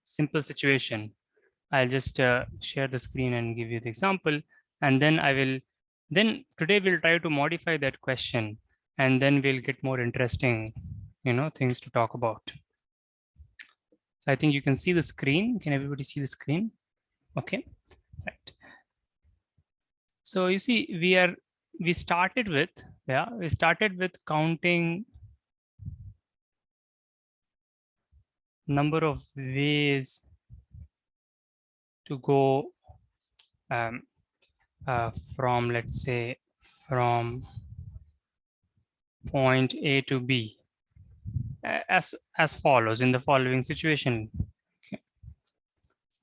simple situation. I'll just share the screen and give you the example. And then then today we'll try to modify that question, and then we'll get more interesting, things to talk about. So I think you can see the screen. Can everybody see the screen? Okay, right. So you see, we started with counting number of ways to go from, let's say, from point A to B as follows in the following situation. Okay.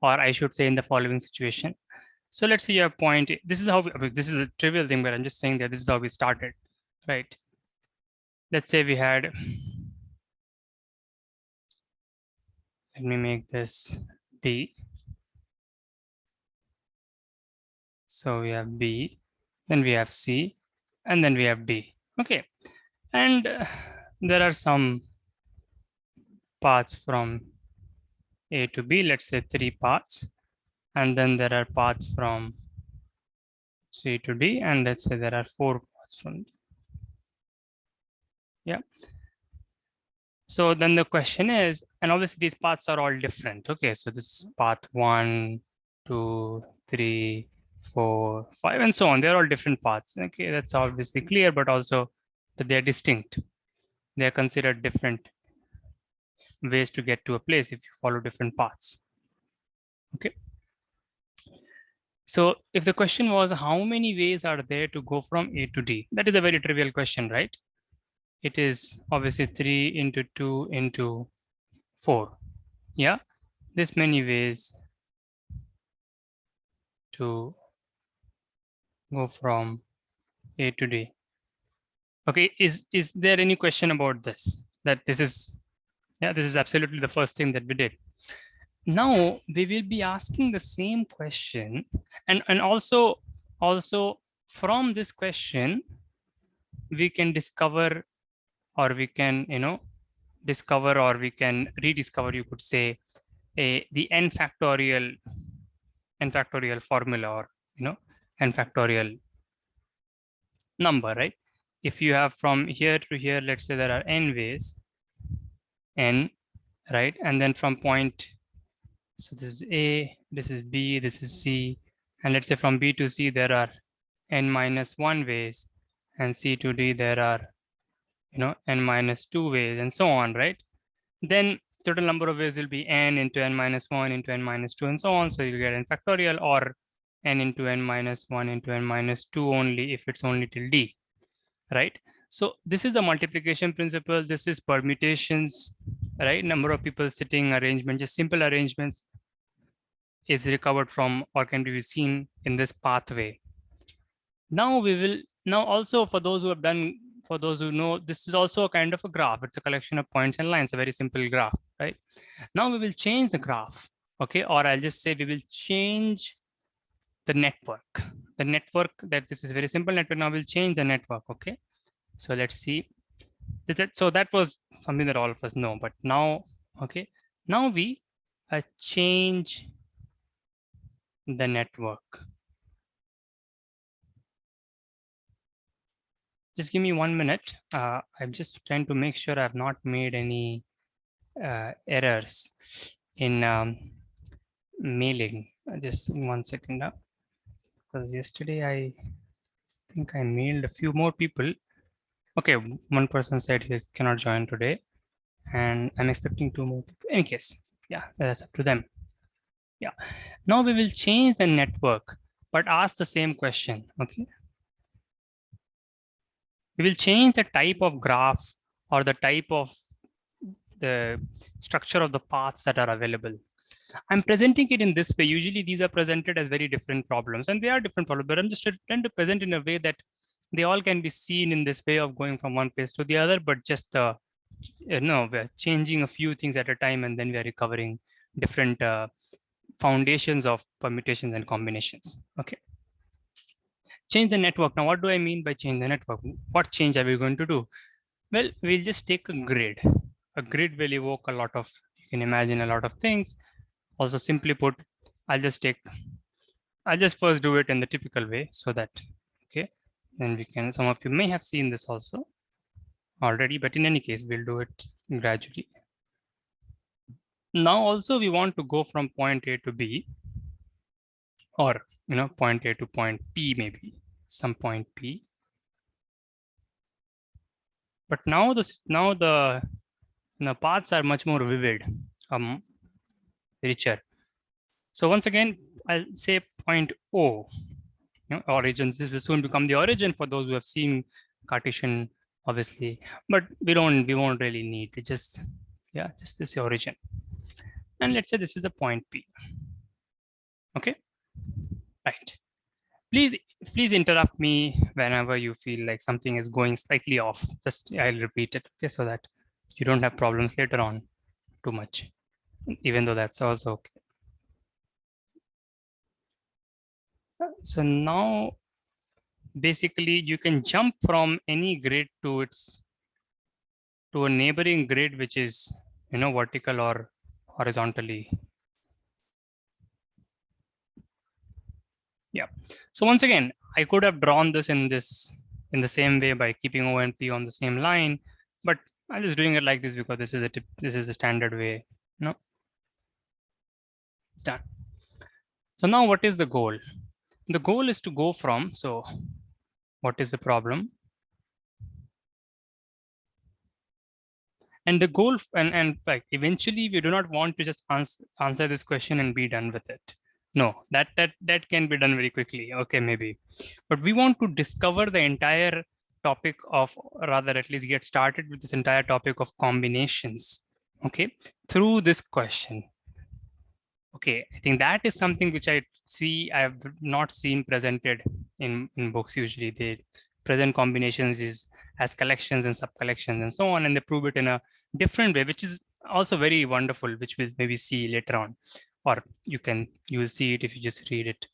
Or I should say in the following situation. So let's say you have point A. This is how this is a trivial thing, but I'm just saying that this is how we started, right? Let's say we had, let me make this B. So we have B, then we have C, and then we have D. Okay, and there are some paths from A to B, let's say 3 paths, and then there are paths from C to D, and let's say there are 4 paths from D. Yeah. So then the question is, and obviously these paths are all different. Okay, so this is path 1, 2, 3, 4, 5, and so on. They're all different paths. Okay, that's obviously clear, but also that they're distinct. They're considered different ways to get to a place if you follow different paths. Okay. So if the question was how many ways are there to go from A to D, that is a very trivial question, right? It is obviously 3 into 2 into 4. Yeah, this many ways to go from A to D. Okay, is there any question about this? That this is, yeah, this is absolutely the first thing that we did. Now we will be asking the same question, and also from this question we can discover, or we can discover, or we can rediscover, you could say, the n factorial formula, or n factorial number, right? If you have from here to here, let's say there are n ways, n, right? And then from point, so this is A, this is B, this is C, and let's say from B to C there are n minus 1 ways, and C to D there are n minus 2 ways, and so on, right? Then total number of ways will be n into n minus 1 into n minus 2, and so on. So you get n factorial, or n into n minus 1 into n minus 2 only if it's only till D, right? So this is the multiplication principle. This is permutations, right? Number of people sitting arrangement, just simple arrangements is recovered from, or can be seen in this pathway. Now we will, now also for those who have done, for those who know, this is also a kind of a graph. It's a collection of points and lines, a very simple graph, right? Now we will change the graph, okay? Or I'll just say we will change the network. The network, that this is very simple network. Now we'll change the network, okay? So let's see. So that was something that all of us know, but now, okay, now we change the network. Just give me 1 minute. I'm just trying to make sure I've not made any errors in mailing. Just 1 second now, because yesterday I think I mailed a few more people. Okay, one person said he cannot join today, and I'm expecting 2 more people. In any case, yeah, that's up to them. Yeah, now we will change the network, but ask the same question, okay? We will change the type of graph, or the type of the structure of the paths that are available. I'm presenting it in this way. Usually these are presented as very different problems, and they are different problems, but I'm just trying to present in a way that they all can be seen in this way of going from one place to the other, but just we're changing a few things at a time, and then we are recovering different foundations of permutations and combinations. Okay. Change the network. Now, what do I mean by change the network? What change are we going to do? Well, we'll just take a grid. A grid will evoke a lot of, you You can imagine a lot of things. Also, simply put, I'll just first do it in the typical way so that, okay, then we can, some of you may have seen this also already, but in any case, we'll do it gradually. Now also we want to go from point A to B, or point A to point P, maybe some point P. But now the paths are much more vivid, richer. So once again, I'll say point O, origins. This will soon become the origin for those who have seen Cartesian, obviously, but we won't really need it. Just this origin. And let's say this is a point P. Okay, right. Please interrupt me whenever you feel like something is going slightly off. Just I'll repeat it, okay, so that you don't have problems later on too much, even though that's also okay. So now, basically, you can jump from any grid to a neighboring grid, which is vertical or horizontally. Yeah. So once again, I could have drawn this in the same way by keeping O and P on the same line, but I'm just doing it like this because this is a standard way. No, it's done. So now, what is the goal? The goal is to go from. So, what is the problem? And the goal, and like eventually, we do not want to just answer this question and be done with it. No, that can be done very quickly. Okay, maybe, but we want to discover the entire topic of, rather at least get started with this entire topic of combinations. Okay, through this question. Okay, I think that is something which I have not seen presented in books. Usually, they present combinations as collections and sub-collections and so on, and they prove it in a different way, which is also very wonderful, which we'll maybe see later on, or you will see it if you just read it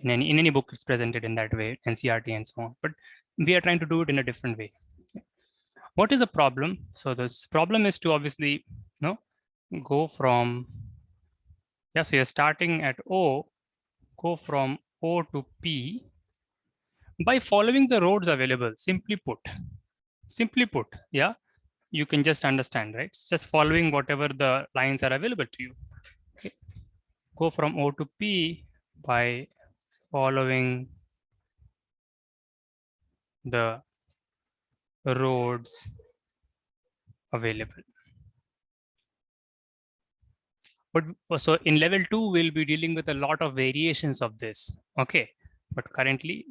in any book. It's presented in that way, NCERT and so on. But we are trying to do it in a different way. Okay. What is a problem? So this problem is to obviously go from, so you're starting at O, go from O to P by following the roads available. Simply put, yeah, you can just understand, right? It's just following whatever the lines are available to you. Okay. Go from O to P by following the roads available. But so in level 2, we'll be dealing with a lot of variations of this. Okay. But currently,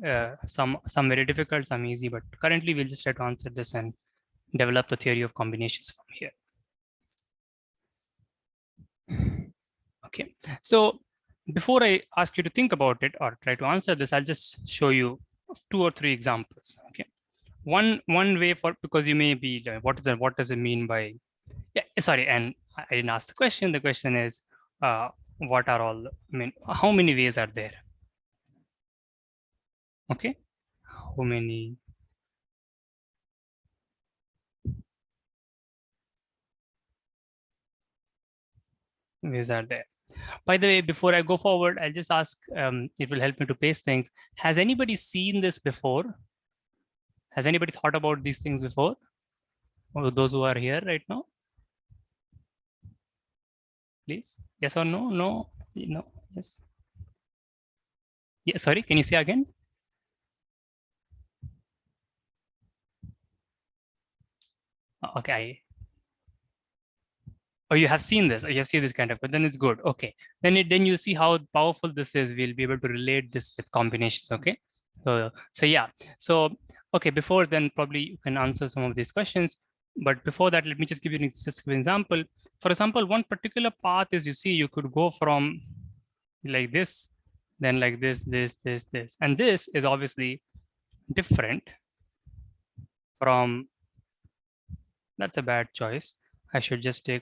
some very difficult, some easy, but currently we'll just try to answer this and develop the theory of combinations from here. Okay, so before I ask you to think about it or try to answer this, I'll just show you 2 or 3 examples. Okay, one way, for because you may be what does it mean by, sorry, and I didn't ask the question. The question is, what are all, how many ways are there? Okay, how many ways are there? By the way, before I go forward, I'll just ask, it will help me to pace things. Has anybody seen this before? Has anybody thought about these things before? Or those who are here right now? Please, yes or no? No, yes. Yeah, sorry, can you say again? Okay. Oh, you have seen this, or you have seen this kind of, but then it's good. Okay, then you see how powerful this is. We'll be able to relate this with combinations. Okay, so yeah, so okay, before then probably you can answer some of these questions, but before that, let me just give you an example. For example, one particular path is, you see, you could go from like this, then like this, and this is obviously different from, that's a bad choice. I should just take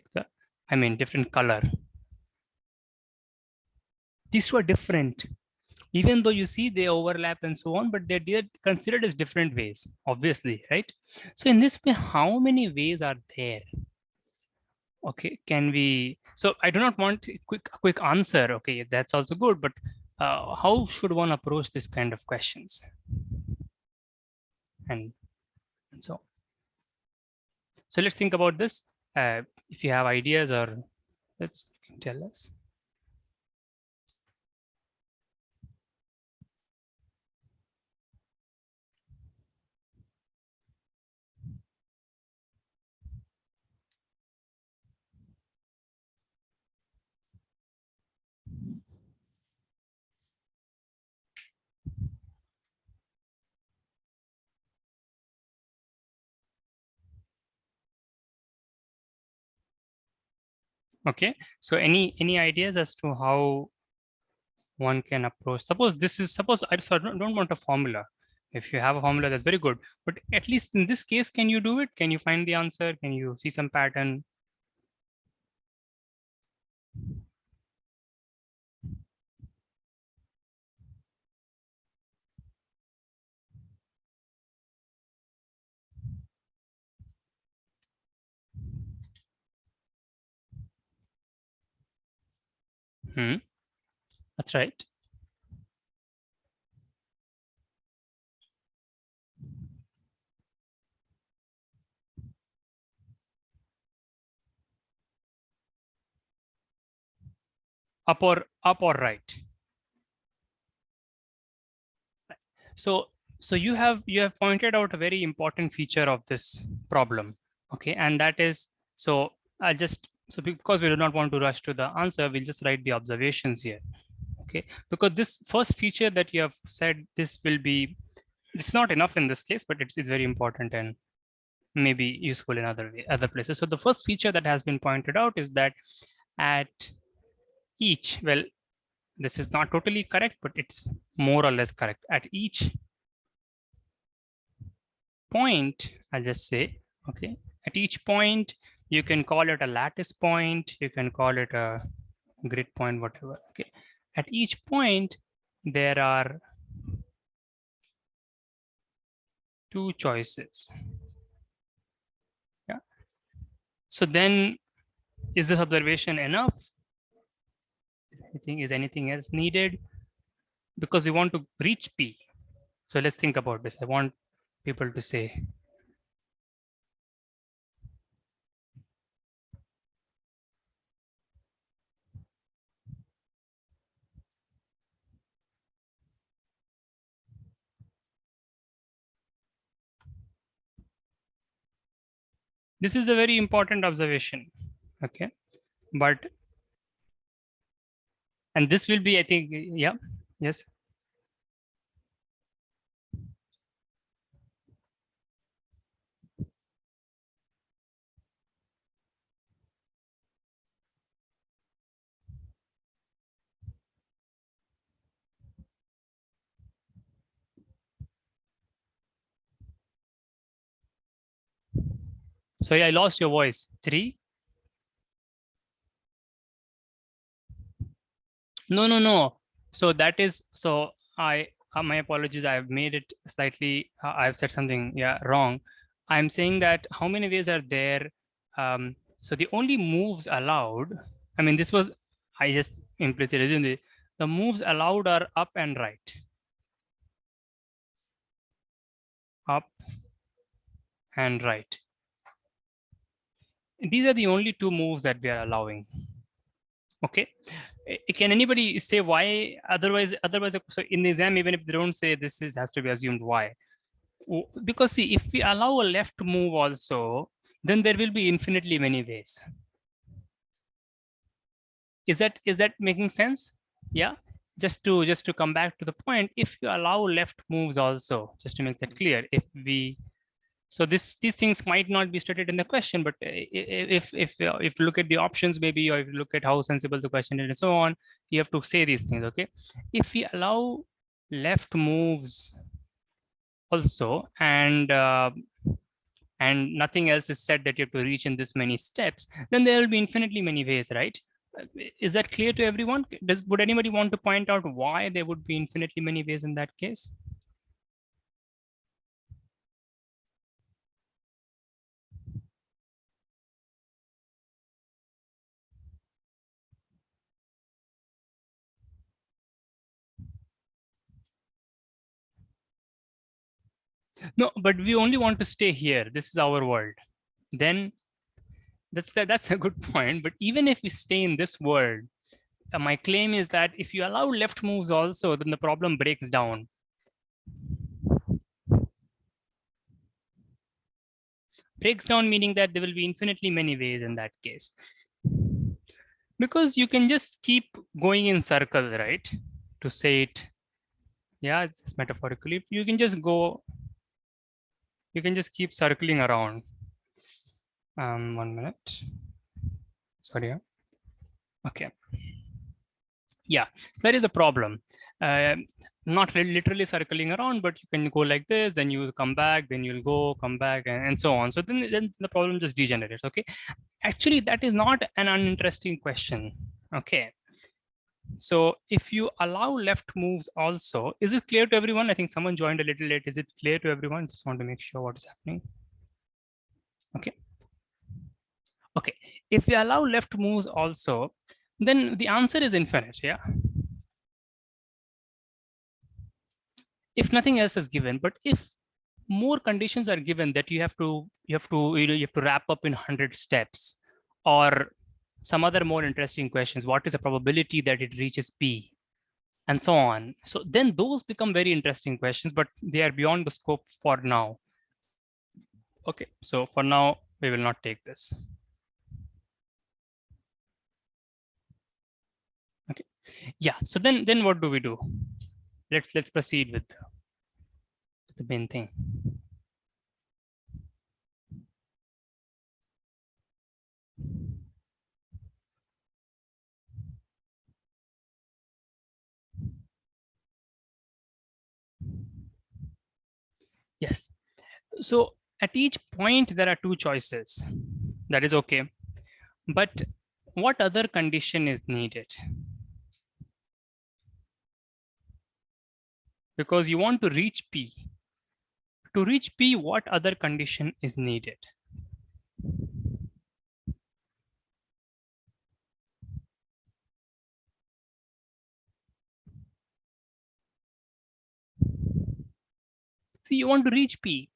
different color. These two are different, even though you see they overlap and so on, but they're considered as different ways, obviously, right? So in this way, how many ways are there? Okay, can we, so I do not want a quick answer. Okay, that's also good, but how should one approach this kind of questions? And so, so let's think about this. If you have ideas, or let's tell us. Okay, so any ideas as to how one can approach? Suppose this is, suppose I so I don't want a formula. If you have a formula, that's very good. But at least in this case, can you do it? Can you find the answer? Can you see some pattern? Hmm, that's right. Up or right. So you have pointed out a very important feature of this problem. Okay, and that is, so I'll just, so because we do not want to rush to the answer, we'll just write the observations here. Okay, because this first feature that you have said, this will be, it's not enough in this case, but it's very important and maybe useful in other places. So the first feature that has been pointed out is that at each, well, this is not totally correct, but it's more or less correct. At each point, I'll just say, okay, at each point, you can call it a lattice point, you can call it a grid point, whatever. Okay, at each point, there are two choices. Yeah. So then, is this observation enough? Is anything else needed? Because we want to reach P. So let's think about this. I want people to say, this is a very important observation. Okay, but, and this will be, I think, yeah, yes. Sorry, I lost your voice. 3? No, no, no. So that is, so my apologies. I've made it slightly, I've said something, yeah, wrong. I'm saying that how many ways are there? So the only moves allowed, I mean, this was, I just implicitly assumed the moves allowed are up and right. Up and right. These are the only two moves that we are allowing. Okay. Can anybody say why? Otherwise, so in the exam, even if they don't say this is has to be assumed, why? Because see, if we allow a left move also, then there will be infinitely many ways. Is that making sense? Yeah. Just to come back to the point, if you allow left moves also, just to make that clear, if we, so these things might not be stated in the question, but if you look at the options maybe, or if you look at how sensible the question is and so on, you have to say these things. Okay, if we allow left moves also, and nothing else is said that you have to reach in this many steps, then there will be infinitely many ways, right? Is that clear to everyone? Would anybody want to point out why there would be infinitely many ways in that case? No, but we only want to stay here. This is our world. Then that's a good point. But even if we stay in this world, my claim is that if you allow left moves also, then the problem breaks down. Breaks down meaning that there will be infinitely many ways in that case. Because you can just keep going in circles, right? To say it, yeah, it's metaphorically, you can just go, you can just keep circling around. 1 minute. Sorry. Okay. Yeah, there is a problem. Not literally circling around, but you can go like this, then you come back, then you'll go, come back, and so on. So then the problem just degenerates. Okay. Actually, that is not an uninteresting question. Okay. So if you allow left moves also, is this clear to everyone? I think someone joined a little late. Is it clear to everyone? Just want to make sure what is happening. Okay. Okay. If we allow left moves also, then the answer is infinite. Yeah. If nothing else is given, but if more conditions are given that you have to wrap up in 100 steps, or some other more interesting questions, what is the probability that it reaches P, and so on. So then those become very interesting questions, but they are beyond the scope for now. Okay, so for now, we will not take this. Okay, yeah, so then what do we do? Let's proceed with the main thing. Yes, so at each point, there are two choices. That is okay. But what other condition is needed? Because you want to reach P. To reach P, what other condition is needed? So you want to reach P.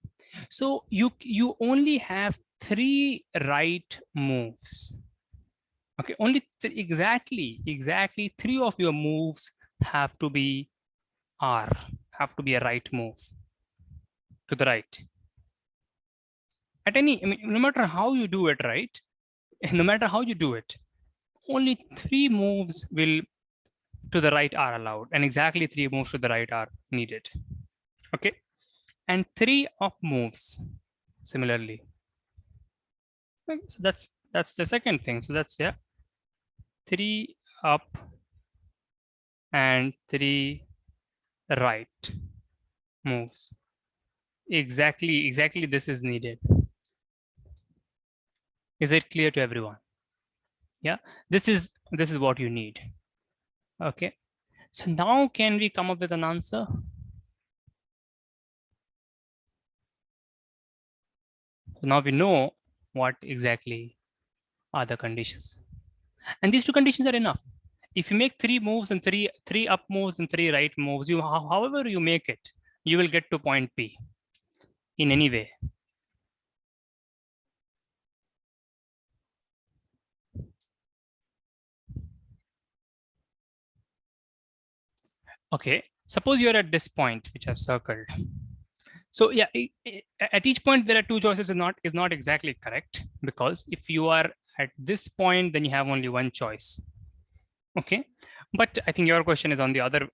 So you only have 3 right moves. Okay, only exactly 3 of your moves have to be R, have to be a right move to the right. At any, I mean, no matter how you do it, right? No matter how you do it, only 3 moves will to the right are allowed, and exactly 3 moves to the right are needed. Okay, and 3 up moves similarly. Okay, so that's the second thing. So that's, yeah, 3 up and 3 right moves. Exactly this is needed. Is it clear to everyone? Yeah, this is what you need. Okay, so now can we come up with an answer? So now we know what exactly are the conditions, and these 2 conditions are enough. If you make 3 moves and three up moves and 3 right moves, you however you make it, you will get to point P in any way. Okay, suppose you're at this point which I've circled. So yeah, at each point there are 2 choices is not exactly correct, because if you are at this point, then you have only 1 choice. Okay, but I think your question is on the other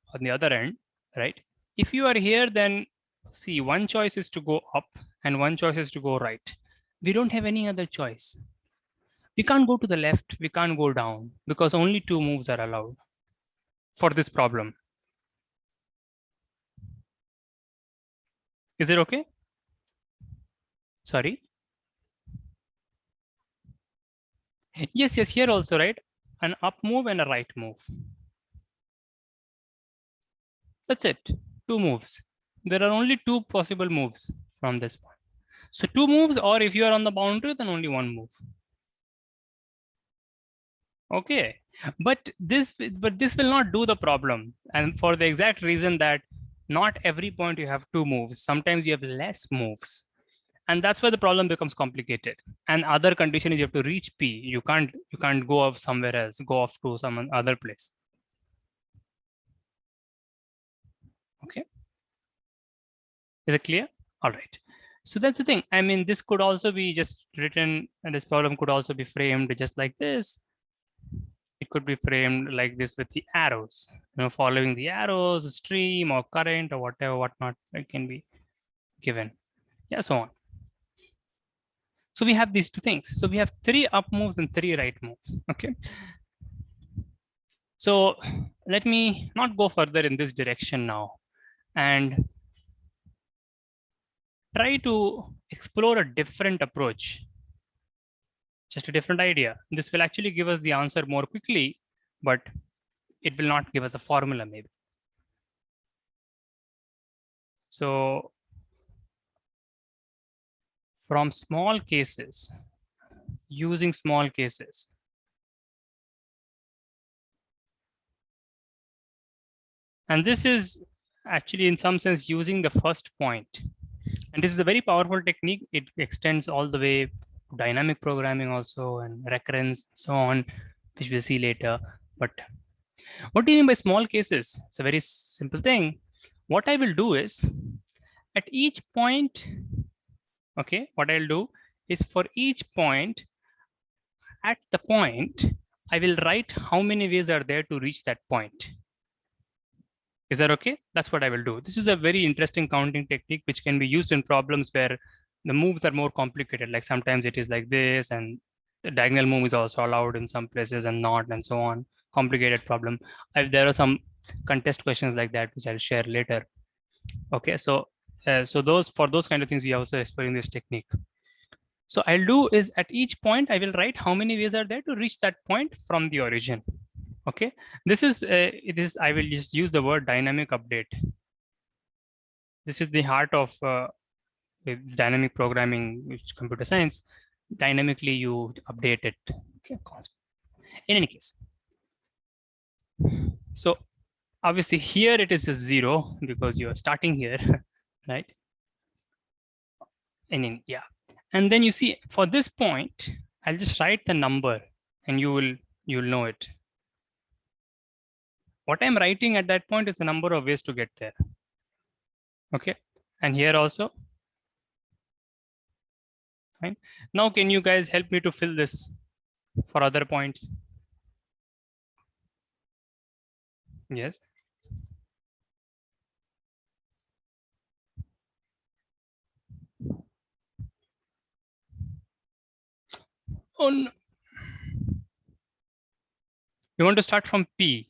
end, right? If you are here, then see, 1 choice is to go up and 1 choice is to go right. We don't have any other choice. We can't go to the left, we can't go down, because only 2 moves are allowed for this problem. Is it okay? Sorry. Yes, here also, right? An up move and a right move. That's it. 2 moves. There are only 2 possible moves from this point. So 2 moves, or if you are on the boundary, then only 1 move. Okay, but this will not do the problem, and for the exact reason that Not every point you have two moves. Sometimes you have less moves. And that's where the problem becomes complicated. And other condition is you have to reach P. You can't go off somewhere else, go off to some other place. Okay. Is it clear? All right. So that's the thing. I mean, this could also be just written, and this problem could also be framed just like this. It could be framed like this with the arrows, following the arrows, stream or current or whatever, whatnot, it can be given. Yeah, so on. So we have these two things. So we have 3 up moves and 3 right moves. Okay. So let me not go further in this direction now and try to explore a different approach, just a different idea. This will actually give us the answer more quickly, but it will not give us a formula maybe. So from small cases, using small cases, and this is actually in some sense using the first point. And this is a very powerful technique. It extends all the way to dynamic programming also and recurrence, so on, which we'll see later. But what do you mean by small cases? It's a very simple thing. What I will do is at each point, okay, what I'll do is for each point, at the point, I will write how many ways are there to reach that point. Is that okay? That's what I will do. This is a very interesting counting technique which can be used in problems where the moves are more complicated. Like sometimes it is like this, and the diagonal move is also allowed in some places and not, and so on. Complicated problem. There are some contest questions like that which I'll share later. Okay, so for those kind of things, we are also exploring this technique. So I'll do is at each point I will write how many ways are there to reach that point from the origin. Okay, this is I will just use the word dynamic update. This is the heart of dynamic programming, which computer science. Dynamically you update it. Okay, in any case, so obviously here it is a 0 because you are starting here, right? And in, yeah, and then you see for this point I'll just write the number and you'll know it. What I'm writing at that point is the number of ways to get there. Okay, and here also. Fine. Now can you guys help me to fill this for other points? Yes. Oh no. You want to start from P.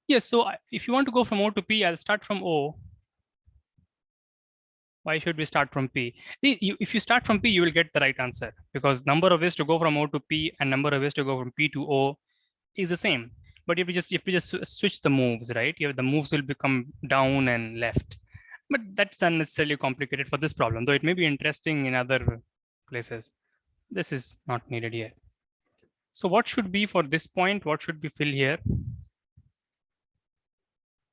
Yes, so if you want to go from O to P, I'll start from O. Why should we start from P? If you start from P, you will get the right answer because number of ways to go from O to P and number of ways to go from P to O is the same. But if you just switch the moves, right? The moves will become down and left. But that's unnecessarily complicated for this problem, though it may be interesting in other places. This is not needed here. So what should be for this point? What should be filled here?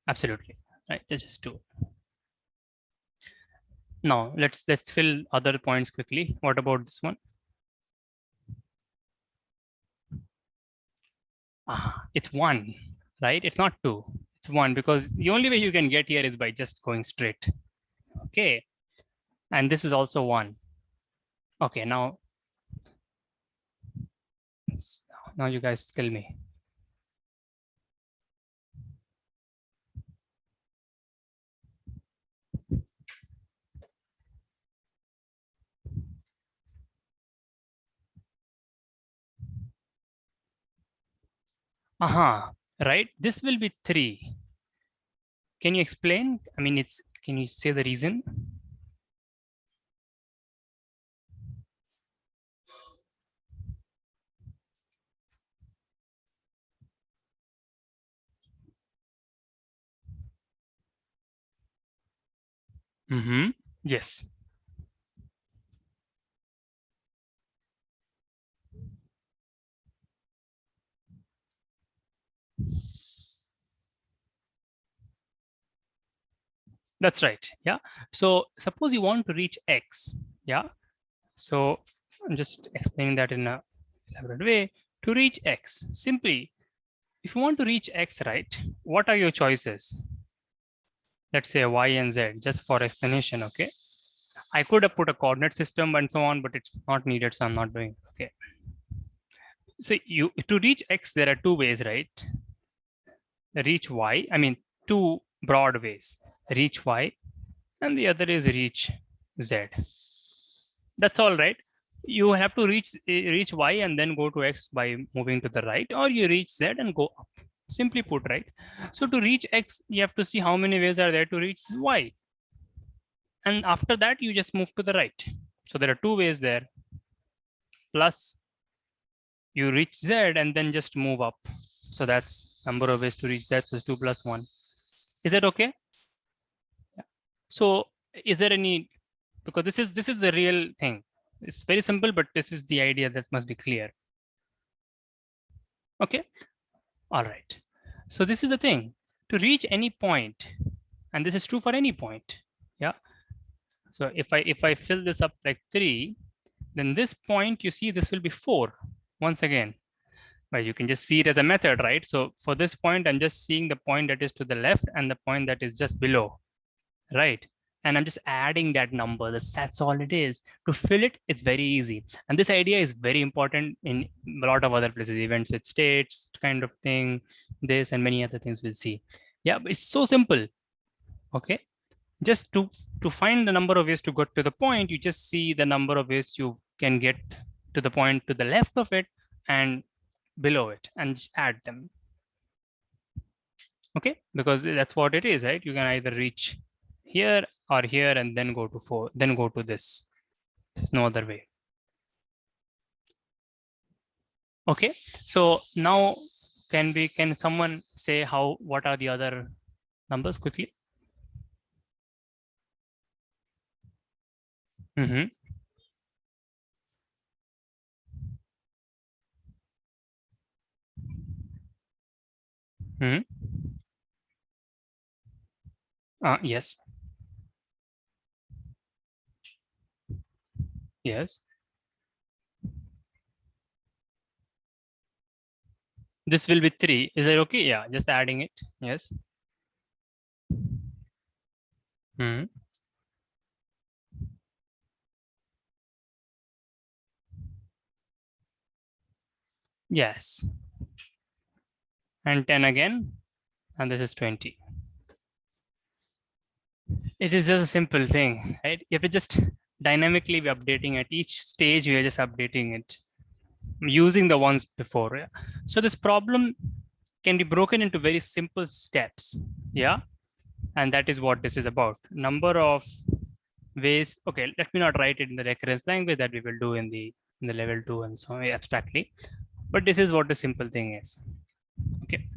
Absolutely, right? This is 2. Now let's fill other points quickly. What about this one? It's 1, right? It's not 2. It's 1 because the only way you can get here is by just going straight. Okay, and this is also 1. Okay, now you guys tell me. Right? This will be 3. Can you explain? I mean, can you say the reason? Yes. That's right. Yeah. So suppose you want to reach X. Yeah. So I'm just explaining that in a elaborate way. To reach X, simply, if you want to reach X, right, what are your choices? Let's say Y and Z, just for explanation. Okay. I could have put a coordinate system and so on, but it's not needed. So I'm not doing. Okay. So you to reach X, there are two ways, right? Reach Y. I mean, two broad ways. Reach Y, and the other is reach Z. That's all, right? You have to reach Y and then go to X by moving to the right, or you reach Z and go up. Simply put, right? So to reach X, you have to see how many ways are there to reach Y. And after that, you just move to the right. So there are two ways there. Plus, you reach Z and then just move up. So that's number of ways to reach Z. So it's 2 plus 1. Is that okay? Yeah. So is there any, because this is the real thing. It's very simple, but this is the idea that must be clear. Okay. All right. So this is the thing. To reach any point, and this is true for any point. Yeah. So if I fill this up like 3, then this point, you see, this will be 4 once again. Well, you can just see it as a method, right? So for this point, I'm just seeing the point that is to the left and the point that is just below, right? And I'm just adding that number. That's all it is. To fill it, it's very easy. And this idea is very important in a lot of other places, events with states kind of thing, this and many other things we'll see. Yeah, but it's so simple. Okay. Just to find the number of ways to get to the point, you just see the number of ways you can get to the point to the left of it and below it and just add them. Okay, because that's what it is, right? You can either reach here or here and then go to 4, then go to this. There's no other way. Okay, so now can someone say what are the other numbers quickly? Mm-hmm. Mm-hmm. Yes. Yes. This will be 3. Is that okay? Yeah, just adding it. Yes. Mm-hmm. Yes. And 10 again. And this is 20. It is just a simple thing, right? You have to just dynamically be updating at each stage. We are just updating it using the ones before. Yeah? So this problem can be broken into very simple steps. Yeah. And that is what this is about. Number of ways. Okay, let me not write it in the recurrence language that we will do in the level 2 and so abstractly. But this is what the simple thing is. Okay.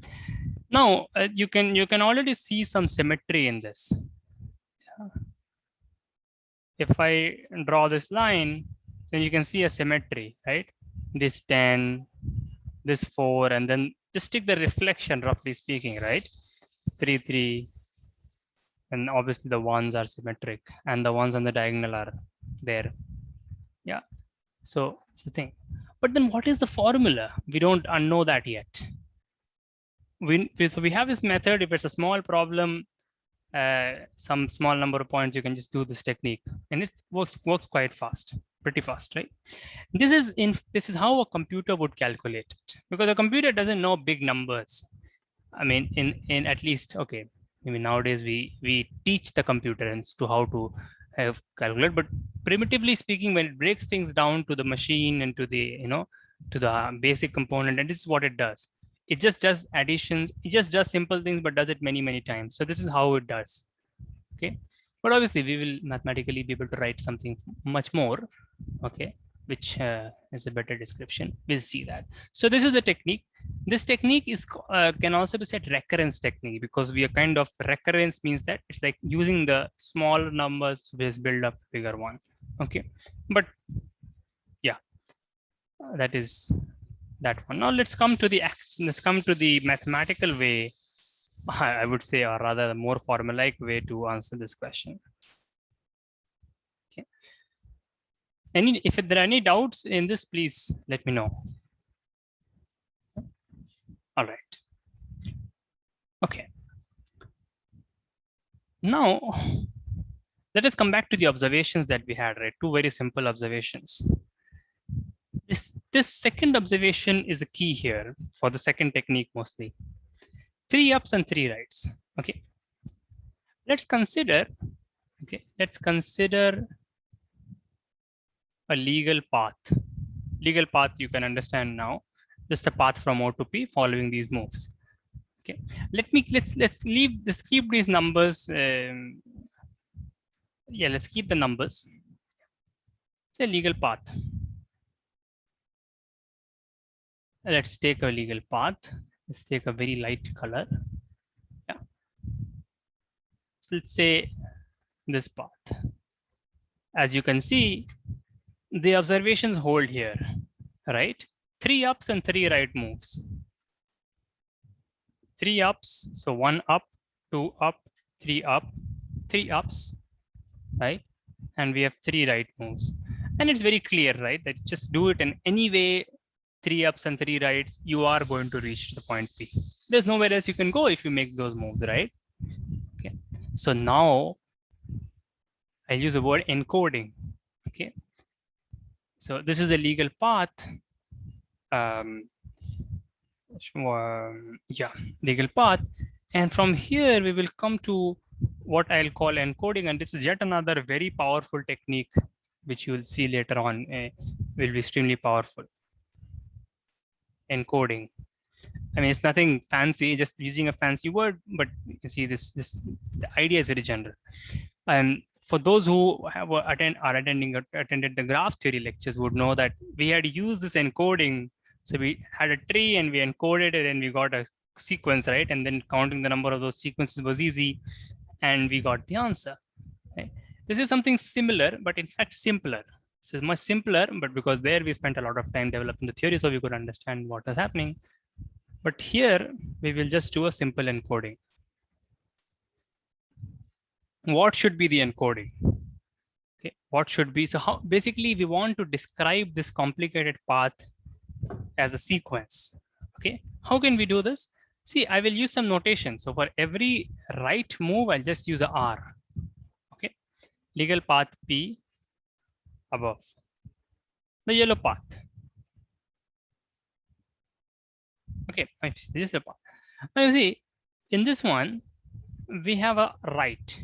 Now you can already see some symmetry in this. If I draw this line, then you can see a symmetry, right? This 10, this 4, and then just take the reflection, roughly speaking, right? 3, 3, and obviously the ones are symmetric, and the ones on the diagonal are there. Yeah. So it's the thing. But then what is the formula? We don't know that yet. So we have this method. If it's a small problem, some small number of points, you can just do this technique, and it works quite fast, pretty fast, right? This is how a computer would calculate it, because a computer doesn't know big numbers. I mean, in at least, okay, I mean, nowadays we teach the computer and to how to have calculate, but primitively speaking, when it breaks things down to the machine and to the to the basic component, and this is what it does. It just does additions. It just does simple things, but does it many times. So this is how it does. Okay, but obviously we will mathematically be able to write something much more. Okay, which is a better description. We'll see that. So this is the technique. This technique is can also be said recurrence technique, because we are kind of recurrence means that it's like using the small numbers to just build up bigger one. Okay, but yeah, that is that one. Now let's come to the mathematical way I would say, or rather the more formulaic way to answer this question. Okay. If there are any doubts in this, please let me know. All right. Okay. Now, let us come back to the observations that we had, right? Two very simple observations. This second observation is the key here for the second technique mostly. 3 ups and 3 rights. Okay. Let's consider a legal path. Legal path you can understand now. Just the path from O to P following these moves. Okay. Let's keep these numbers. Yeah, let's keep the numbers. It's a legal path. Let's take a legal path. Let's take a very light color. Yeah. So let's say this path. As you can see, the observations hold here, right? 3 ups and 3 right moves. 3 ups, so 1 up, 2 up, 3 up, 3 ups, right? And we have 3 right moves. And it's very clear, right? That just do it in any way, 3 ups and 3 rights, you are going to reach the point P. There's nowhere else you can go if you make those moves, right? Okay. So now I use the word encoding. Okay. So this is a legal path. Yeah, legal path. And from here, we will come to what I'll call encoding. And this is yet another very powerful technique, which you will see later on, will be extremely powerful. Encoding. I mean, it's nothing fancy, just using a fancy word, but you see the idea is very general. For those who have attended the graph theory lectures would know that we had used this encoding. So we had a tree and we encoded it and we got a sequence, right? And then counting the number of those sequences was easy and we got the answer. Right? This is something similar, but in fact simpler. This is much simpler, but because there we spent a lot of time developing the theory so we could understand what is happening. But here we will just do a simple encoding. What should be the encoding? Okay, what should be? So how basically we want to describe this complicated path as a sequence. Okay, how can we do this? See, I will use some notation. So for every right move, I'll just use a R. Okay, legal path P above the yellow path. Okay, this is the path. Now you see, in this one, we have a right.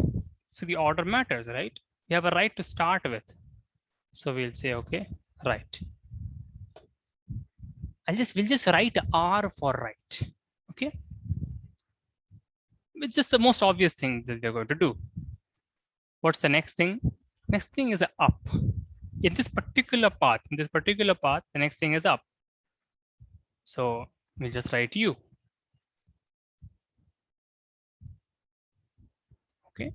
So the order matters, right? We have a right to start with. So we'll say, okay, right. We'll just write R for right. Okay. It's just the most obvious thing that we're going to do. What's the next thing? Next thing is a up. In this particular path, the next thing is up. So we'll just write U. Okay.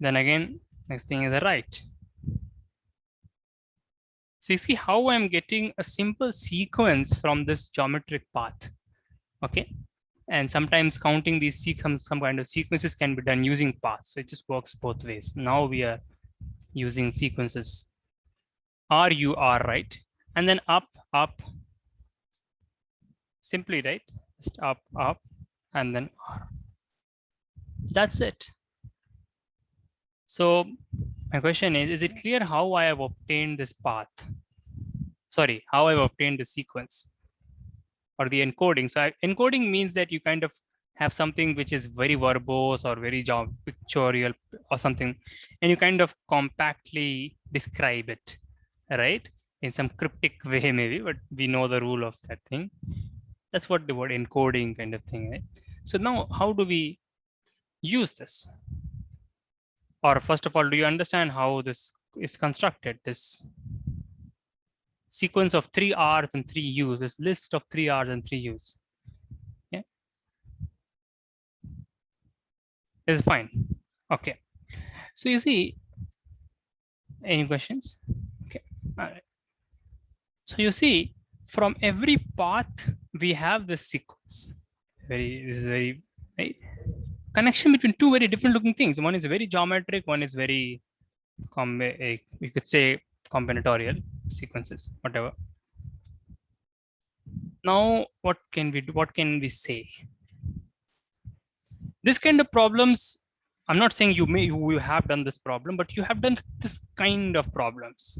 Then again, next thing is a right. So you see how I'm getting a simple sequence from this geometric path. Okay. And sometimes counting these some kind of sequences can be done using paths. So it just works both ways. Now we are using sequences R, U, R, right? And then up, up. Simply, right? Just up, up, and then R. That's it. So my question is it clear how I have obtained this path? Sorry, how I've obtained the sequence or the encoding. So encoding means that you kind of have something which is very verbose or very pictorial or something, and you kind of compactly describe it, right? In some cryptic way, maybe, but we know the rule of that thing. That's what the word encoding kind of thing, right? So now how do we use this? Or first of all, do you understand how this is constructed? This sequence of 3 R's and 3 U's, this list of 3 R's and 3 U's. Yeah, is fine. Okay. So you see, any questions? Okay. All right. So you see, from every path, we have this sequence. This is very, right? connection between two very different looking things. One is very geometric, one is very, you could say, combinatorial sequences, whatever. Now, what can we do? What can we say? This kind of problems, I'm not saying you have done this problem, but you have done this kind of problems,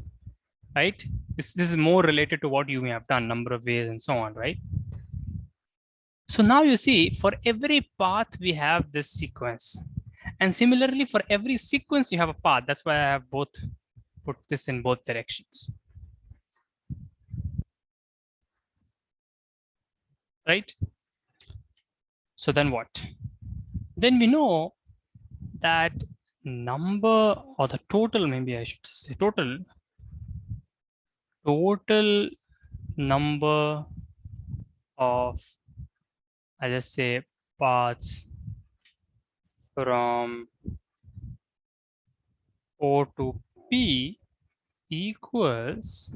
right? This is more related to what you may have done, number of ways and so on, right? So now you see, for every path, we have this sequence. And similarly, for every sequence, you have a path. That's why I have both put this in both directions. Right? So then what? Then we know that number, or the total, maybe I should say total number of, I just say, paths from O to P equals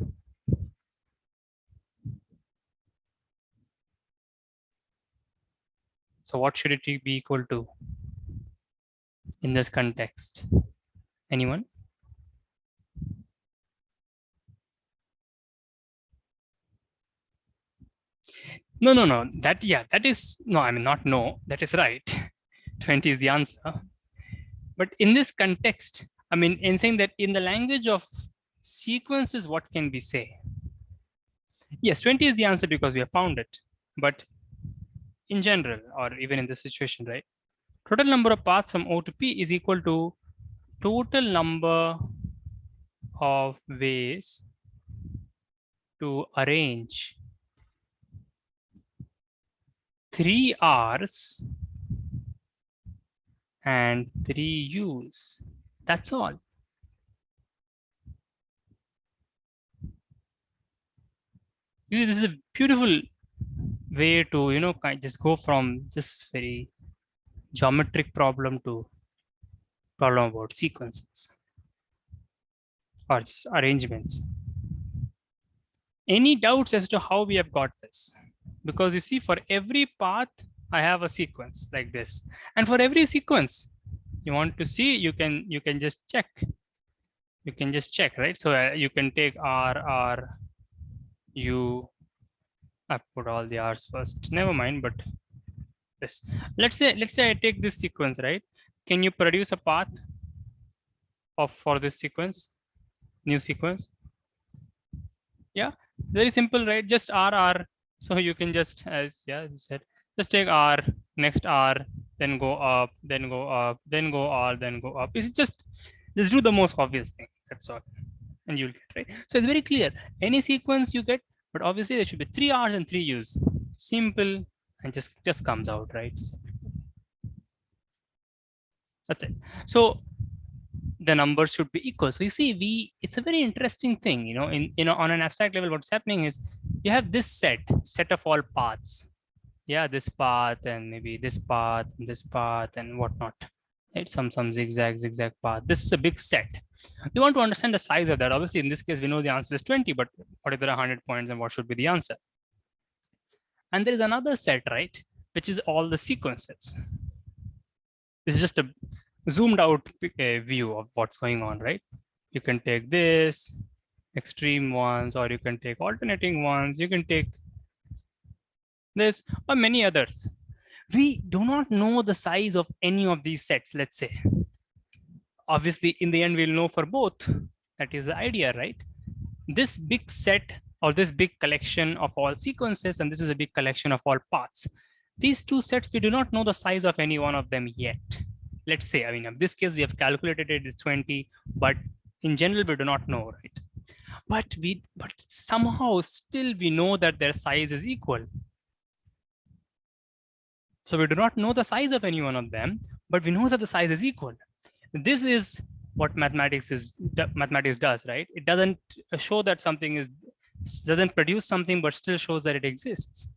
so what should it be equal to in this context? Anyone? No. That, yeah, that is, no, I mean, not no, that is right. 20 is the answer. But in this context, I mean, in saying that in the language of sequences, what can we say? Yes, 20 is the answer because we have found it. But in general, or even in this situation, right? Total number of paths from O to P is equal to total number of ways to arrange 3 R's and 3 U's. That's all. This is a beautiful way to, you know, just go from this very geometric problem to problem about sequences or just arrangements. Any doubts as to how we have got this? Because you see, for every path, I have a sequence like this. And for every sequence you want to see, you can just check. You can just check, right? So you can take R, U. I put all the R's first. Never mind, but this. Let's say I take this sequence, right? Can you produce a path for this sequence? New sequence? Yeah, very simple, right? Just R. So you can just, as you said, just take R, next R, then go up, then go up, then go R, then go up. It's just do the most obvious thing. That's all. And you'll get, right? So it's very clear. Any sequence you get, but obviously there should be 3 R's and 3 U's. Simple, and just comes out, right? That's it. So the numbers should be equal. So you see, it's a very interesting thing, you know, on an abstract level, what's happening is you have this set of all paths. Yeah, this path and maybe this path and whatnot. Right? Some zigzag path. This is a big set. We want to understand the size of that. Obviously, in this case, we know the answer is 20, but what if there are 100 points and what should be the answer? And there is another set, right, which is all the sequences. This is just a zoomed out view of what's going on, right? You can take this, extreme ones, or you can take alternating ones. You can take this or many others. We do not know the size of any of these sets, let's say. Obviously, in the end, we'll know for both. That is the idea, right? This big set or this big collection of all sequences, and this is a big collection of all paths. These two sets, we do not know the size of any one of them yet. Let's say, I mean, in this case, we have calculated it as 20, but in general, we do not know, right? But somehow still we know that their size is equal. So we do not know the size of any one of them, but we know that the size is equal. This is what mathematics does, right? It doesn't show that something doesn't produce something, but still shows that it exists.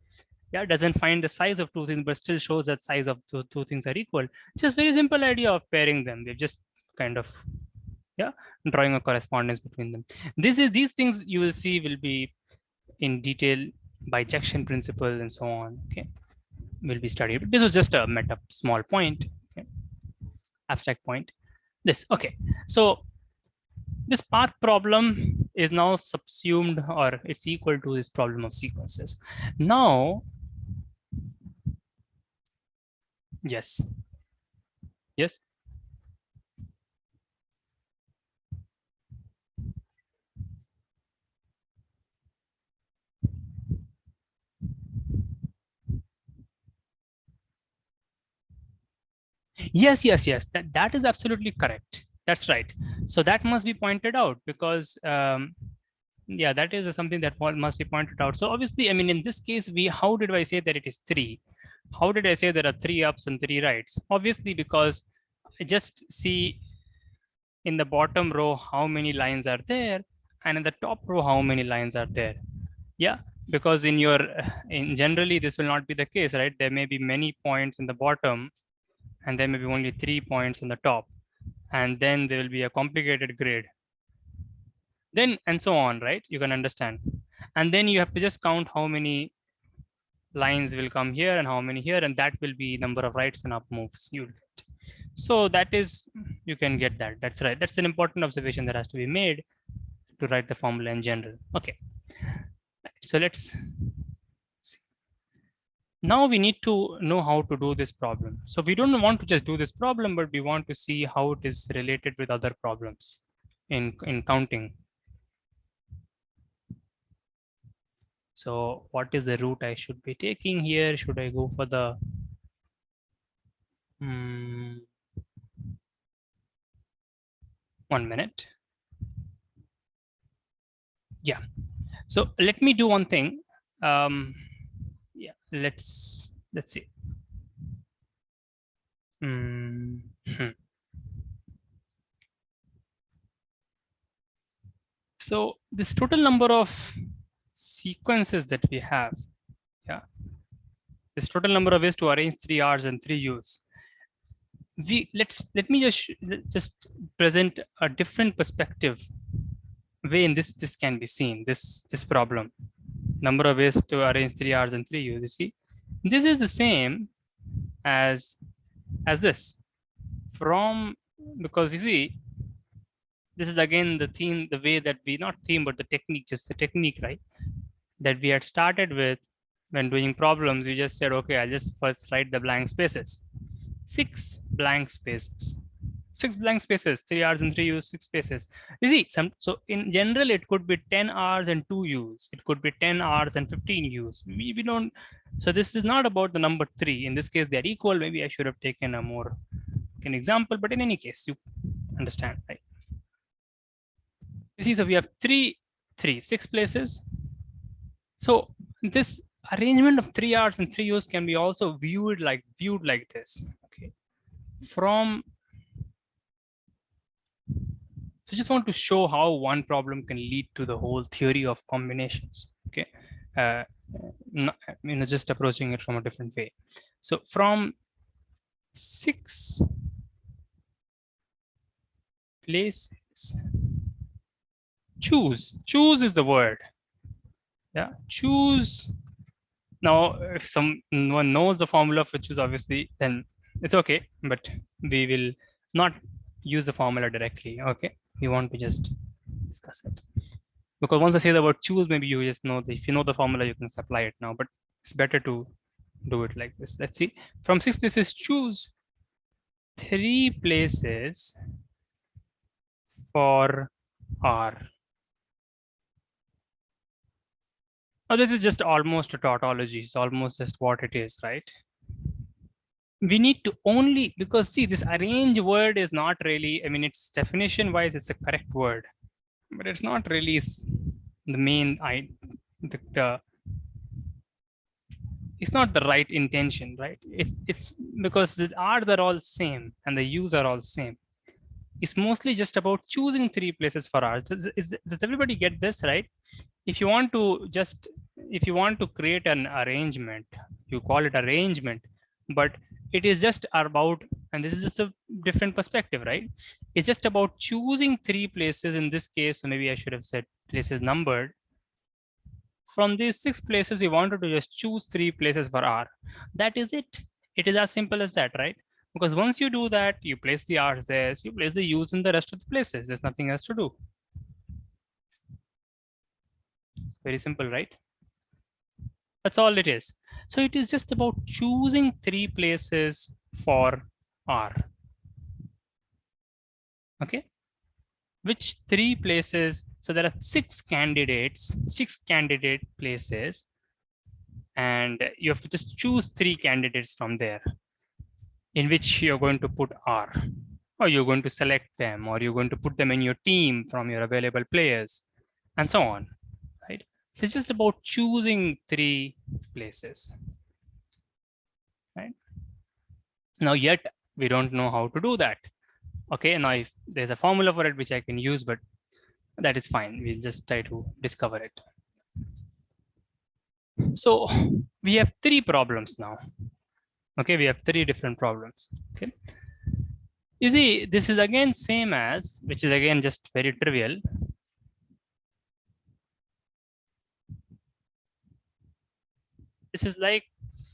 Yeah, it doesn't find the size of two things, but still shows that size of two things are equal. It's just very simple idea of pairing them. We're just kind of, yeah, drawing a correspondence between them. These things you will see will be in detail, bijection principle and so on. Okay, will be studied. This was just a small point. Okay. abstract point. This, okay. So this path problem is now subsumed, or it's equal to this problem of sequences. Now, yes, yes. Yes, yes, yes. That is absolutely correct. That's right. So that must be pointed out because yeah, that is something that must be pointed out. So obviously, I mean, in this case, how did I say that it is 3? How did I say there are 3 ups and 3 rights? Obviously, because I just see in the bottom row how many lines are there, and in the top row how many lines are there. Yeah, because in generally this will not be the case, right? There may be many points in the bottom and there may be only 3 points on the top, and then there will be a complicated grid, then and so on, right? You can understand. And then you have to just count how many lines will come here and how many here, and that will be number of rights and up moves you'll get. So that is, you can get that. That's right. That's an important observation that has to be made to write the formula in general. Okay. So let's see. Now we need to know how to do this problem. So we don't want to just do this problem, but we want to see how it is related with other problems in counting. So what is the route I should be taking here? Should I go for the 1 minute? Yeah. So let me do one thing. Yeah, let's see. So this total number of sequences that we have, yeah, this total number of ways to arrange 3 R's and 3 U's. Let me just present a different perspective way in this can be seen, this problem. Number of ways to arrange 3 R's and 3 U's. You see, this is the same as this. From, because you see, this is again the theme, the way that we, not theme, but the technique, just the technique, right? That we had started with when doing problems. We just said, okay, I'll just first write the blank spaces. 6 blank spaces. 6 blank spaces, 3 R's and 3 U's, 6 spaces. You see, so in general, it could be 10 R's and 2 U's. It could be 10 R's and 15 U's. We don't, so this is not about the number 3. In this case, they're equal. Maybe I should have taken a more an example, but in any case, you understand, right? You see, so we have 6 places. So this arrangement of 3 R's and 3 U's can be also viewed like this. Okay, from, so just want to show how one problem can lead to the whole theory of combinations. Okay, just approaching it from a different way. So from 6 places, choose is the word. Yeah, choose. Now, if someone knows the formula for choose, obviously, then it's okay, but we will not use the formula directly. Okay, we want to just discuss it, because once I say the word choose, maybe you just know if you know the formula, you can supply it now, but it's better to do it like this. Let's see. From 6 places, choose 3 places for R. Now, this is just almost a tautology. It's almost just what it is, right? We need to only, because see, this arrange word is not really, I mean, it's definition wise, it's a correct word, but it's not really the main, it's not the right intention, right? It's because the R's are all same and the U's are all same. It's mostly just about choosing 3 places for R. Does everybody get this, right? If you want to create an arrangement, you call it arrangement, but it is just about, and this is just a different perspective, right? It's just about choosing 3 places in this case. So maybe I should have said places numbered. From these 6 places, we wanted to just choose 3 places for R. That is it. It is as simple as that, right? Because once you do that, you place the R's there, so you place the U's in the rest of the places. There's nothing else to do. It's very simple, right? That's all it is. So it is just about choosing 3 places for R. Okay. Which 3 places? So there are 6 candidates, 6 candidate places, and you have to just choose 3 candidates from there in which you're going to put R, or you're going to select them, or you're going to put them in your team from your available players, and so on, right? So it's just about choosing 3 places, right? Now, yet we don't know how to do that. Okay, now if there's a formula for it which I can use, but that is fine. We'll just try to discover it. So we have 3 problems now. Okay, we have 3 different problems. Okay. You see, this is again same as, which is again just very trivial. This is like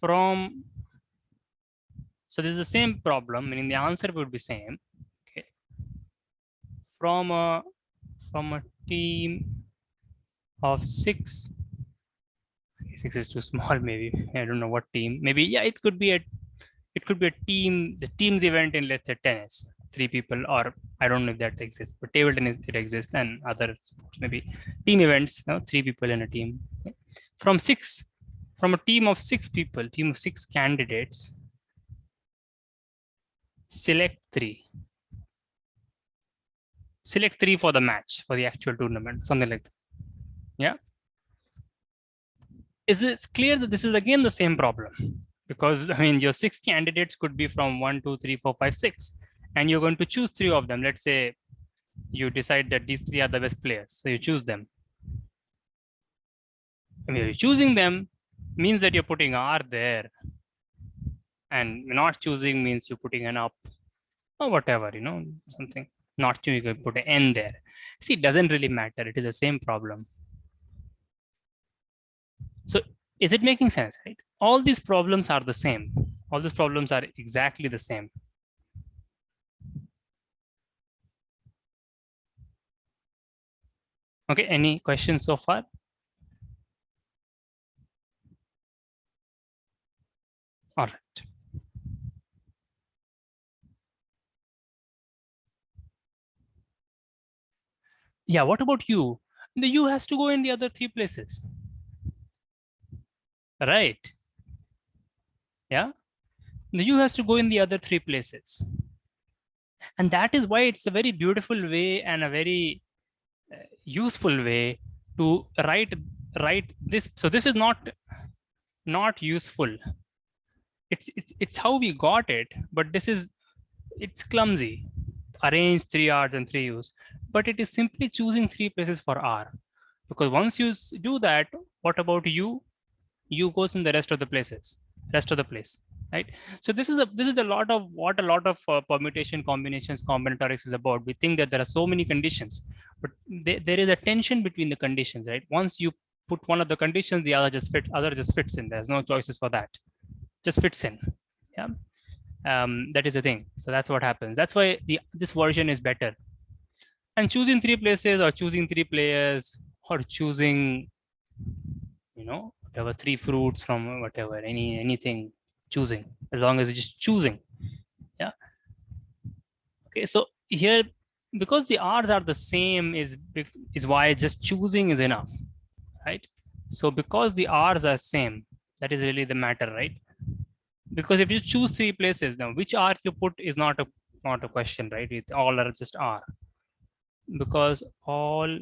from, so this is the same problem, meaning the answer would be same. Okay. From a team of 6, 6 is too small, maybe. I don't know what team. Maybe, yeah, it could be a team, the team's event in, let's say, tennis, 3 people, or I don't know if that exists, but table tennis, it exists, and other sports, maybe team events, 3 people in a team. Okay. From a team of 6 people, team of 6 candidates, select 3. Select 3 for the match, for the actual tournament, something like that. Yeah. Is it clear that this is again the same problem? Because I mean, your 6 candidates could be from 1, 2, 3, 4, 5, 6, and you're going to choose 3 of them. Let's say you decide that these 3 are the best players, so you choose them. I mean, you're choosing them means that you're putting R there, and not choosing means you're putting an up or whatever, something. Not choosing, you can put an N there. See, it doesn't really matter. It is the same problem. So is it making sense, right? All these problems are the same. All these problems are exactly the same. Okay, any questions so far? All right. Yeah, what about U? The U has to go in the other 3 places. Right. Yeah. The U has to go in the other 3 places. And that is why it's a very beautiful way and a very useful way to write this. So this is not useful. It's how we got it, but it's clumsy. Arrange 3 R's and 3 U's, but it is simply choosing 3 places for R. Because once you do that, what about U? U goes in the rest of the places, right? So this is a lot of what a lot of permutation, combinations, combinatorics is about. We think that there are so many conditions, but there is a tension between the conditions, right? Once you put one of the conditions, the other just fits in. There's no choices for that, just fits in. Yeah. That is the thing. So that's what happens. That's why this version is better. And choosing 3 places or choosing 3 players or choosing, whatever 3 fruits from whatever, anything, choosing, as long as you're just choosing. Yeah. Okay. So here, because the R's are the same is why just choosing is enough, right? So because the R's are same, that is really the matter, right? Because if you choose 3 places, now which R you put is not a question, right? It all are just R, because all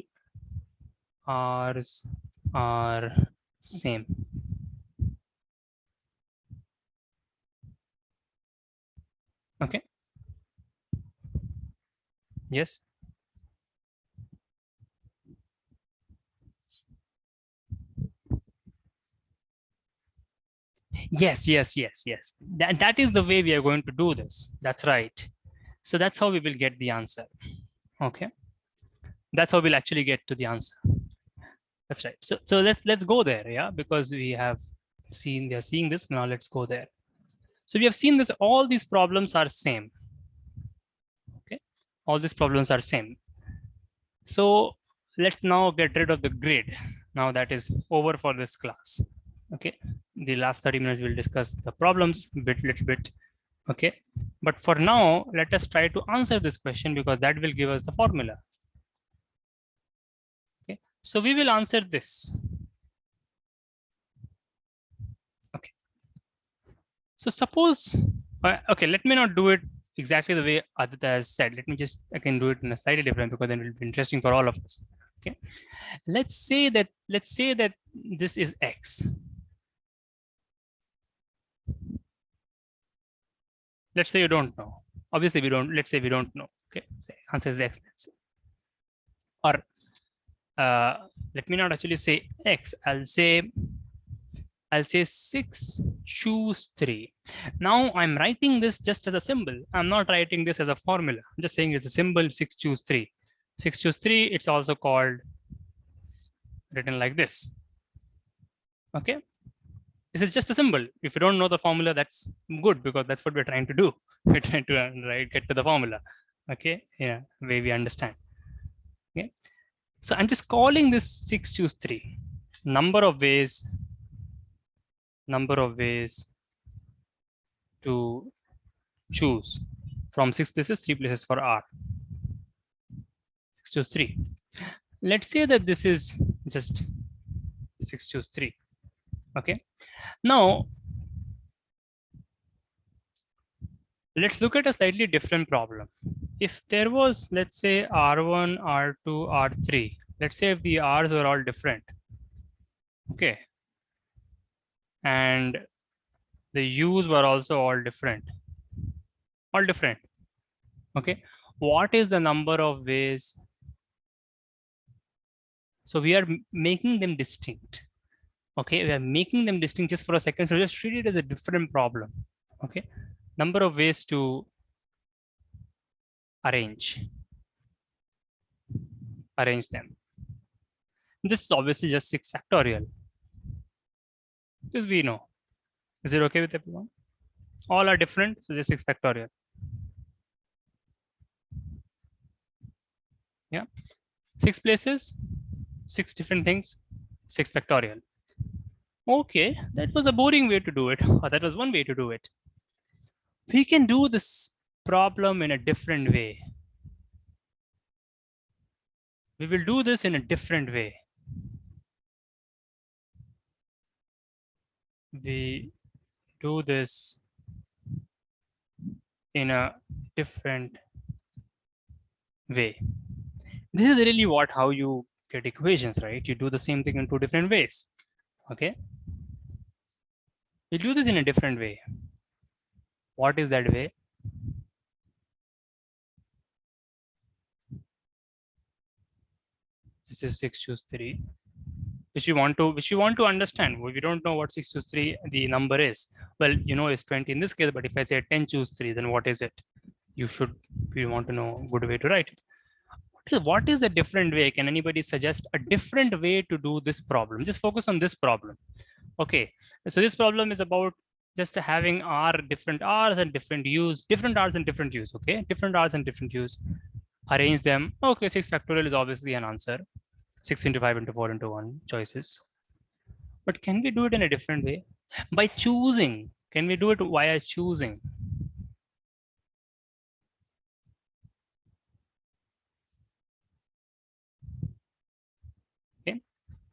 R's are same. Okay. Yes. Yes. That is the way we are going to do this. That's right. So that's how we will get the answer. Okay. That's how we'll actually get to the answer. That's right. So let's go there. Yeah, because we have they're seeing this now. Let's go there. So we have seen this, all these problems are same. Okay, all these problems are same. So let's now get rid of the grid. Now that is over for this class. Okay, the last 30 minutes we'll discuss the problems little bit. Okay, but for now, let us try to answer this question because that will give us the formula. Okay, so we will answer this. Okay, so suppose, okay, let me not do it exactly the way Aditya has said. Let me just, I can do it in a slightly different because then it will be interesting for all of us. Okay, let's say that this is X. Let's say you don't know. Obviously, we don't. Let's say we don't know. Okay, say answer is X. Or let me not actually say X. I'll say 6, choose 3. Now I'm writing this just as a symbol. I'm not writing this as a formula. I'm just saying it's a symbol 6, choose 3. 6, choose 3. It's also called written like this. Okay. This is just a symbol. If you don't know the formula, that's good because that's what we're trying to do. We're trying to get to the formula. Okay. Yeah. Way we understand. Okay. So I'm just calling this 6, choose 3. Number of ways to choose from 6 places, 3 places for R. 6, choose 3. Let's say that this is just 6, choose 3. Okay. Now, let's look at a slightly different problem. If there was, let's say, R1, R2, R3, let's say if the R's were all different. Okay. And the U's were also all different. All different. Okay. What is the number of ways? So we are making them distinct. Okay, we are making them distinct just for a second. So just treat it as a different problem. Okay, number of ways to arrange them. This is obviously just 6 factorial. This we know. Is it okay with everyone? All are different, so just 6 factorial. Yeah, 6 places, 6 different things, 6 factorial. Okay, that was a boring way to do it, or that was one way to do it. We can do this problem in a different way. We will do this in a different way. We do this in a different way. This is really how you get equations, right? You do the same thing in 2 different ways. Okay. You do this in a different way. What is that way? This is 6, choose 3. Which you want to understand. We don't know what 6, choose 3 the number is. Well, you know it's 20 in this case, but if I say 10, choose 3, then what is it? You want to know a good way to write it. What is the different way? Can anybody suggest a different way to do this problem? Just focus on this problem. Okay, so this problem is about just having different R's and different U's, different R's and different U's. Okay, different R's and different U's. Arrange them. Okay, 6 factorial is obviously an answer. 6 into 5 into 4 into 1 choices. But can we do it in a different way? By choosing. Can we do it via choosing? Okay.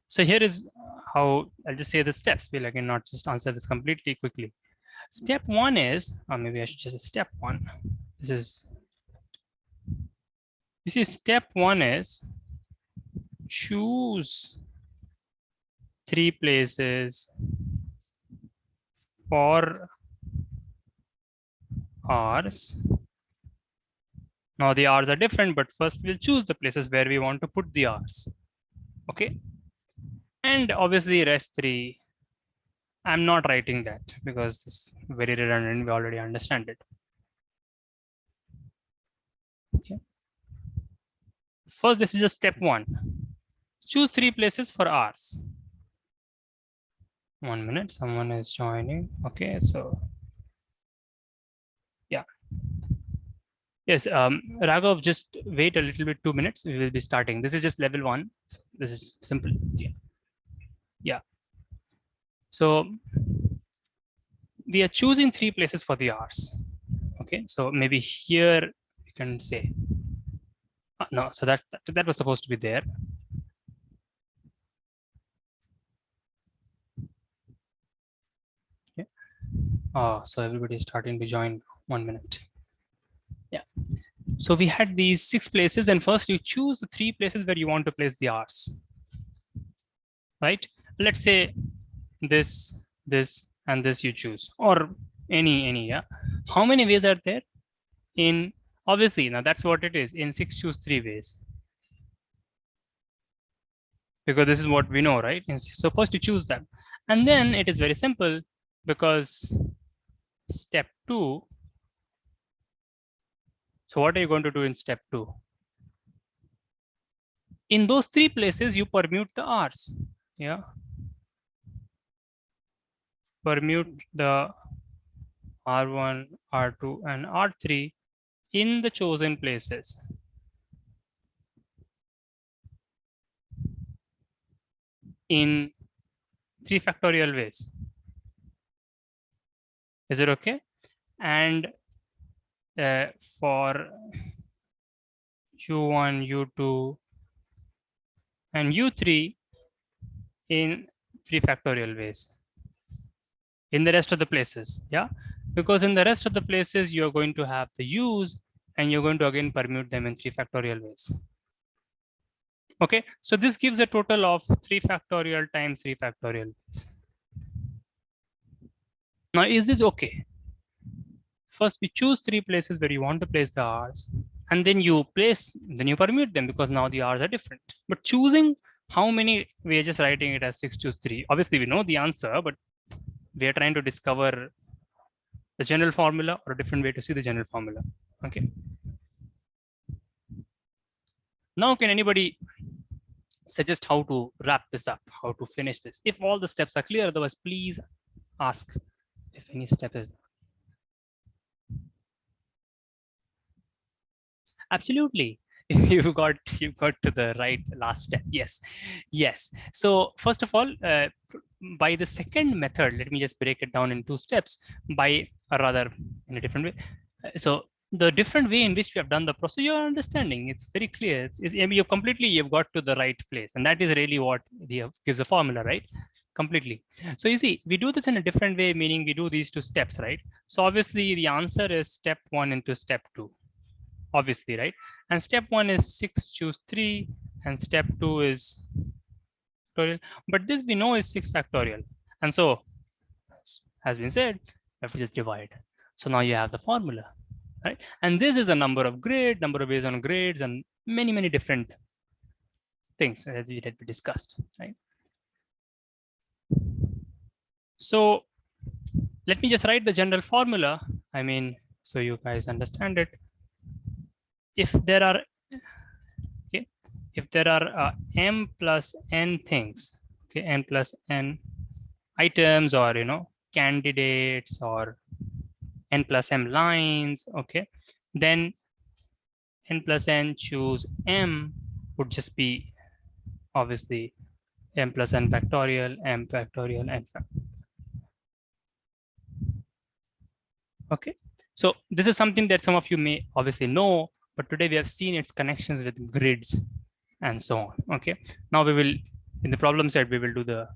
So here is how I'll just say the steps. We'll again not just answer this completely quickly. Step 1 is, or maybe I should just say step 1. This is, you see, step 1 is choose 3 places for R's. Now the R's are different, but first we'll choose the places where we want to put the R's. Okay. And obviously rest 3, I'm not writing that because it's very redundant. We already understand it. Okay. First, this is just step 1. Choose 3 places for R's. 1 minute, someone is joining. Okay, so Yes, Raghav, just wait a little bit, 2 minutes. We will be starting. This is just level 1. So this is simple. Yeah. Yeah. So we are choosing 3 places for the hours. Okay. So maybe here you can say, no, so that was supposed to be there. Yeah. Oh, so everybody is starting to join. 1 minute. Yeah. So we had these 6 places, and first you choose the 3 places where you want to place the hours. Right? Let's say this, and this you choose, or any, yeah. How many ways are there? In obviously, now that's what it is. In 6, choose 3 ways. Because this is what we know, right? So first you choose them. And then it is very simple, because step 2. So what are you going to do in step 2? In those 3 places, you permute the R's. Yeah. Permute the R1, R2, and R3 in the chosen places. In 3 factorial ways. Is it okay? And for U1, U2, and U3 in 3 factorial ways. In the rest of the places, yeah? Because in the rest of the places, you're going to have the U's, and you're going to again permute them in 3 factorial ways. Okay, so this gives a total of 3 factorial times 3 factorial ways. Now, is this okay? First, we choose 3 places where you want to place the R's, and then you permute them, because now the R's are different. But choosing how many, we are just writing it as 6, choose 3. Obviously, we know the answer, but we are trying to discover the general formula or a different way to see the general formula. Okay. Now, can anybody suggest how to wrap this up, how to finish this? If all the steps are clear, otherwise, please ask if any step is. Absolutely. you got to the right last step. Yes. So first of all, by the second method, let me just break it down in 2 steps, by or rather in a different way. So the different way in which we have done the process, you're understanding, it's very clear. You've got to the right place, and that is really what gives the formula, right? Completely. So you see, we do this in a different way, meaning we do these 2 steps, right? So obviously the answer is step 1 into step 2. Obviously, right? And step 1 is 6, choose 3, and step 2 is factorial. But this we know is 6 factorial. And so, has been said, you have to just divide. So now you have the formula, right? And this is a number of ways on grades, and many different things as we discussed, right? So let me just write the general formula. I mean, so you guys understand it. If there are m plus n things, okay, n plus n items, or candidates, or n plus m lines, okay, then n plus n choose m would just be obviously m plus n factorial, m factorial, n factorial. Okay, so this is something that some of you may obviously know, but today we have seen its connections with grids and so on. Okay, now we will, in the problem set, we will do the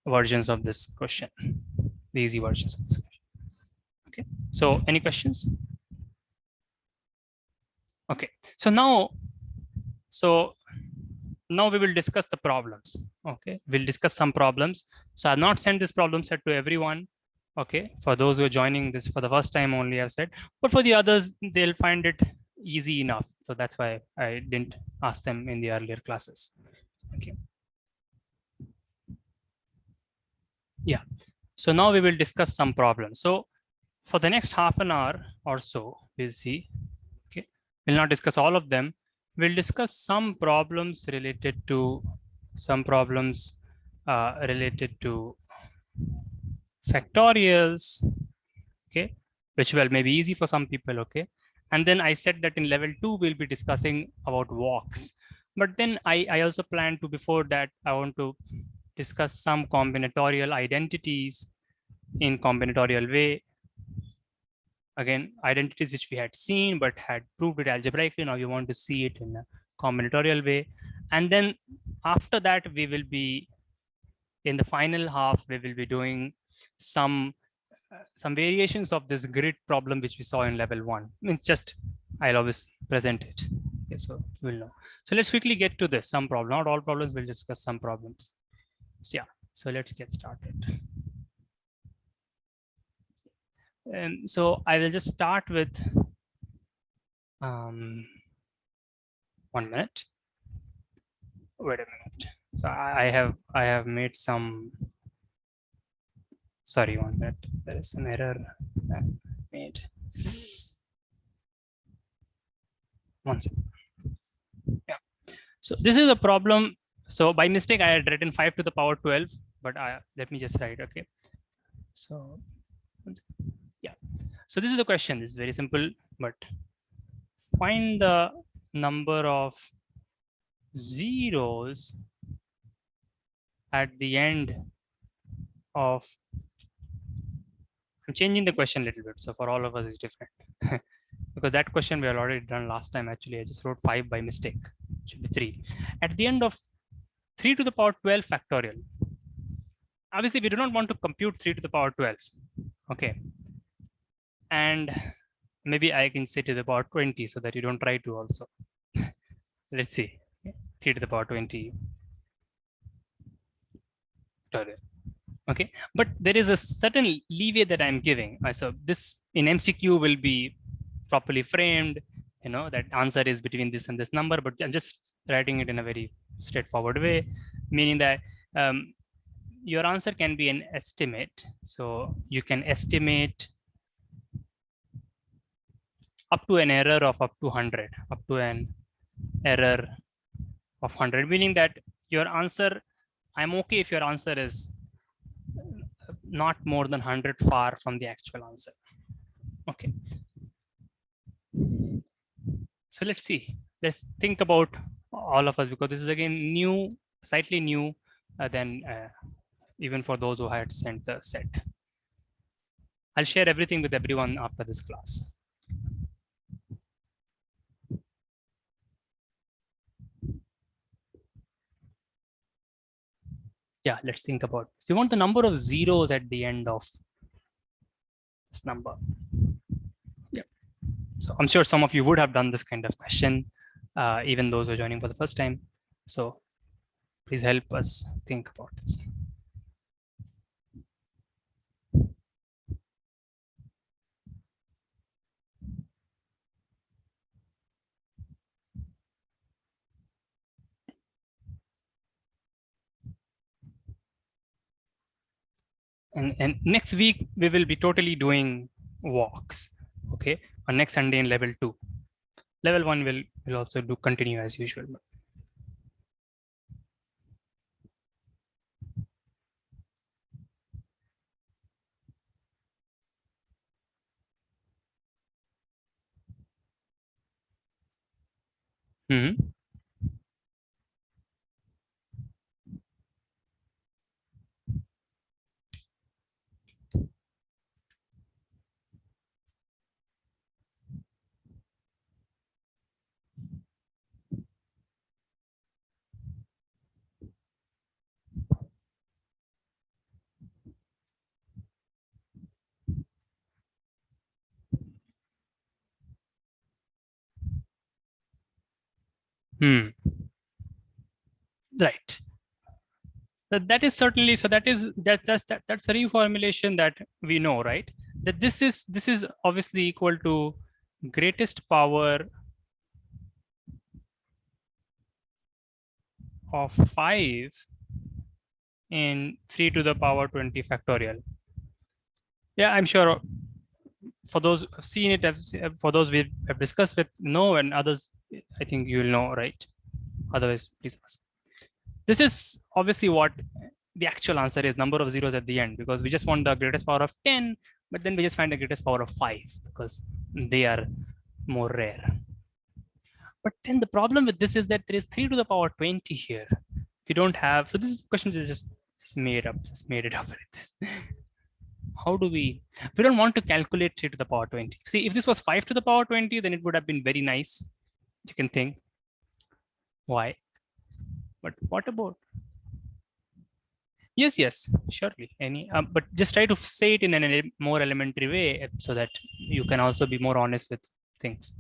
versions of this question, the easy versions of this question. Okay, so any questions? Okay, so now we will discuss the problems. Okay, we'll discuss some problems. So I've not sent this problem set to everyone. Okay, for those who are joining this for the first time only, I've said, but for the others, they'll find it easy enough. So that's why I didn't ask them in the earlier classes. Okay. Yeah. So now we will discuss some problems. So for the next half an hour or so, we'll see. Okay, we'll not discuss all of them. We'll discuss some problems related to factorials, okay, which may be easy for some people, okay, And then I said that in level 2, we'll be discussing about walks. But then I also plan to, before that, I want to discuss some combinatorial identities in combinatorial way. Again, identities which we had seen, but had proved it algebraically. Now you want to see it in a combinatorial way. And then after that, we will be, in the final half, we will be doing some variations of this grid problem which we saw in level 1. It's just, I'll obviously present it. Okay, so you will know. So let's quickly get to this. Some problem, not all problems, we'll discuss some problems. So yeah, so let's get started. And so I will just start with 1 minute. Wait a minute. So I have made some, sorry, 1 minute. There is an error that I made. 1 second. Yeah. So this is a problem. So by mistake, I had written 5 to the power 12, but let me just write. Okay. So yeah. So this is the question. This is very simple, but find the number of zeros at the end of, I'm changing the question a little bit. So for all of us, it's different. Because that question we had already done last time. Actually, I just wrote 5 by mistake. It should be 3. At the end of 3 to the power 12 factorial. Obviously, we do not want to compute 3 to the power 12. Okay. And maybe I can say to the power 20 so that you don't try to also. Let's see. 3 to the power 20. Okay, but there is a certain leeway that I'm giving. So this in MCQ will be properly framed, you know, that answer is between this and this number, but I'm just writing it in a very straightforward way, meaning that your answer can be an estimate. So you can estimate up to an error of up to 100, up to an error of 100, meaning that your answer, I'm okay if your answer is not more than 100 far from the actual answer. Okay. So let's see. Let's think about all of us, because this is again new, slightly new than even for those who had sent the set. I'll share everything with everyone after this class. Yeah, let's think about this. You want the number of zeros at the end of this number. Yeah. So I'm sure some of you would have done this kind of question, even those who are joining for the first time. So please help us think about this. And next week, we will be totally doing walks. Okay. On next Sunday in level 2. Level 1 will also do continue as usual. Mm-hmm. Right. That is certainly, so that's a reformulation that we know, right? That this is obviously equal to greatest power of 5 in 3 to the power 20 factorial. Yeah, I'm sure for those who've seen it, for those we have discussed with, know, and others, I think you will know, right? Otherwise, please ask. This is obviously what the actual answer is, number of zeros at the end, because we just want the greatest power of 10, but then we just find the greatest power of 5 because they are more rare. But then the problem with this is that there is 3 to the power 20 here. We don't have, so this question is just made up, just made it up like this. How do we don't want to calculate 3 to the power 20. See, if this was 5 to the power 20, then it would have been very nice. You can think why, but what about? Yes, surely any, but just try to say it in a more elementary way so that you can also be more honest with things.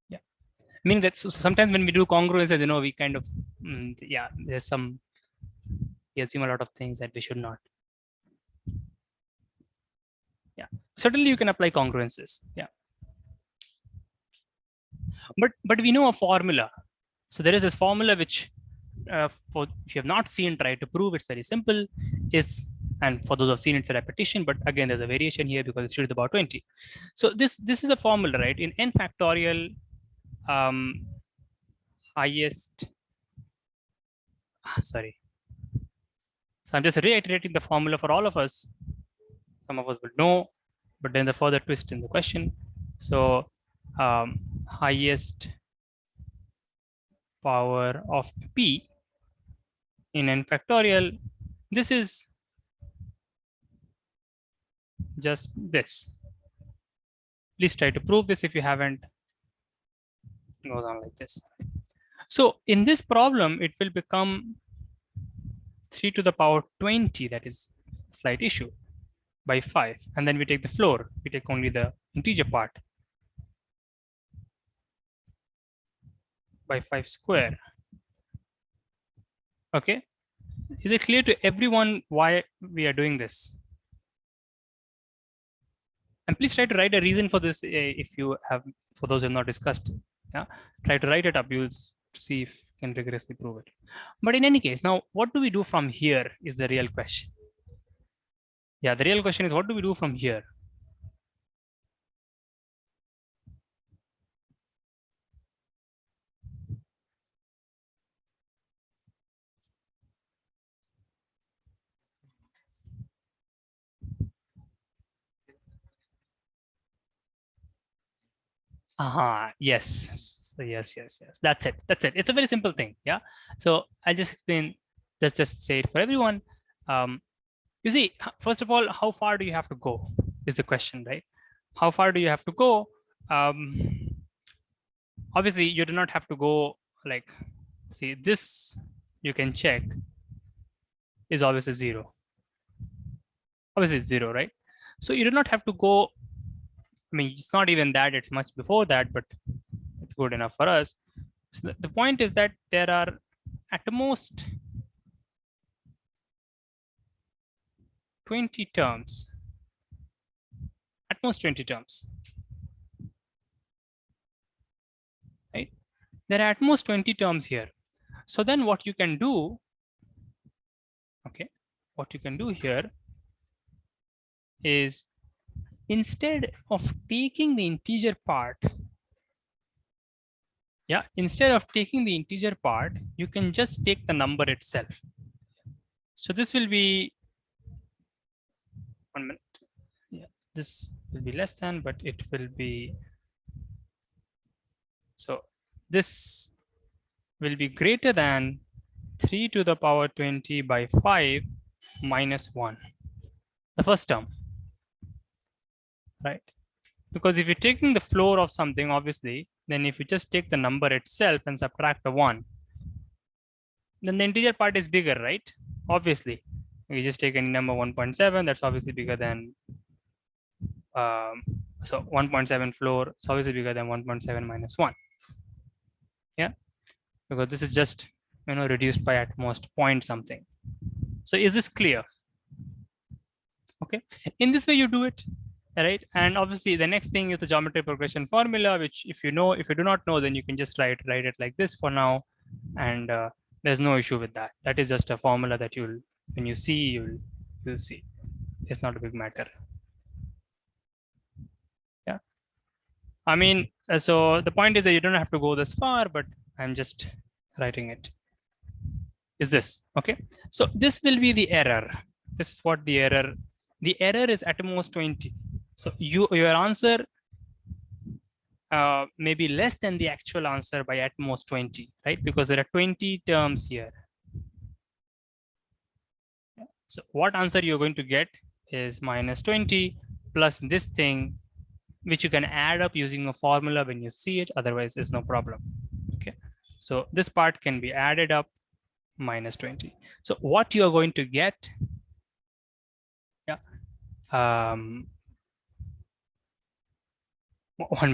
Yeah, meaning that sometimes when we do congruences, you know, we kind of, yeah, there's some, we assume a lot of things that we should not. Yeah, certainly you can apply congruences. Yeah, but we know a formula. So there is this formula which, for if you have not seen, try to prove. It's very simple. Is, and for those who have seen, it's a repetition. But again, there's a variation here because it's to the power 20. So this is a formula, right? In n factorial, highest. Sorry. So I'm just reiterating the formula for all of us. Some of us will know, but then the further twist in the question. So highest power of p in n factorial, this is just this. Please try to prove this if you haven't. It goes on like this. So in this problem, it will become 3 to the power 20, that is a slight issue, by 5. And then we take the floor, we take only the integer part, by 5 square. Okay, is it clear to everyone why we are doing this? And please try to write a reason for this if you have, for those who have not discussed. Yeah, try to write it up. You'll see if you can rigorously prove it. But in any case, now what do we do from here is the real question. Yeah, the real question is what do we do from here? Yes. So yes. That's it. It's a very simple thing. Yeah. So I'll just explain. Let's just say it for everyone. You see, first of all, how far do you have to go is the question, right? How far do you have to go? Obviously, you do not have to go like, see, this you can check is obviously 0. Obviously, it's 0, right? So you do not have to go. I mean, it's not even that, it's much before that, but it's good enough for us. So the point is that there are at most 20 terms, at most 20 terms, right? There are at most 20 terms here. So then what you can do, okay, what you can do here is, instead of taking the integer part, yeah, instead of taking the integer part, you can just take the number itself. So this will be, 1 minute. Yeah, this will be less than, but it will be, so this will be greater than 3 to the power 20 by 5 minus 1, the first term, right? Because if you're taking the floor of something, obviously, then if you just take the number itself and subtract the 1, then the integer part is bigger, right? Obviously, you just take any number 1.7, that's obviously bigger than, so 1.7 floor is obviously bigger than 1.7 minus 1. Yeah, because this is just, you know, reduced by at most point something. So is this clear? Okay, in this way you do it, right? And obviously the next thing is the geometry progression formula, which if you know, if you do not know, then you can just write it like this for now, and there's no issue with that. That is just a formula that you'll, when you see, you'll see. It's not a big matter. Yeah, I mean, so the point is that you don't have to go this far, but I'm just writing it. Is this okay? So this will be the error. This is what the error the error is at most 20. So your answer may be less than the actual answer by at most 20, right? Because there are 20 terms here. So what answer you're going to get is minus 20 plus this thing, which you can add up using a formula when you see it. Otherwise, there's no problem. Okay. So this part can be added up minus 20. So what you're going to get, yeah. 1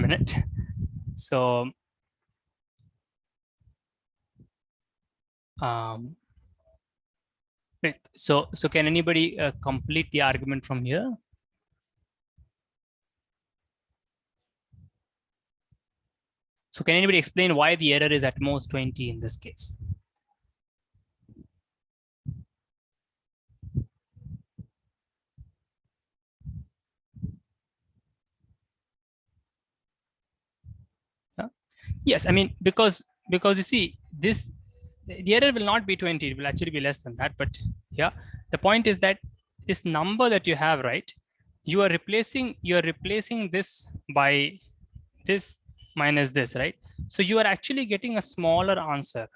minute. So wait, so can anybody complete the argument from here? So can anybody explain why the error is at most 20 in this case? Yeah. Yes, I mean, because you see this, the error will not be 20, it will actually be less than that. But yeah, the point is that this number that you have, right? You are replacing this by this minus this, right? So you are actually getting a smaller answer.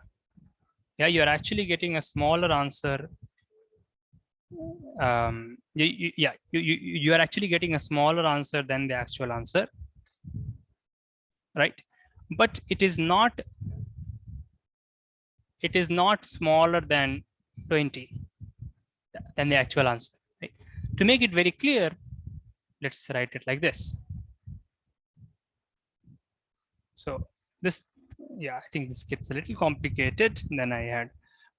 Yeah, you are actually getting a smaller answer. You are actually getting a smaller answer than the actual answer, right? But it is not smaller than 20 than the actual answer, right? To make it very clear, let's write it like this. So this, yeah, I think this gets a little complicated than I had,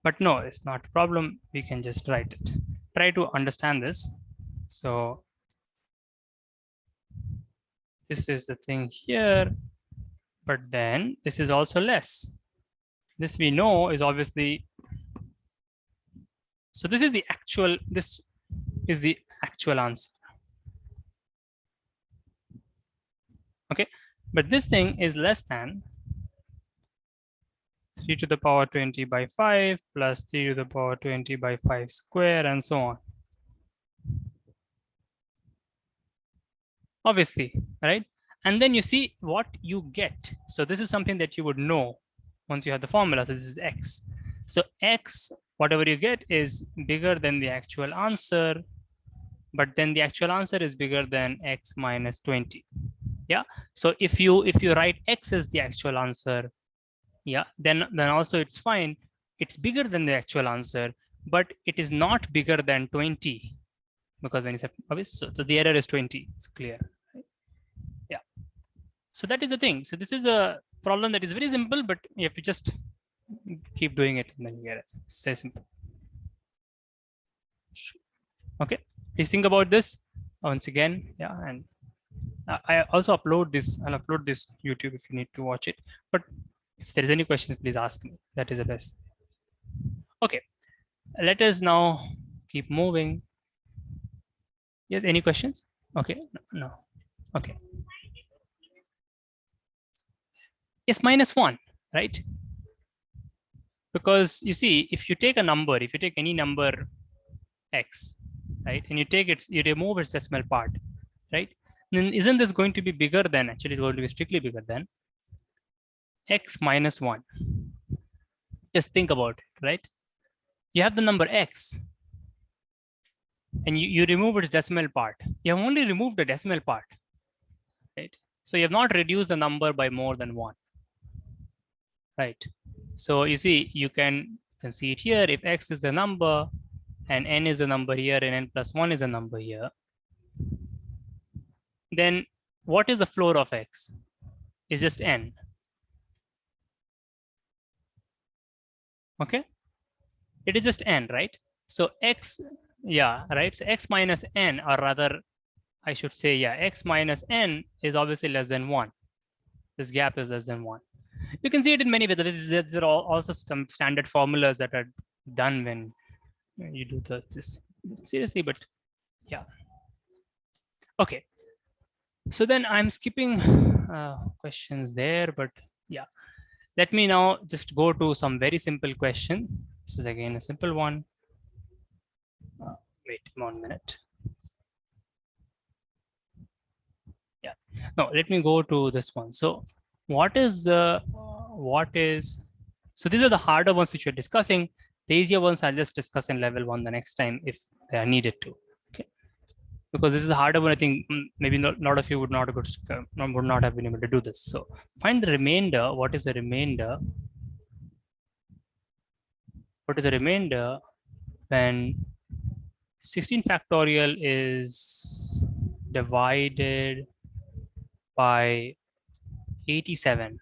but no, it's not a problem. We can just write it. Try to understand this. So this is the thing here, but then this is also less. This we know is obviously, so this is the actual, this is the actual answer. Okay, but this thing is less than 3 to the power 20 by 5 plus 3 to the power 20 by 5 square and so on. Obviously, right? And then you see what you get. So this is something that you would know once you have the formula. So this is x. So x, whatever you get, is bigger than the actual answer, but then the actual answer is bigger than x minus 20. Yeah. So if you write x as the actual answer, yeah, then also it's fine. It's bigger than the actual answer, but it is not bigger than 20, because when you say so the error is 20. It's clear. Yeah. So that is the thing. So this is a problem that is very simple, but you have to just keep doing it and then you get it. It's so simple. Okay. Please think about this once again. Yeah. And I also upload this. I'll upload this YouTube if you need to watch it. But if there is any questions, please ask me. That is the best. Okay. Let us now keep moving. Yes. Any questions? Okay. No. Okay. Yes, -1, right? Because you see, if you take a number, if you take any number x, right, and you take it, you remove its decimal part, right? Then isn't this going to be bigger than, actually it's going to be strictly bigger than x minus 1? Just think about it, right? You have the number x and you remove its decimal part. You have only removed the decimal part, right? So you have not reduced the number by more than 1, right? So you see, you can see it here. If x is the number and n is the number here and n plus 1 is a number here, then what is the floor of x? It's just n. Okay, it is just n, right? So x, yeah, right? So x minus n, or rather I should say, yeah, x minus n is obviously less than 1. This gap is less than 1. You can see it in many ways. There are also some standard formulas that are done when you do this seriously, but yeah. Okay. So then I'm skipping questions there, but yeah. Let me now just go to some very simple question. This is again a simple one. Wait 1 minute. Yeah. Now let me go to this one. So what is the so these are the harder ones which we're discussing. The easier ones I'll just discuss in level 1 the next time if they are needed to. Okay. Because this is a harder one, I think maybe not, a lot of you would not have been able to do this. So find the remainder. What is the remainder? What is the remainder when 16 factorial is divided by 87?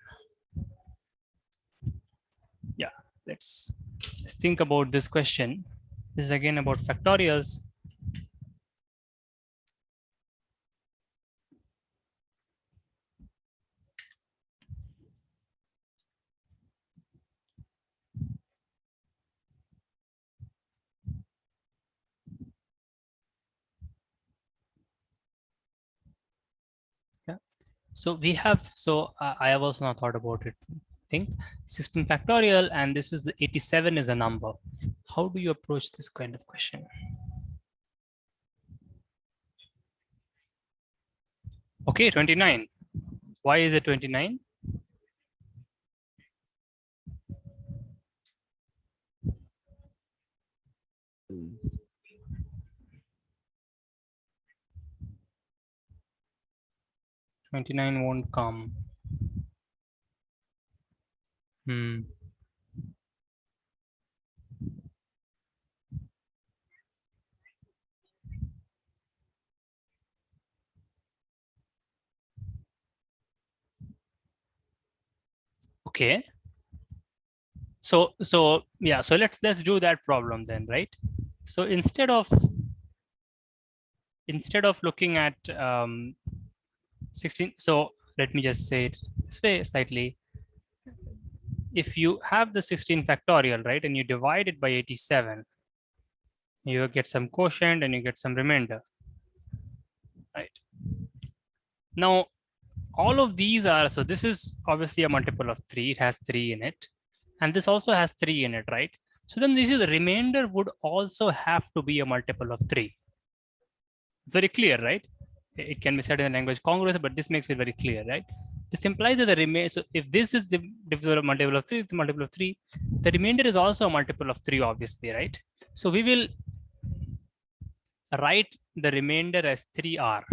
Yeah, let's think about this question. This is again about factorials. Yeah. So we have, I have also not thought about it. Think 16 factorial, and this is the 87 is a number. How do you approach this kind of question? Okay, 29. Why is it 29? Mm. 29 won't come. Okay. So yeah, so let's do that problem then, right? So instead of looking at 16, so let me just say it this way slightly. If you have the 16 factorial, right, and you divide it by 87, you get some quotient and you get some remainder, right? Now, all of these are, so this is obviously a multiple of 3. It has 3 in it. And this also has 3 in it, right? So then this is the remainder would also have to be a multiple of 3. It's very clear, right? It can be said in the language congruous, but this makes it very clear, right? This implies that the remainder, so if this is the multiple of 3, it's a multiple of 3. The remainder is also a multiple of 3, obviously, right? So we will write the remainder as 3r.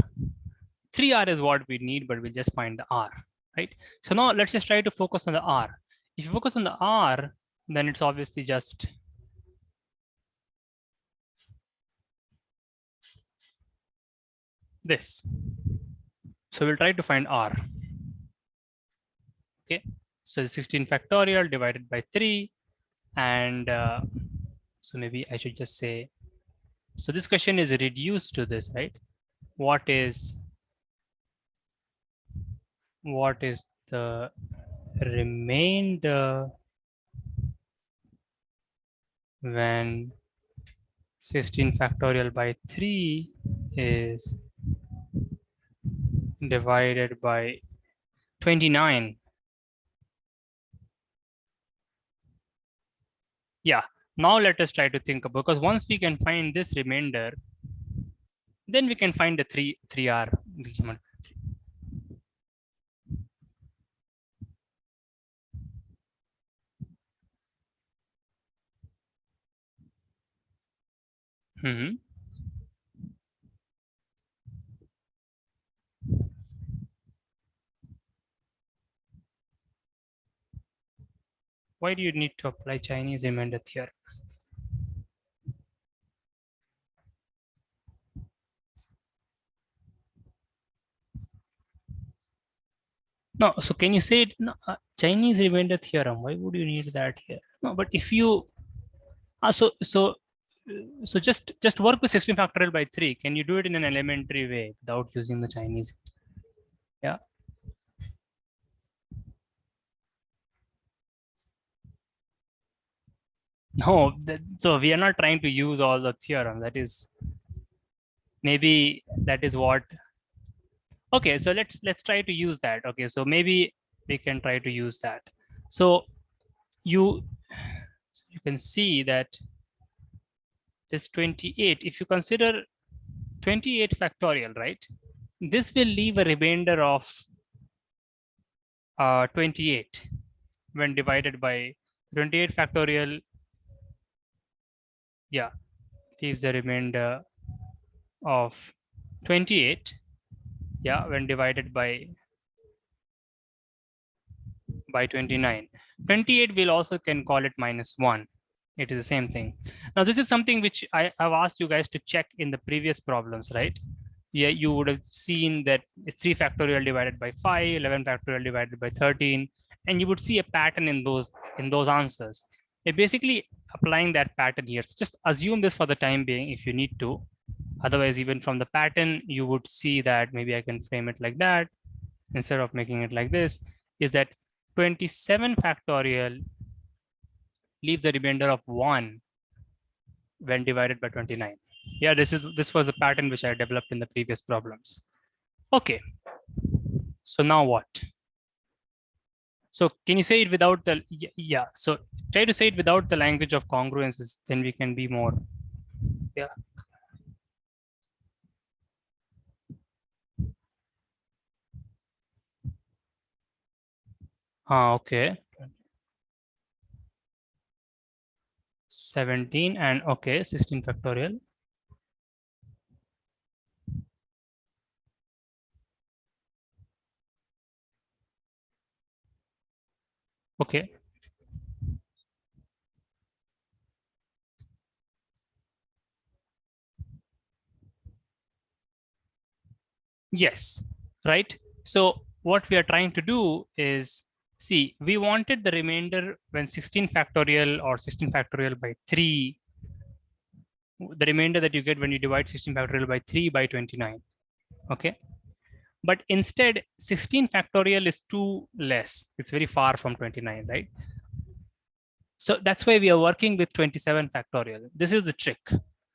3r is what we need, but we'll just find the r, right? So now let's just try to focus on the r. If you focus on the r, then it's obviously just this. So we'll try to find r. Okay, so 16 factorial divided by 3, and so maybe I should just say, so this question is reduced to this, right? What is the remainder when 16 factorial by 3 is divided by 29? Yeah, now let us try to think about, because once we can find this remainder, then we can find the 3r. Mm-hmm. Why do you need to apply Chinese remainder theorem? No, so can you say it? No, Chinese remainder theorem? Why would you need that here? No, but if you so just work with 16 factorial by 3. Can you do it in an elementary way without using the Chinese? Yeah. No, so we are not trying to use all the theorem. That is maybe that is what. Okay, so let's try to use that. Okay, so maybe we can try to use that. So you can see that this 28, if you consider 28 factorial, right? this will leave a remainder of 28 when divided by 28 factorial. Yeah, leaves a remainder of 28. Yeah, when divided by 29. 28 we'll also can call it -1. It is the same thing. Now this is something which I have asked you guys to check in the previous problems, right? Yeah, you would have seen that 3 factorial divided by 5, 11 factorial divided by 13, and you would see a pattern in those answers. You're basically applying that pattern here. So just assume this for the time being if you need to. Otherwise, even from the pattern, you would see that maybe I can frame it like that instead of making it like this, is that 27 factorial leaves a remainder of 1 when divided by 29. Yeah, this was the pattern which I developed in the previous problems. Okay, so now what? So can you say it without the, yeah, so try to say it without the language of congruences, then we can be more, yeah. Okay. 17 and okay, 16 factorial. Okay. Yes, right. So what we are trying to do is, see, we wanted the remainder when 16 factorial or 16 factorial by 3, the remainder that you get when you divide 16 factorial by 3 by 29. Okay. But instead, 16 factorial is too less. It's very far from 29, right? So that's why we are working with 27 factorial. This is the trick,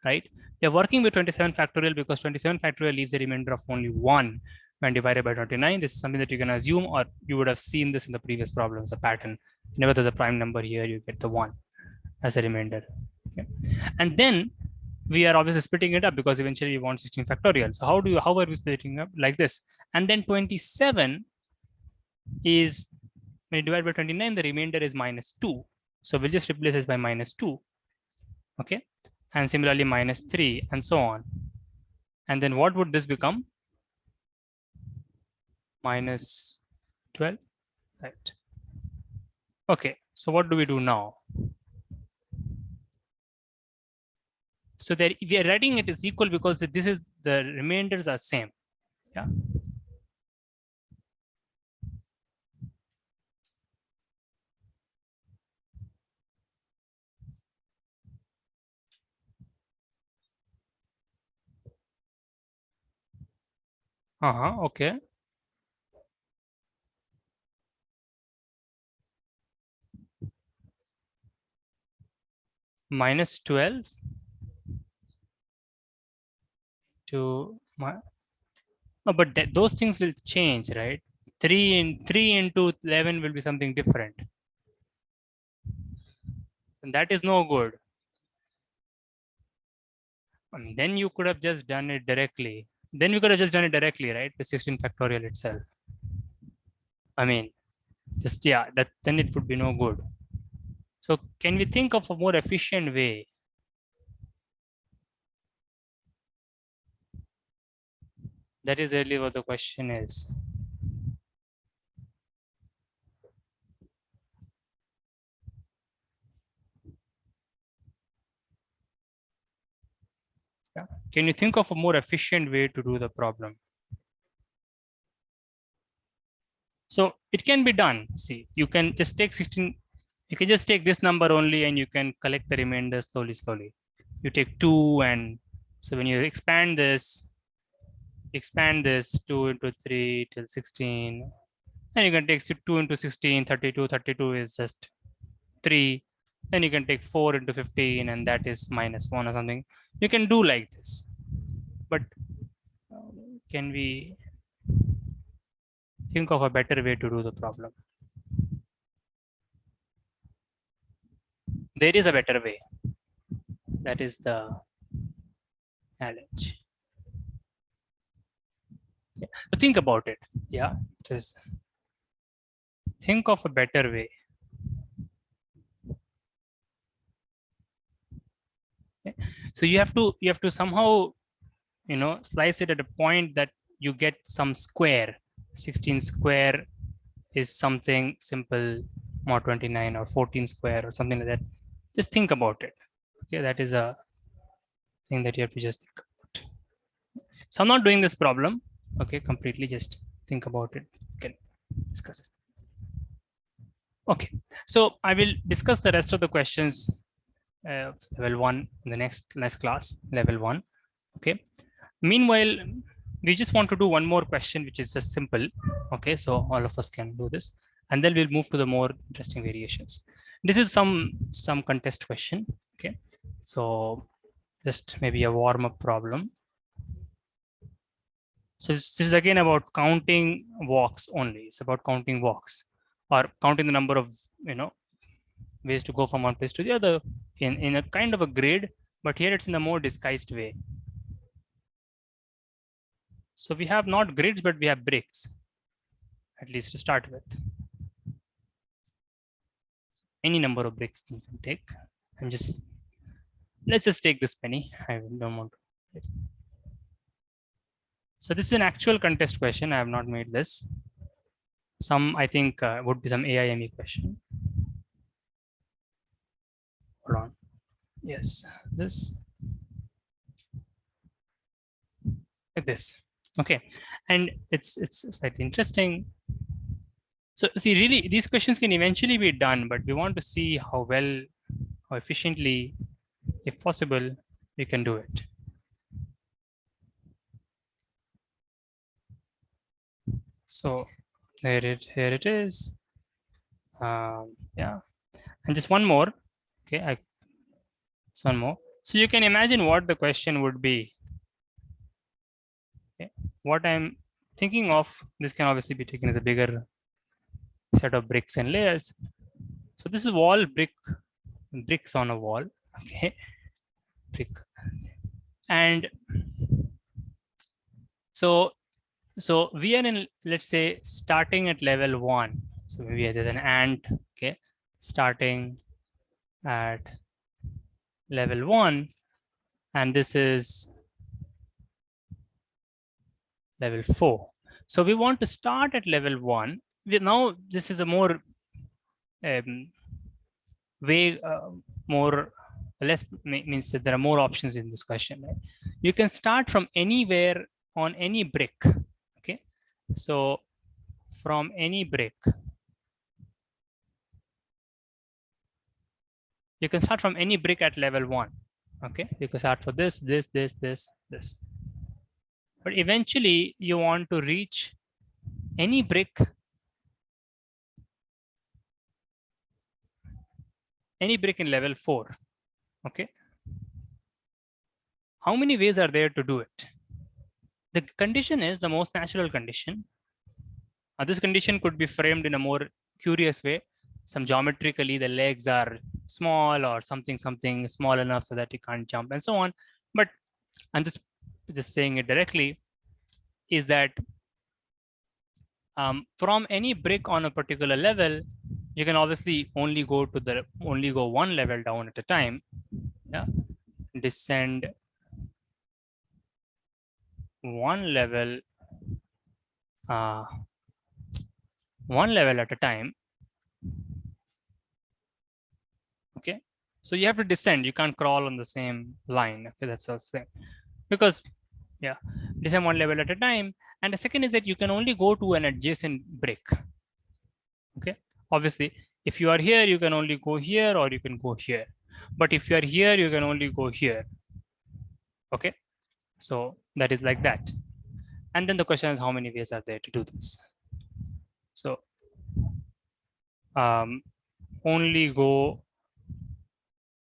right? We are working with 27 factorial because 27 factorial leaves a remainder of only 1 when divided by 29. This is something that you can assume, or you would have seen this in the previous problems, a pattern. Whenever there's a prime number here, you get the 1 as a remainder. Okay. And then we are obviously splitting it up because eventually we want 16 factorial. So how are we splitting up like this? And then 27 is, when you divide by 29, the remainder is -2. So we'll just replace this by -2. Okay. And similarly -3 and so on. And then what would this become? -12, right? Okay. So what do we do now? So that we are writing it is equal because this is the remainders are same. Yeah. Okay. -12 to but those things will change, right? 3 into 11 will be something different. And that is no good. Then you could have just done it directly. Then you could have just done it directly, right? The 16 factorial itself. I mean, just, yeah, that then it would be no good. So can we think of a more efficient way? That is really what the question is. Yeah. Can you think of a more efficient way to do the problem? So it can be done. See, you can just take 16, you can just take this number only and you can collect the remainder slowly. You take 2, and so when you expand this 2 into 3 till 16, and you can take 2 into 16, 32. 32 is just 3. Then you can take 4 into 15, and that is -1 or something. You can do like this. But can we think of a better way to do the problem? There is a better way. That is the challenge. So think about it. Yeah, just think of a better way. Okay. So you have to somehow, you know, slice it at a point that you get some square. 16 square is something simple, mod 29 or 14 square or something like that. Just think about it. Okay, that is a thing that you have to just think about. So I'm not doing this problem. Okay, completely just think about it. You can discuss it. Okay, so I will discuss the rest of the questions level 1 in the next class, level 1. Okay. Meanwhile, we just want to do one more question, which is just simple. Okay, so all of us can do this, and then we'll move to the more interesting variations. This is some contest question. Okay, so just maybe a warm-up problem. So this is again about counting walks only. It's about counting walks or counting the number of, you know, ways to go from one place to the other in a kind of a grid, but here it's in a more disguised way. So we have not grids, but we have bricks, at least to start with. Any number of bricks you can take. Let's just take this penny. I don't want to. So this is an actual contest question. I have not made this. Some, I think, would be some AIME question. Hold on. Yes, this. Like this. Okay, and it's slightly interesting. So see, really, these questions can eventually be done, but we want to see how well, how efficiently, if possible, we can do it. So here it is. Yeah, and just one more. Okay, one more. So you can imagine what the question would be. Okay. What I'm thinking of, this can obviously be taken as a bigger set of bricks and layers. So this is wall bricks on a wall. Okay, brick, and so we are in, let's say, starting at level 1. So maybe there's an ant. Okay, starting at level 1, and this is level 4. So we want to start at level 1. Now this is a more way, more less means that there are more options in this question. Right? You can start from anywhere on any brick. Okay, so from any brick, you can start from any brick at level 1. Okay, you can start for this. But eventually you want to reach any brick, in level 4. Okay, how many ways are there to do it? The condition is the most natural condition. This condition could be framed in a more curious way. Some geometrically, the legs are small or something small enough so that you can't jump and so on. But I'm just saying it directly, is that from any brick on a particular level, you can obviously only go one level down at a time. Yeah, descend one level at a time. Okay, so you have to descend. You can't crawl on the same line. Okay, that's also because, yeah, descend one level at a time. And the second is that you can only go to an adjacent brick. Okay, obviously, if you are here, you can only go here, or you can go here. But if you are here, you can only go here. Okay, so that is like that. And then the question is, how many ways are there to do this? So only go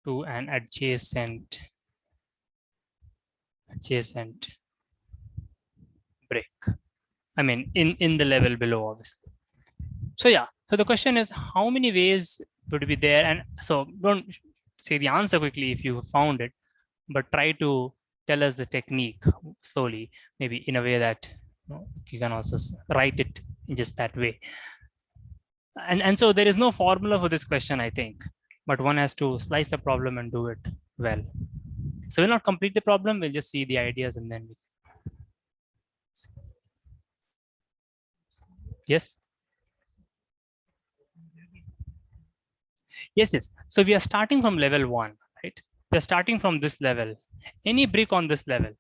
to an adjacent brick. I mean, in the level below, obviously. So yeah, so the question is, how many ways would be there? And so don't say the answer quickly if you found it, but try to tell us the technique slowly, maybe in a way that You can also write it in just that way. And so there is no formula for this question, I think, but one has to slice the problem and do it well. So we'll not complete the problem, we'll just see the ideas and then yes. Yes. So we are starting from level 1, right? We're starting from this level. Any brick on this level,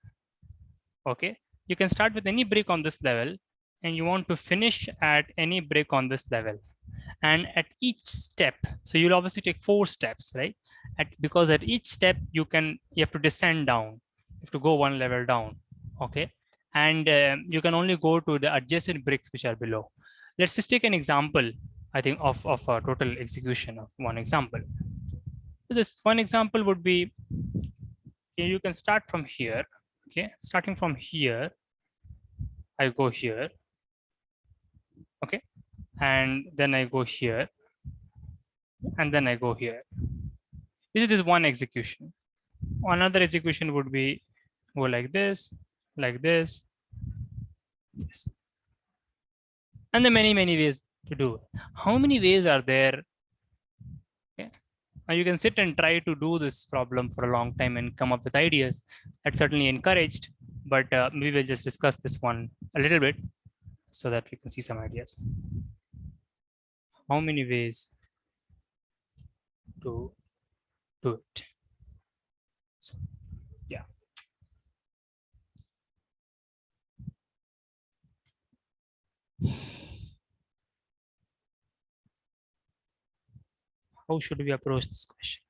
okay? You can start with any brick on this level and you want to finish at any brick on this level. And at each step, so you'll obviously take 4 steps, right? Because at each step you have to descend down, you have to go 1 level down, okay? And you can only go to the adjacent bricks which are below. Let's just take an example, I think, of a total execution of one example. This one example would be, you can start from here, okay? Starting from here, I go here, okay? And then I go here, and then I go here. This is one execution. Another execution would be go like this, this, and there are many ways to do it. How many ways are there? Okay. Now you can sit and try to do this problem for a long time and come up with ideas. That's certainly encouraged, but we will just discuss this one a little bit so that we can see some ideas. How many ways to do it? So, yeah. How should we approach this question?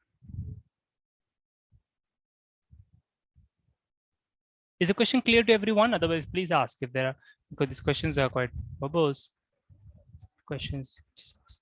Is the question clear to everyone? Otherwise, please ask if there are, because these questions are quite verbose. Questions, just ask.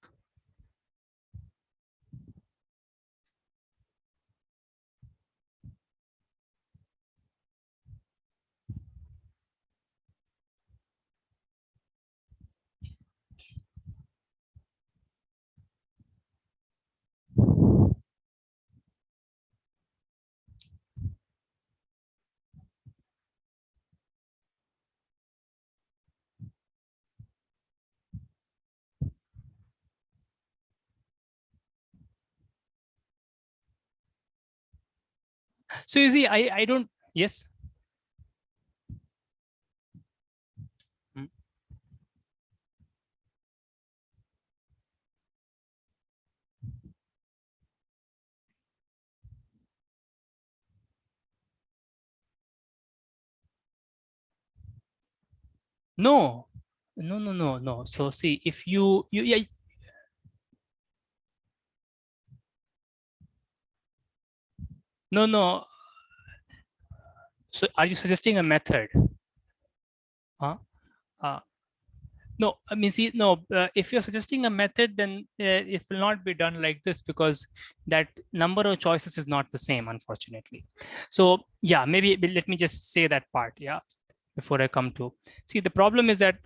So you see, I don't, yes. No. So see, if you yeah. No. So are you suggesting a method? Huh? No, I mean, see, no, if you're suggesting a method, then it will not be done like this because that number of choices is not the same, unfortunately. So yeah, maybe let me just say that part, yeah, before I come to, see, the problem is that,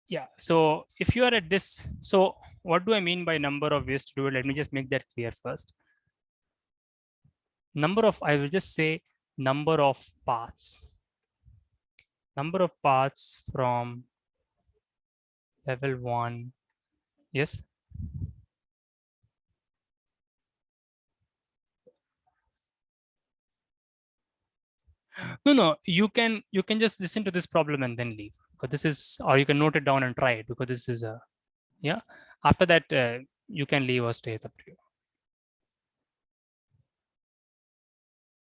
yeah, so if you are at this, so what do I mean by number of ways to do it? Let me just make that clear first. Number of, I will just say number of paths. Number of paths from level 1. Yes. No, you can just listen to this problem and then leave, because this is, or you can note it down and try it, because this is a, yeah. After that, you can leave or stay. It's up to you.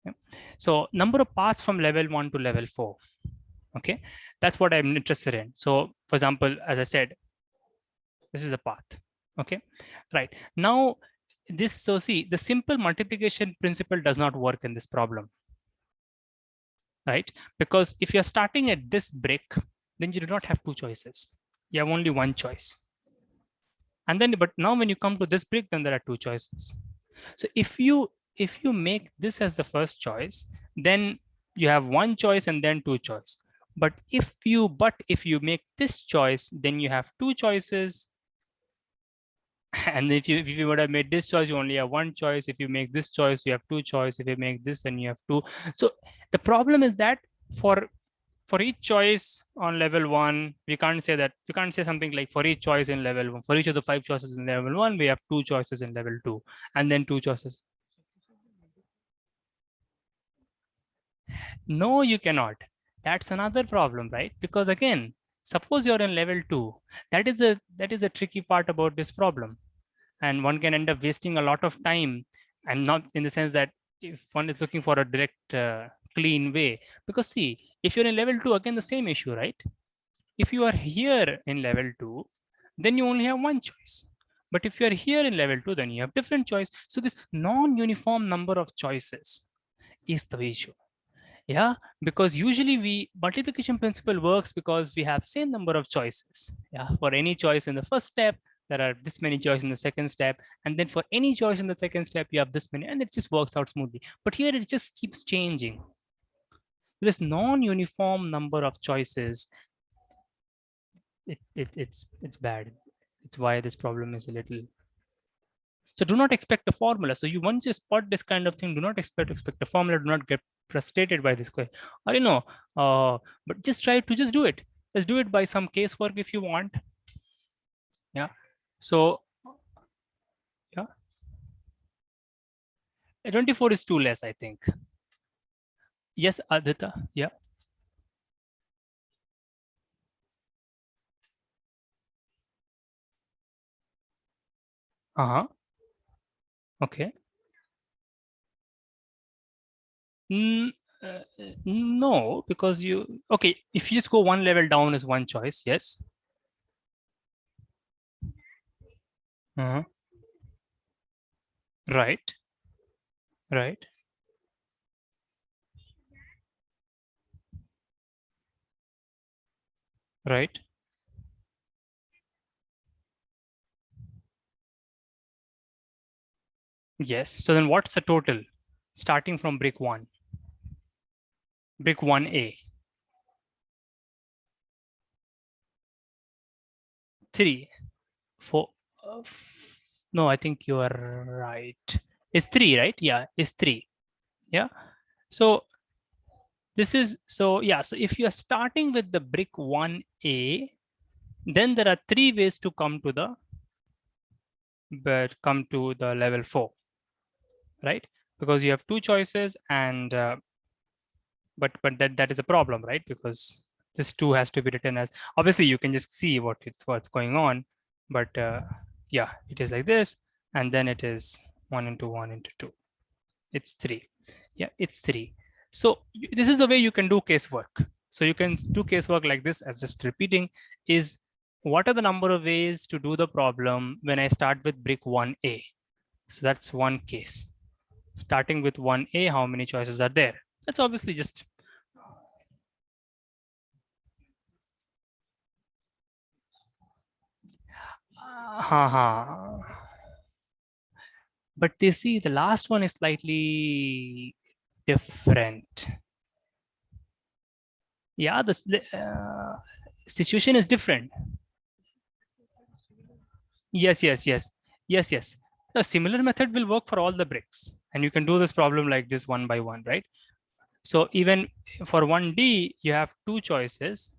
Yeah. So number of paths from level 1 to level 4. Okay, that's what I'm interested in. So for example, as I said, this is a path. Okay, right now this, so see, the simple multiplication principle does not work in this problem, right? Because if you're starting at this brick, then you do not have 2 choices. You have only 1 choice. And then, but now when you come to this brick, then there are 2 choices. So if you make this as the first choice, then you have 1 choice and then 2 choice. But if you make this choice, then you have 2 choices. And if you would have made this choice, you only have 1 choice. If you make this choice, you have 2 choice. If you make this, then you have 2. So the problem is that for for each choice on level 1, we can't say that, we can't say something like for each choice in level 1, for each of the 5 choices in level 1, we have 2 choices in level 2, and then 2 choices. No, you cannot. That's another problem, right? Because again, suppose you're in level 2, that is a tricky part about this problem. And one can end up wasting a lot of time, and not in the sense that if one is looking for a direct clean way, because see, if you're in level 2, again the same issue, right? If you are here in level 2, then you only have one choice. But if you're here in level 2, then you have different choice. So this non-uniform number of choices is the issue. Yeah, because usually we multiplication principle works because we have same number of choices. Yeah, for any choice in the first step, there are this many choices in the second step, and then for any choice in the second step, you have this many, and it just works out smoothly. But here it just keeps changing. This non-uniform number of choices, it's bad. It's why this problem is a little. So do not expect a formula. So you once you spot this kind of thing, do not expect a formula. Do not get frustrated by this question. Or but just try to just do it. Just do it by some casework if you want. Yeah. So yeah, 24 is too less, I think. Yes, Aditya. Yeah. Uh-huh. Okay. Mm, no, because you okay, if you just go one level down is one choice, yes. Uh-huh. Right, right, right. Yes. So then what's the total starting from brick 1? Brick 1A. 3. 4. No, I think you are right. It's 3, right? Yeah, it's 3. Yeah. So this is, so yeah, so if you're starting with the brick 1A, then there are 3 ways to come to the level 4, right? Because you have 2 choices, and but that is a problem, right? Because this 2 has to be written as, obviously you can just see what's going on, but yeah, it is like this, and then it is 1 into 1 into 2. It's 3. Yeah, it's 3. So this is the way you can do casework. So you can do casework like this, as just repeating is, what are the number of ways to do the problem when I start with brick 1A? So that's one case. Starting with 1A, how many choices are there? That's obviously just but they see the last one is slightly different. Yeah, the situation is different. Yes, yes, yes, yes, yes. A similar method will work for all the bricks, and you can do this problem like this one by one, right? So even for 1D, you have 2 choices.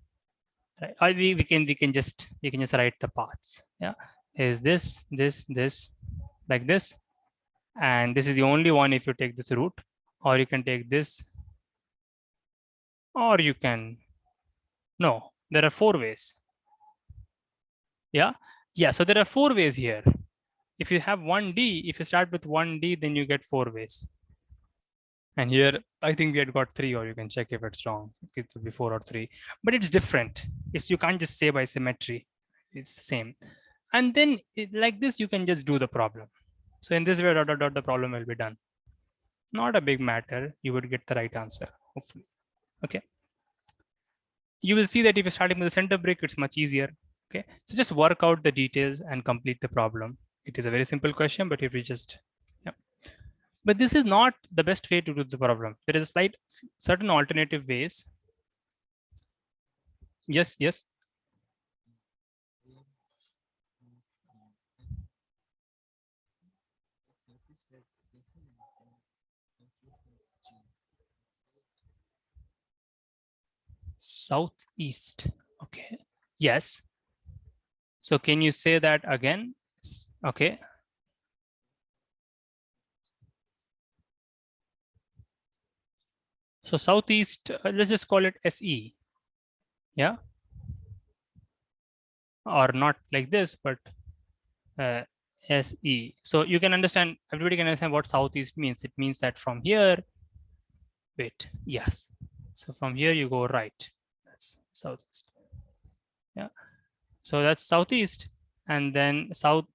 Right? Or we can just write the paths. Yeah, is this like this, and this is the only one if you take this route, or you can take this, or you can, no, there are 4 ways. Yeah, yeah. So there are 4 ways here. If you have 1D, if you start with 1D, then you get 4 ways. And here, I think we had got 3, or you can check if it's wrong. It could be 4 or 3, but it's different. You can't just say by symmetry. It's the same. And then like this, you can just do the problem. So in this way, dot, dot, dot, the problem will be done. Not a big matter. You would get the right answer, hopefully. Okay. You will see that if you're starting with the center brick, it's much easier. Okay. So just work out the details and complete the problem. It is a very simple question, but if you just, yeah. But this is not the best way to do the problem. There is a slight certain alternative ways. Yes, yes. Southeast. Okay. Yes. So can you say that again? Okay. So southeast, let's just call it SE. Yeah. Or not like this, but SE. So you can understand, everybody can understand what southeast means. It means that from here, wait, yes. So from here you go right. That's southeast. Yeah. So that's southeast. And then south,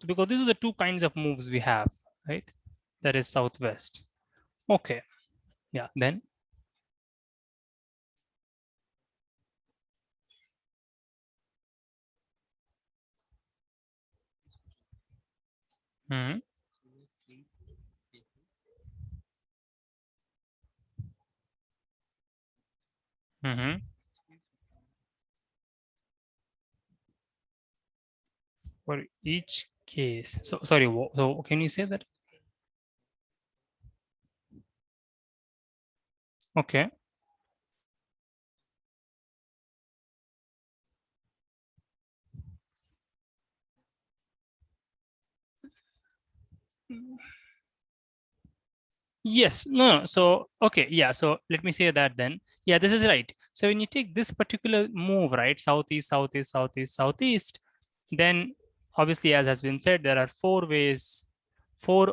because these are the two kinds of moves we have, right? That is southwest. Okay. Yeah. Then. Hmm. Mm-hmm. For each case. So sorry. So can you say that? Okay. Yes, no, so, okay, yeah, so let me say that then. Yeah, this is right. So when you take this particular move, right, southeast, southeast, southeast, southeast, then obviously, as has been said, there are four ways, four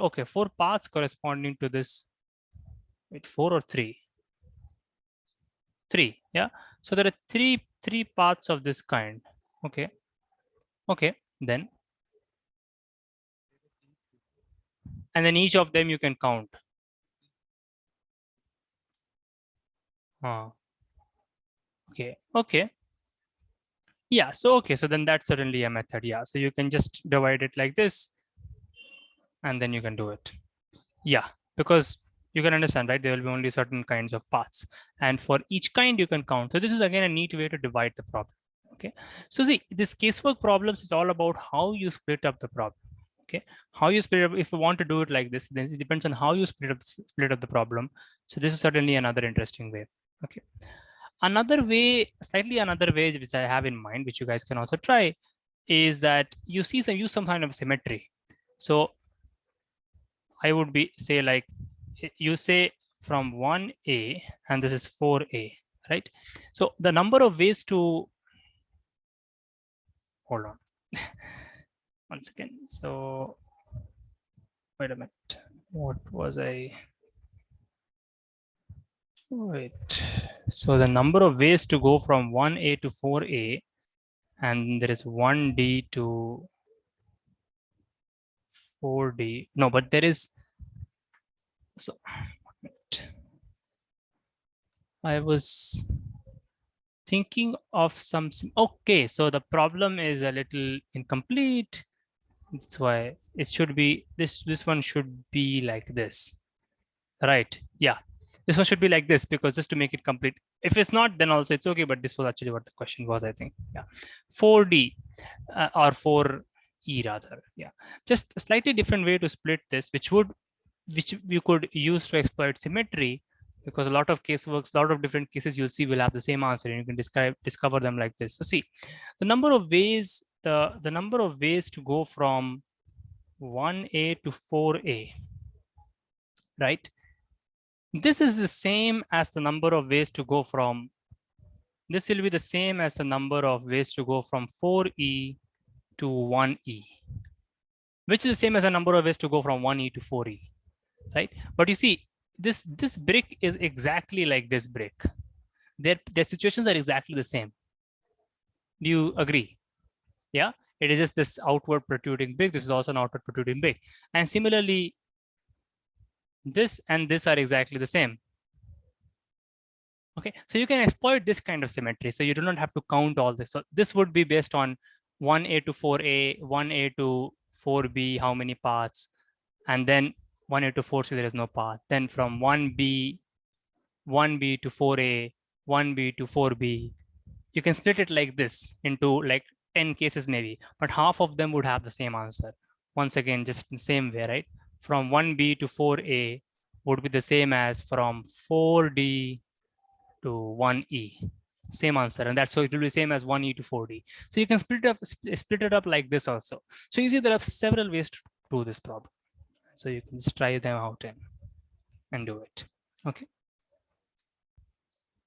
paths corresponding to this. Wait, four or three? Three, yeah. So there are three paths of this kind. Okay, okay, then. And then each of them you can count. Okay, okay. Yeah, so okay, so then that's certainly a method. Yeah, so you can just divide it like this, and then you can do it. Yeah, because you can understand, right? There will be only certain kinds of paths, and for each kind you can count. So this is again a neat way to divide the problem. Okay, so see, this casework problems is all about how you split up the problem. Okay, how you split up. If you want to do it like this, then it depends on how you split up the problem. So this is certainly another interesting way. Okay, another way, slightly another way which I have in mind, which you guys can also try, is that you use some kind of symmetry. So I would be say like, you say from 1A and this is 4A, right? So the number of ways to, hold on once again. So wait a minute, what was I, wait. So the number of ways to go from 1A to 4A, and there is 1D to 4D. No, but there is, so I was thinking of some, okay, so the problem is a little incomplete. That's why it should be, this one should be like this, right? Yeah, this one should be like this, because just to make it complete. If it's not, then also it's okay, but this was actually what the question was, I think. Yeah, 4D or 4E rather. Yeah, just a slightly different way to split this, which you could use to exploit symmetry, because a lot of caseworks, a lot of different cases you'll see will have the same answer, and you can discover them like this. So see, the number of ways, the number of ways to go from 1A to 4A, right? This is the same as the number of ways to go from, this will be the same as the number of ways to go from 4E to 1E, which is the same as the number of ways to go from 1E to 4E, right? But you see, this brick is exactly like this brick. Their situations are exactly the same. Do you agree? Yeah, it is just this outward protruding brick. This is also an outward protruding brick. And similarly, this and this are exactly the same. Okay, so you can exploit this kind of symmetry. So you do not have to count all this. So this would be based on 1A to 4A, 1A to 4B, how many paths, and then 1A to 4C, there is no path. Then from 1B to 4A, 1B to 4B, you can split it like this into like 10 cases maybe, but half of them would have the same answer. Once again, just the same way, right? From 1B to 4A would be the same as from 4D to 1E. Same answer, and that's so it will be same as 1e to 4d. So you can split it up like this also. So you see there are several ways to do this problem. So you can just try them out and do it. Okay.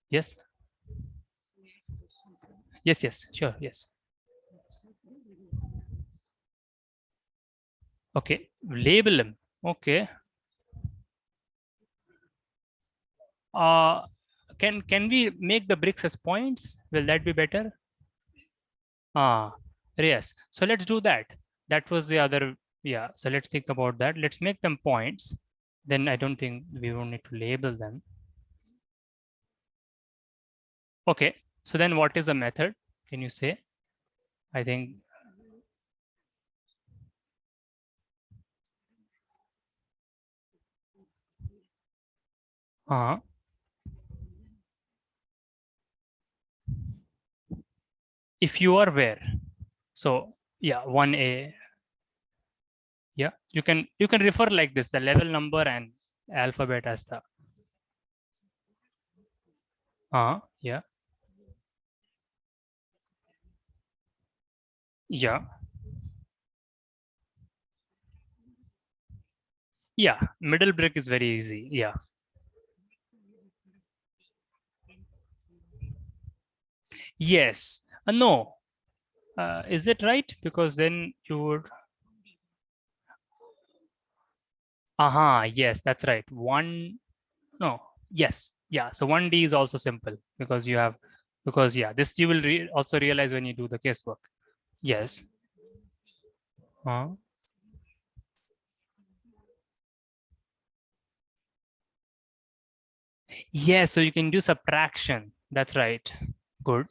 Yes. Yes. Yes. Sure. Yes. Okay. Label them. Okay. Can we make the bricks as points? Will that be better? Yes. So let's do that. That was the other. Yeah. So let's think about that. Let's make them points. Then I don't think we won't need to label them. Okay. So then what is the method? Can you say? I think. If you are where. So yeah, 1A. Yeah, you can refer like this, the level number and alphabet as the yeah. Yeah. Yeah, middle brick is very easy. Yeah. Yes. No. Is that right? Because then you would. Yes, that's right. One. No. Yes. Yeah. So 1D is also simple because you have, because yeah, this you will also realize when you do the casework. Yes. Yes. So you can do subtraction. That's right. Good.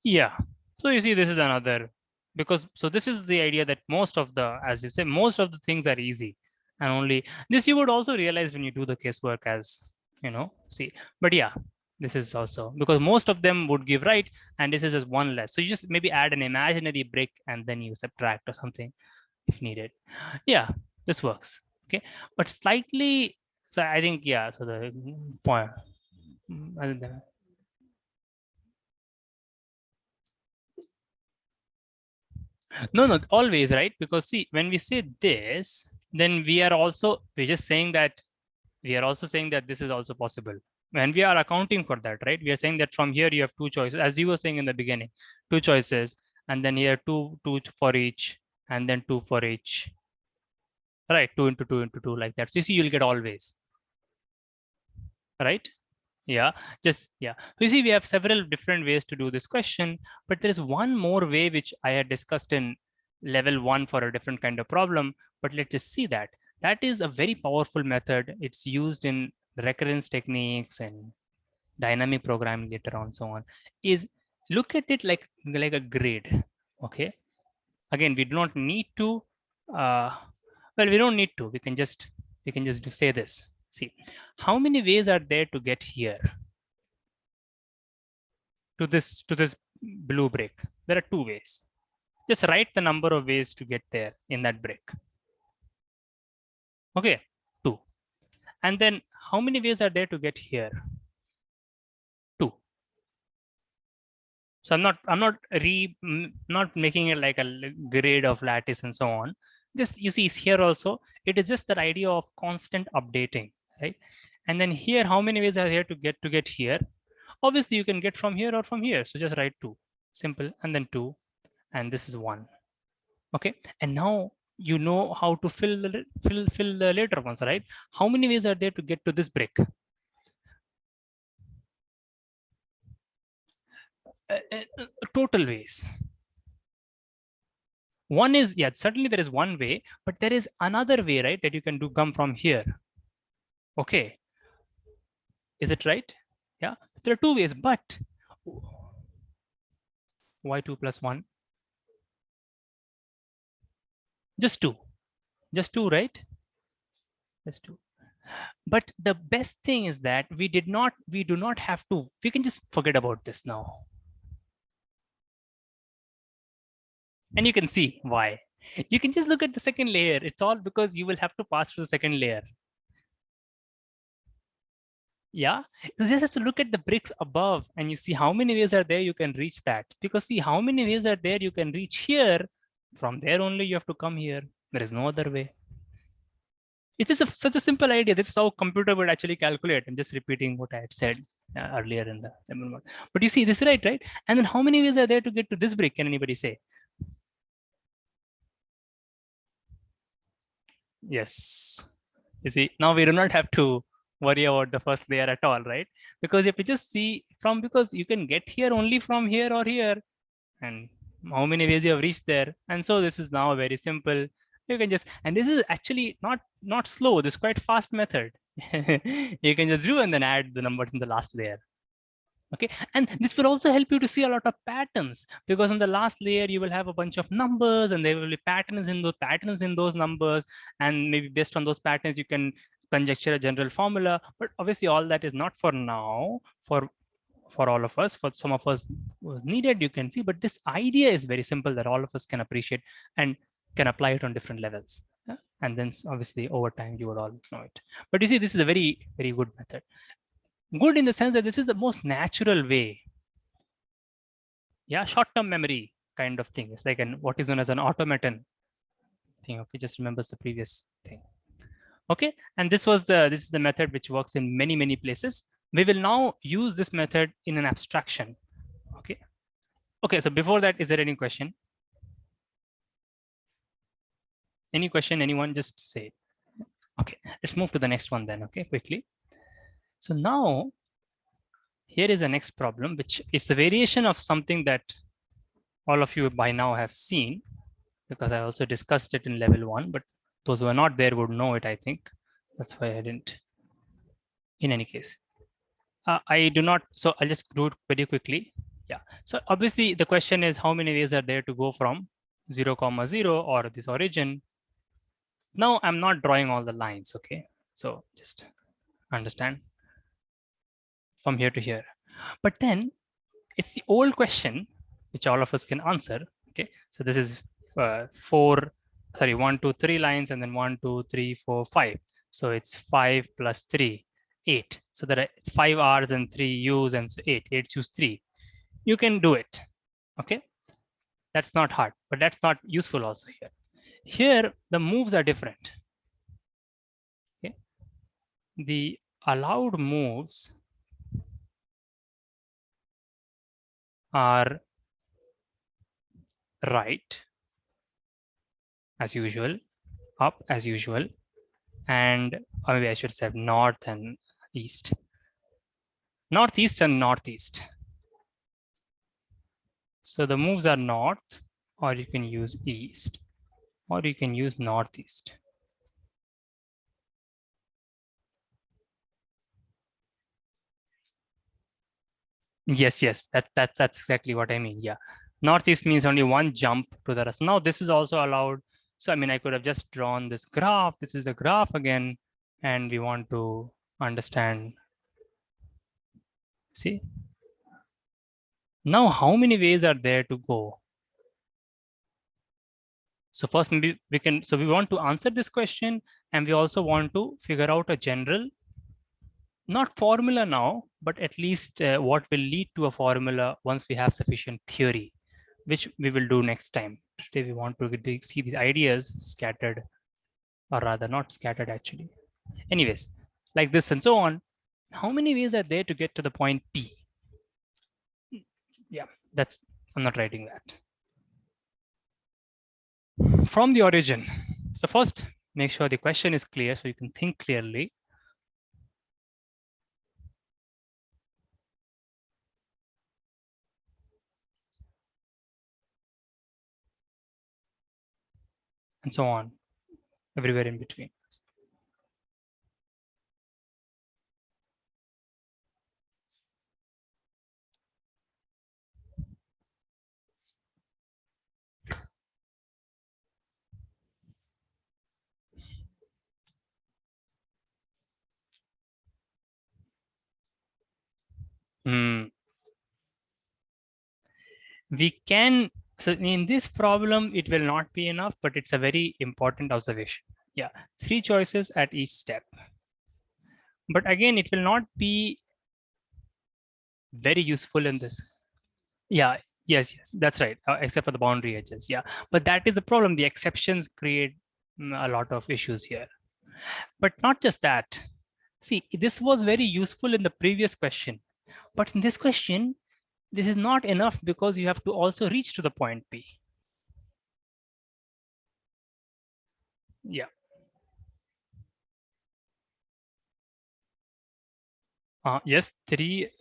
Yeah. So you see, this is another, because so this is the idea that most of the, as you say, most of the things are easy, and only this you would also realize when you do the casework, as you know, see. But yeah, this is also because most of them would give right, and this is just one less. So you just maybe add an imaginary brick and then you subtract or something if needed. Yeah, this works. Okay, but slightly. So I think yeah. So the point. No, always, right? Because see, when we say this, then we're just saying that we are also saying that this is also possible. When we are accounting for that, right? We are saying that from here you have two choices, as you were saying in the beginning, two choices, and then here two for each, and then two for each, right? Two into two like that. So you see, you'll get always, right? Yeah, just yeah. So you see, we have several different ways to do this question, but there is one more way which I had discussed in level 1 for a different kind of problem. But let's just see that. That is a very powerful method. It's used in recurrence techniques and dynamic programming later on, so on. Is look at it like a grade. Okay. Again, we do not need to. Well, we don't need to. We can just say this. See, how many ways are there to get here? To this blue brick? There are two ways. Just write the number of ways to get there in that brick. Okay, two. And then how many ways are there to get here? Two. So I'm not making it like a grid of lattice and so on. Just you see here also, it is just that idea of constant updating, right? And then here, how many ways are here to get here? Obviously, you can get from here or from here. So just write two, simple, and then two, and this is one. Okay, and now you know how to fill the later ones, right? How many ways are there to get to this brick? Total ways. One is, yeah, certainly there is one way, but there is another way, right, that you can do come from here. Okay, is it right? Yeah, there are two ways, but why 2 plus 1? Just two, right? Just two. But the best thing is that we do not have to, we can just forget about this now. And you can see why. You can just look at the second layer. It's all because you will have to pass through the second layer. Yeah, you just have to look at the bricks above and you see how many ways are there you can reach that. Because see how many ways are there you can reach here. From there only you have to come here. There is no other way. It's just such a simple idea. This is how computer would actually calculate. I'm just repeating what I had said earlier in the seminar. But you see this right? And then how many ways are there to get to this brick? Can anybody say? Yes. You see, now we do not have to worry about the first layer at all, right? Because you have to just see from, because you can get here only from here or here, and how many ways you have reached there. And so this is now very simple. You can just, and this is actually not slow, this is quite fast method. You can just do and then add the numbers in the last layer. Okay, and this will also help you to see a lot of patterns, because in the last layer you will have a bunch of numbers and there will be patterns in those numbers, and maybe based on those patterns you can conjecture a general formula. But obviously all that is not for now. For all of us, for some of us was needed, you can see, but this idea is very simple that all of us can appreciate and can apply it on different levels. And then obviously over time you would all know it. But you see, this is a very good method. Good in the sense that this is the most natural way. Yeah, short-term memory kind of thing. It's like what is known as an automaton thing. Okay, just remembers the previous thing. Okay, and this is the method which works in many places. We will now use this method in an abstraction. Okay. Okay, so before that, is there any question? Any question, anyone? Just say it. Okay, let's move to the next one then, okay, quickly. So now, here is the next problem, which is a variation of something that all of you by now have seen, because I also discussed it in level 1, but those who are not there would know it, I think. That's why I didn't. In any case, I do not, so I'll just do it very quickly. Yeah, so obviously the question is how many ways are there to go from 0, 0 or this origin. Now I'm not drawing all the lines, okay? So just understand from here to here. But then it's the old question which all of us can answer, okay? So this is 1, 2, 3 lines, and then 1, 2, 3, 4, 5. So it's 5 plus 3, 8. So there are 5 R's and 3 U's, and so 8. 8 choose 3. You can do it, okay? That's not hard, but that's not useful also here. Here, the moves are different. Okay? The allowed moves are right, as usual, up as usual, and maybe I should say north and east. Northeast and northeast. So the moves are north, or you can use east, or you can use northeast. Yes, that's exactly what I mean. Yeah, northeast means only one jump to the rest. Now this is also allowed. So I mean, I could have just drawn this graph. This is a graph again, and we want to understand. See, now how many ways are there to go? So first, maybe we can. So we want to answer this question, and we also want to figure out a general, not formula now, but at least what will lead to a formula once we have sufficient theory, which we will do next time. Today we want to see these ideas scattered, or rather not scattered actually. Anyways, like this and so on. How many ways are there to get to the point P? Yeah, I'm not writing that. From the origin. So first, make sure the question is clear so you can think clearly. And so on, everywhere in between. We can, so in this problem, it will not be enough, but it's a very important observation. Yeah, 3 choices at each step. But again, it will not be very useful in this. Yeah, yes, that's right. Except for the boundary edges. Yeah, but that is the problem. The exceptions create a lot of issues here. But not just that. See, this was very useful in the previous question, but in this question, this is not enough because you have to also reach to the point P. Yeah. Yes, three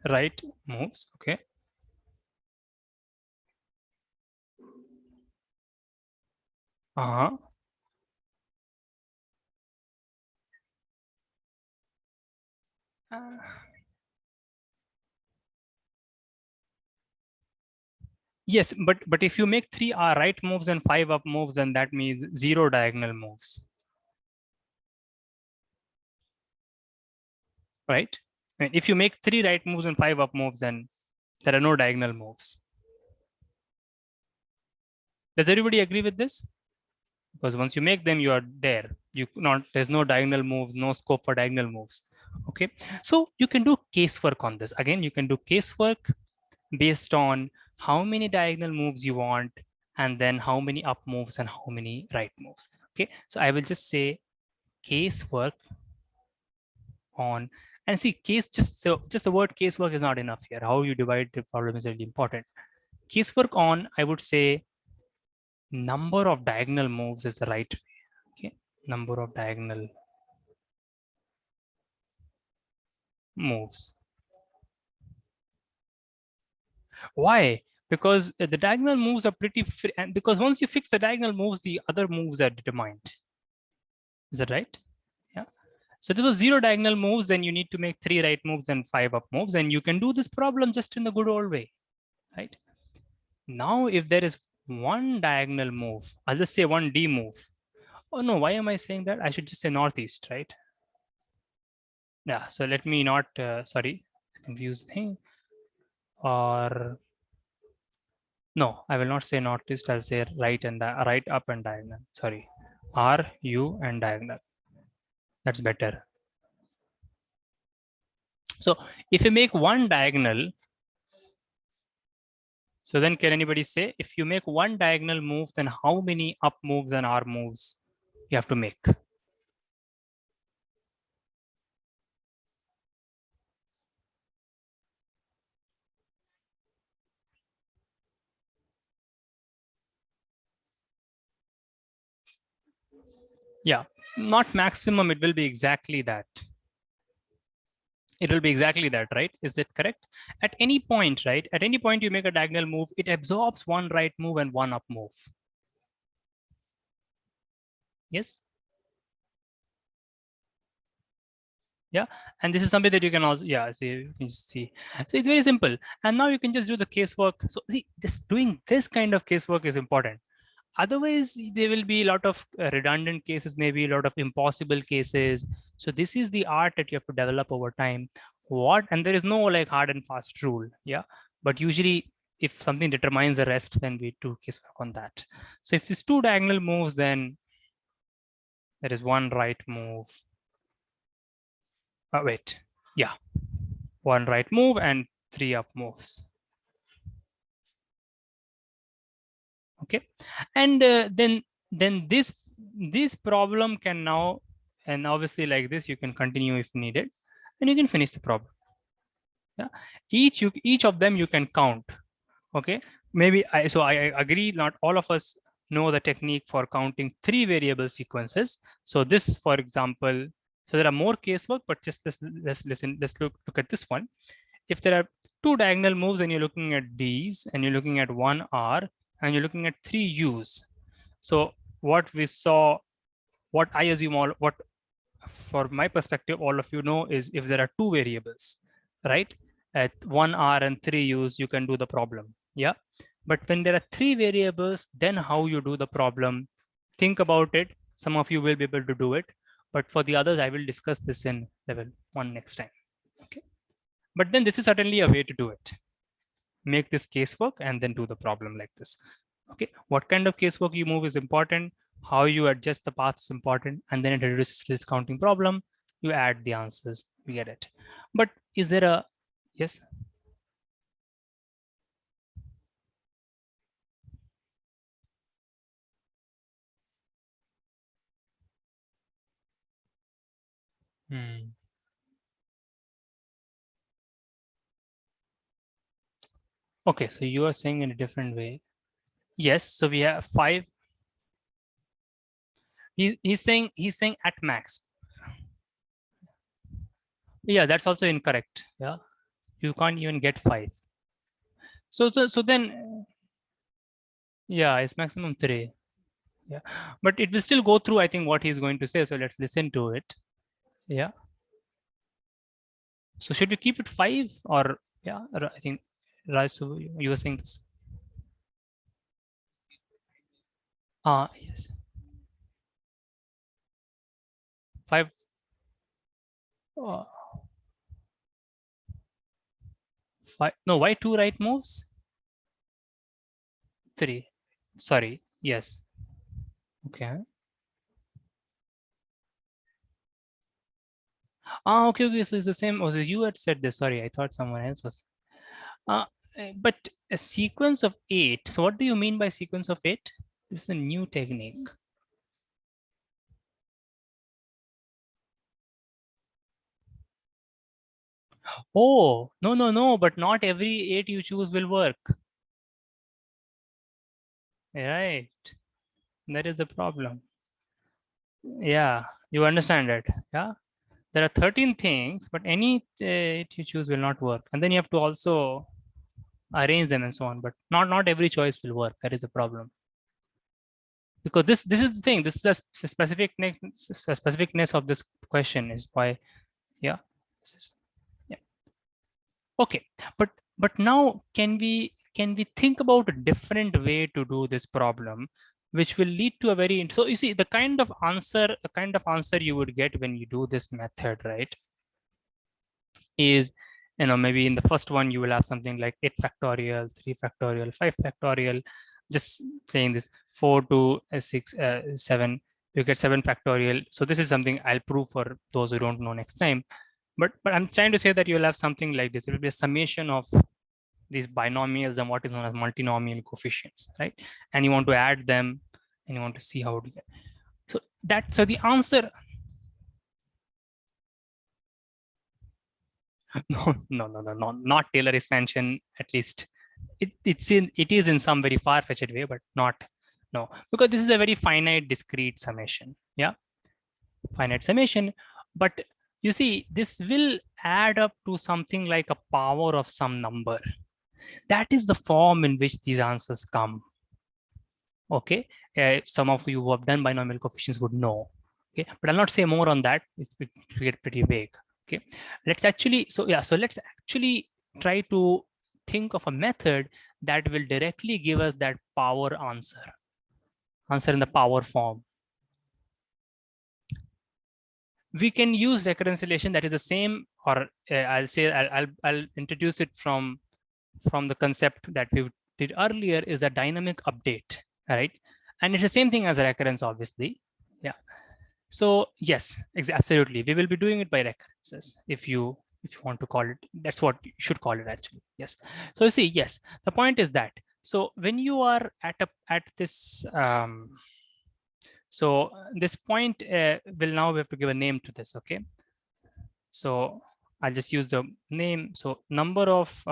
right moves. Okay. Uh-huh. Yes, but if you make three right moves and five up moves, then that means zero diagonal moves, right? I mean, if you make three right moves and five up moves, then there are no diagonal moves. Does everybody agree with this? Because once you make them, you are there. There's no diagonal moves, no scope for diagonal moves. Okay, so you can do casework on this. Again, you can do casework based on how many diagonal moves you want, and then how many up moves and how many right moves. Okay, so I will just say casework on, and see case, just the word casework is not enough here. How you divide the problem is really important. Casework on, I would say number of diagonal moves is the right way. Okay, number of diagonal moves. Why? Because the diagonal moves are pretty free, and because once you fix the diagonal moves, the other moves are determined. Is that right? Yeah. So there was zero diagonal moves, then you need to make three right moves and five up moves, and you can do this problem just in the good old way, right? Now, if there is one diagonal move, I'll just say one D move. Oh no, why am I saying that? I should just say northeast, right? Yeah, so let me not, sorry, confuse the thing. Or no, I will not say northeast, I'll say right and right up and diagonal. Sorry, R, U and diagonal. That's better. So if you make one diagonal, so then can anybody say if you make one diagonal move, then how many up moves and R moves you have to make? Yeah, not maximum, it will be exactly that. It will be exactly that, right? Is that correct? At any point, right? At any point you make a diagonal move, it absorbs one right move and one up move. Yes. Yeah, and this is something that you can also, yeah, see, you can see. So it's very simple. And now you can just do the casework. So see, just doing this kind of casework is important. Otherwise, there will be a lot of redundant cases, maybe a lot of impossible cases. So this is the art that you have to develop over time. And there is no like hard and fast rule. Yeah. But usually if something determines the rest, then we do casework on that. So if it's two diagonal moves, then there is one right move. Wait, yeah. One right move and three up moves. Okay, and then this problem can now, and obviously like this you can continue if needed, and you can finish the problem. Yeah, each of them you can count. Okay, maybe I agree not all of us know the technique for counting three variable sequences. So this, for example, so there are more casework, but just let's look at this one. If there are two diagonal moves and you're looking at D's and you're looking at one R and you're looking at three U's. So what we saw, what I assume what for my perspective, all of you know is if there are two variables, right? At one R and three U's, you can do the problem. Yeah. But when there are three variables, then how you do the problem, think about it. Some of you will be able to do it. But for the others, I will discuss this in level 1 next time. Okay. But then this is certainly a way to do it. Make this casework and then do the problem like this. Okay, what kind of casework you move is important. How you adjust the paths is important, and then it reduces this counting problem. you add the answers, you get it. But is there a, yes? Okay, so you are saying in a different way. Yes, so we have 5. He's saying at max. Yeah, that's also incorrect. Yeah, you can't even get 5. So then, yeah, it's maximum 3. Yeah, but it will still go through, I think, what he's going to say. So let's listen to it. Yeah. So should we keep it 5 or, yeah, I think, Raj, so you were saying this. Yes. 5. Uh, 5. No, why 2 right moves? 3. Sorry. Yes. Okay. Okay, okay. So it's the same. Oh, so you had said this. Sorry, I thought someone else was. Uh, but a sequence of 8. So what do you mean by sequence of 8? This is a new technique. Oh, no. But not every 8 you choose will work. Right. That is the problem. Yeah, you understand it. Yeah. There are 13 things, but any 8 you choose will not work. And then you have to also arrange them and so on. But not every choice will work. That is the problem. Because this is the thing. This is a specificness of this question is why. Yeah. This is, yeah. Okay. But now can we think about a different way to do this problem, which will lead to a very, so you see the kind of answer you would get when you do this method, right, is, maybe in the first one you will have something like 8 factorial, 3 factorial, 5 factorial, just saying this 4 to 6 7, you get 7 factorial. So this is something I'll prove for those who don't know next time. But I'm trying to say that you'll have something like this. It will be a summation of these binomials and what is known as multinomial coefficients, right? And you want to add them and you want to see how to get. So the answer, no, not Taylor expansion, at least. It is in some very far-fetched way, but not, no, because this is a very finite discrete summation. Yeah, finite summation. But you see, this will add up to something like a power of some number. That is the form in which these answers come. Okay, some of you who have done binomial coefficients would know. Okay, but I'll not say more on that. It's get pretty vague. Okay, let's actually, so let's actually try to think of a method that will directly give us that power answer in the power form. We can use reconciliation that is the same, or I'll say I'll introduce it from the concept that we did earlier, is a dynamic update, right? And it's the same thing as a recurrence, obviously. Yeah. So yes, absolutely. We will be doing it by recurrences. If you want to call it, that's what you should call it actually. Yes. So you see, yes, the point is that, so when you are at this, so this point will now we have to give a name to this. Okay. So I'll just use the name. So number of,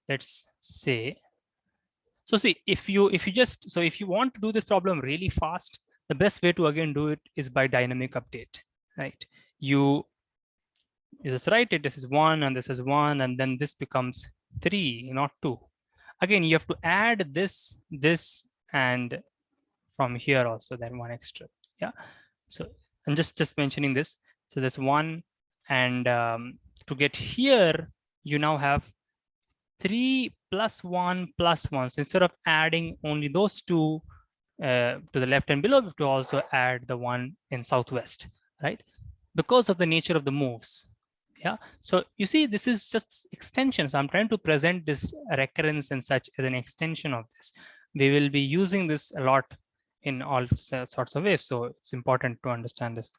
let's say, so see, if you just, so if you want to do this problem really fast, the best way to again do it is by dynamic update, right? You just write it, this is 1 and this is 1, and then this becomes 3, not 2. Again, you have to add this, and from here also then 1 extra. Yeah. So I'm just mentioning this. So there's 1, and to get here, you now have 3 plus 1 plus 1. So instead of adding only those two to the left and below, we have to also add the one in southwest, right? Because of the nature of the moves. Yeah. So you see, this is just extension. So I'm trying to present this recurrence and such as an extension of this. We will be using this a lot in all sorts of ways. So it's important to understand this.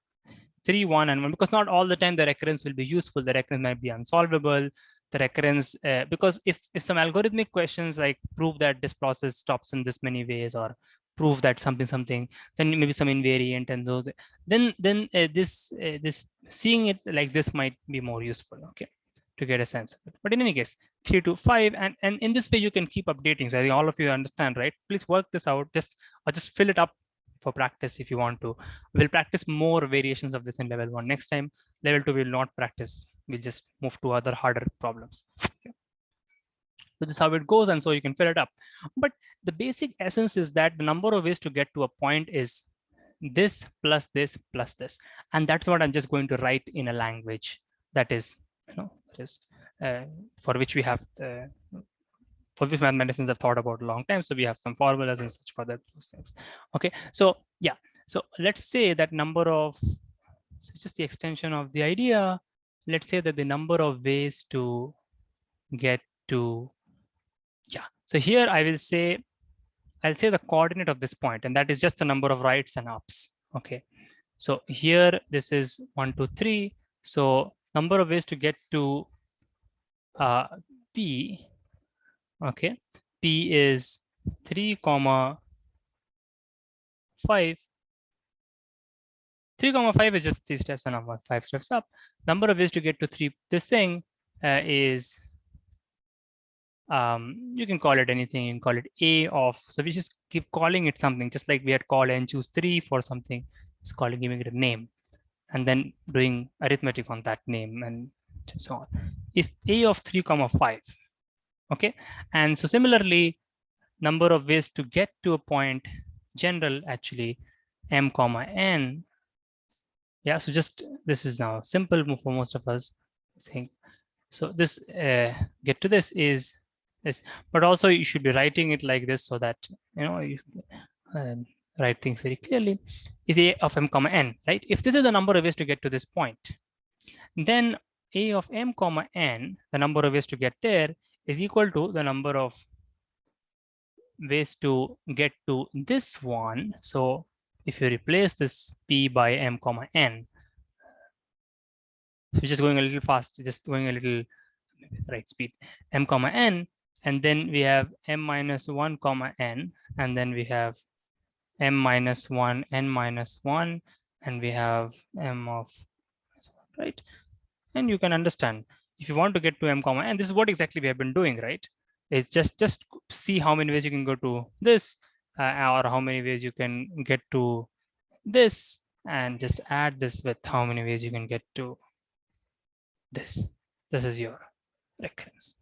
3, 1, and 1, because not all the time the recurrence will be useful. The recurrence might be unsolvable. The recurrence, because if some algorithmic questions like prove that this process stops in this many ways, or prove that something, then maybe some invariant, and those, then this seeing it like this might be more useful, okay, to get a sense of it. But in any case, 3 to 5, and in this way you can keep updating. So I think all of you understand, right? Please work this out, or just fill it up for practice if you want to. We'll practice more variations of this in level 1 next time. Level 2 will not practice. We'll just move to other harder problems. Okay. So this is how it goes, and so you can fill it up. But the basic essence is that the number of ways to get to a point is this plus this plus this, and that's what I'm just going to write in a language that is, for which we have for which mathematicians have thought about a long time. So we have some formulas and such for those things. Okay, so yeah, so let's say that number of, so it's just the extension of the idea. Let's say that the number of ways to get to, yeah. So here I will say, I'll say the coordinate of this point, and that is just the number of rights and ups. Okay, so here this is 1, 2, 3. So number of ways to get to P. Okay, P is 3, 5. 3, 5 is just 3 steps and 5 steps up. Number of ways to get to 3, this thing is, you can call it anything. You can call it A of, so we just keep calling it something, just like we had call and choose 3 for something, just calling, giving it a name, and then doing arithmetic on that name and so on, is A of 3, 5. Okay, and so similarly, number of ways to get to a point, general, actually, M, N. Yeah, so just, this is now simple for most of us, I think. So this, get to this is this, but also you should be writing it like this so that, you write things very clearly, is A of M, N, right? If this is the number of ways to get to this point, then A of M, N, the number of ways to get there, is equal to the number of ways to get to this one. So if you replace this P by M, N, so just going a little fast, just going a little right speed, M, N, and then we have M minus 1, N, and then we have M minus 1, N minus 1, and we have M of, right? And you can understand, if you want to get to M, N, this is what exactly we have been doing, right? It's just see how many ways you can go to this, or how many ways you can get to this, and just add this with how many ways you can get to this. This is your recurrence.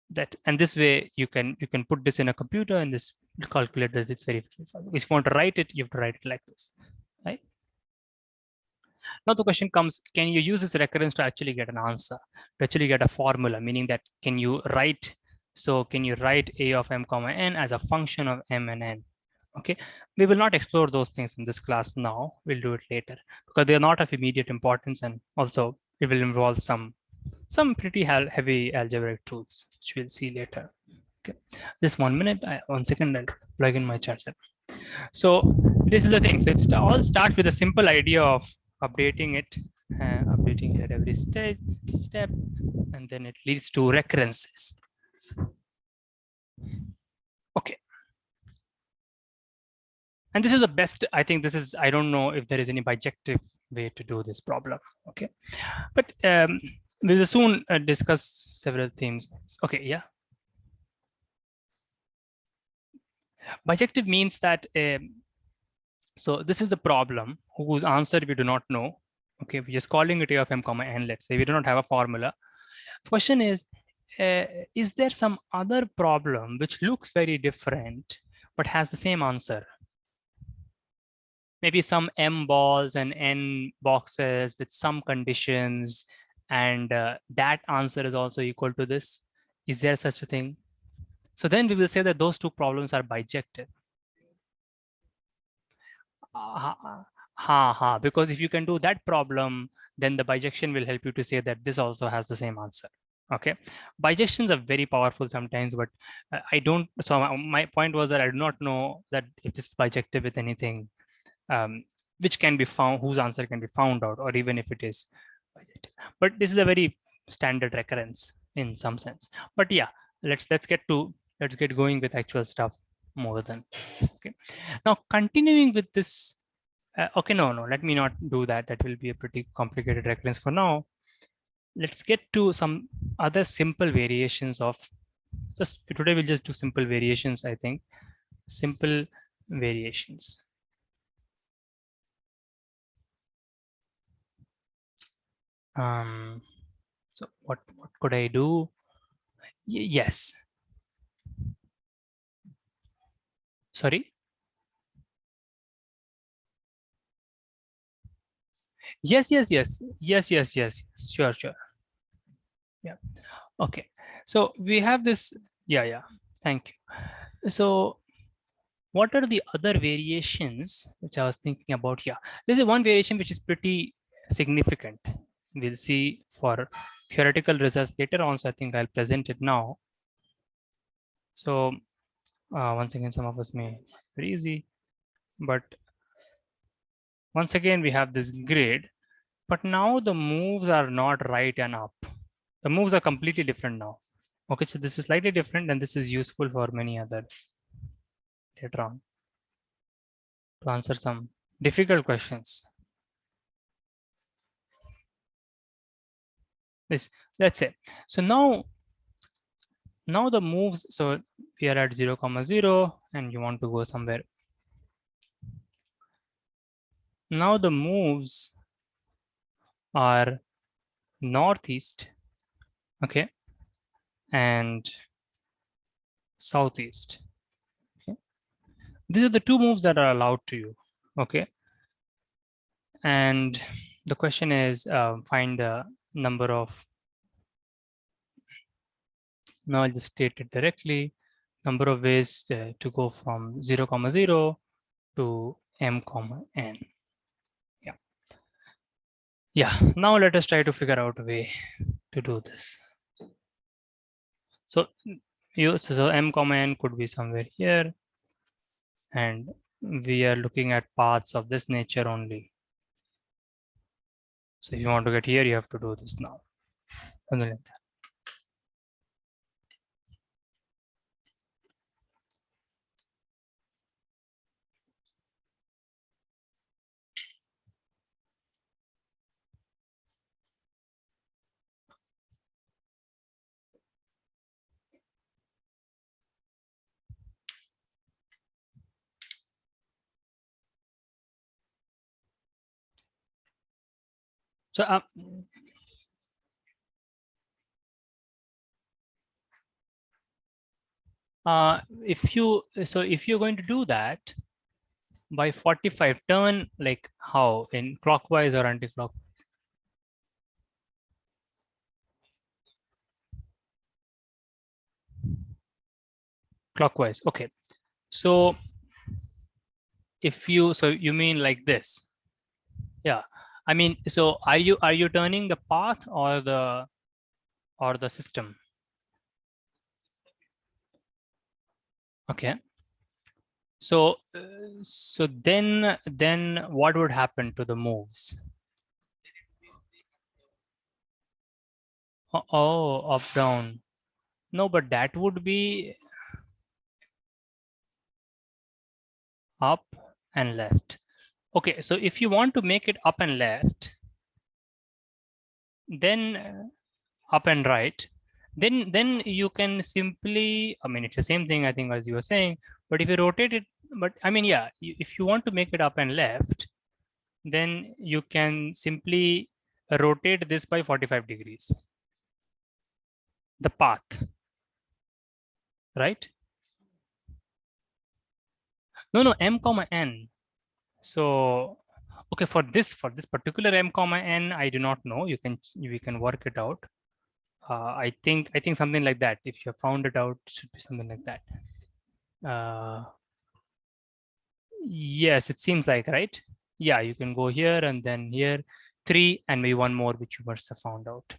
That, and this way you can put this in a computer and this calculate that. It's very, if you want to write it, you have to write it like this, right? Now the question comes, can you use this recurrence to actually get an answer, to actually get a formula, meaning that can you write, so can you write A of M, N as a function of M and N? Okay, we will not explore those things in this class now. We'll do it later because they are not of immediate importance, and also it will involve some pretty heavy algebraic tools, which we'll see later. Okay, just 1 minute, 1 second, I'll plug in my charger. So this is the thing. So it all starts with a simple idea of updating it at every step, and then it leads to recurrences. Okay. And this is the best, I think this is, I don't know if there is any bijective way to do this problem. Okay, but we will soon discuss several themes. Okay, yeah. Bijective means that, so this is the problem whose answer we do not know. Okay, we're just calling it A of M, N, let's say. We do not have a formula. Question is there some other problem which looks very different but has the same answer? Maybe some M balls and N boxes with some conditions, and that answer is also equal to this. Is there such a thing? So then we will say that those two problems are bijective. Because if you can do that problem, then the bijection will help you to say that this also has the same answer. Okay, bijections are very powerful sometimes, but I don't, so my point was that I do not know that if this is bijective with anything which can be found, whose answer can be found out, or even if it is budget. But this is a very standard recurrence in some sense. But yeah, let's get going with actual stuff more than. Okay, now continuing with this. Okay, no, let me not do that. That will be a pretty complicated recurrence for now. Let's get to some other simple variations of, just today we'll just do simple variations, I think. Simple variations. So what could I do? Yes. Sorry. Yes. Sure. Yeah. Okay. So we have this. Yeah. Thank you. So what are the other variations which I was thinking about here? This is one variation which is pretty significant. We'll see for theoretical results later on. So I think I'll present it now. So once again, some of us may very easy, but once again, we have this grid, but now the moves are not right and up. The moves are completely different now. Okay, so this is slightly different, and this is useful for many other later on to answer some difficult questions. This, let's say, so now the moves, so we are at 0, 0, and you want to go somewhere. Now the moves are northeast, okay, and southeast. Okay, these are the two moves that are allowed to you. Okay, and the question is find the number of, now I'll just state it directly, number of ways to go from 0, 0 to m, n. Yeah, now let us try to figure out a way to do this. So m, n could be somewhere here, and we are looking at paths of this nature only. So if you want to get here, you have to do this now. Something like that. So if you're going to do that by 45, turn like how, in clockwise or anti-clockwise? Clockwise. Okay. So if you, so you mean like this? Yeah. I mean, so are you turning the path or the system? Okay. So so then what would happen to the moves? Oh, up, down. No, but that would be up and left. Okay, so if you want to make it up and left, then up and right, then you can simply, I mean, it's the same thing, I think, as you were saying, but if you rotate it, but I mean, yeah, if you want to make it up and left, then you can simply rotate this by 45 degrees. The path, right? No, m, n. So, okay, for this particular m, n, I do not know. We can work it out. I think something like that. If you have found it out, it should be something like that. Yes, it seems like, right? Yeah, you can go here and then here, 3 and maybe one more which you must have found out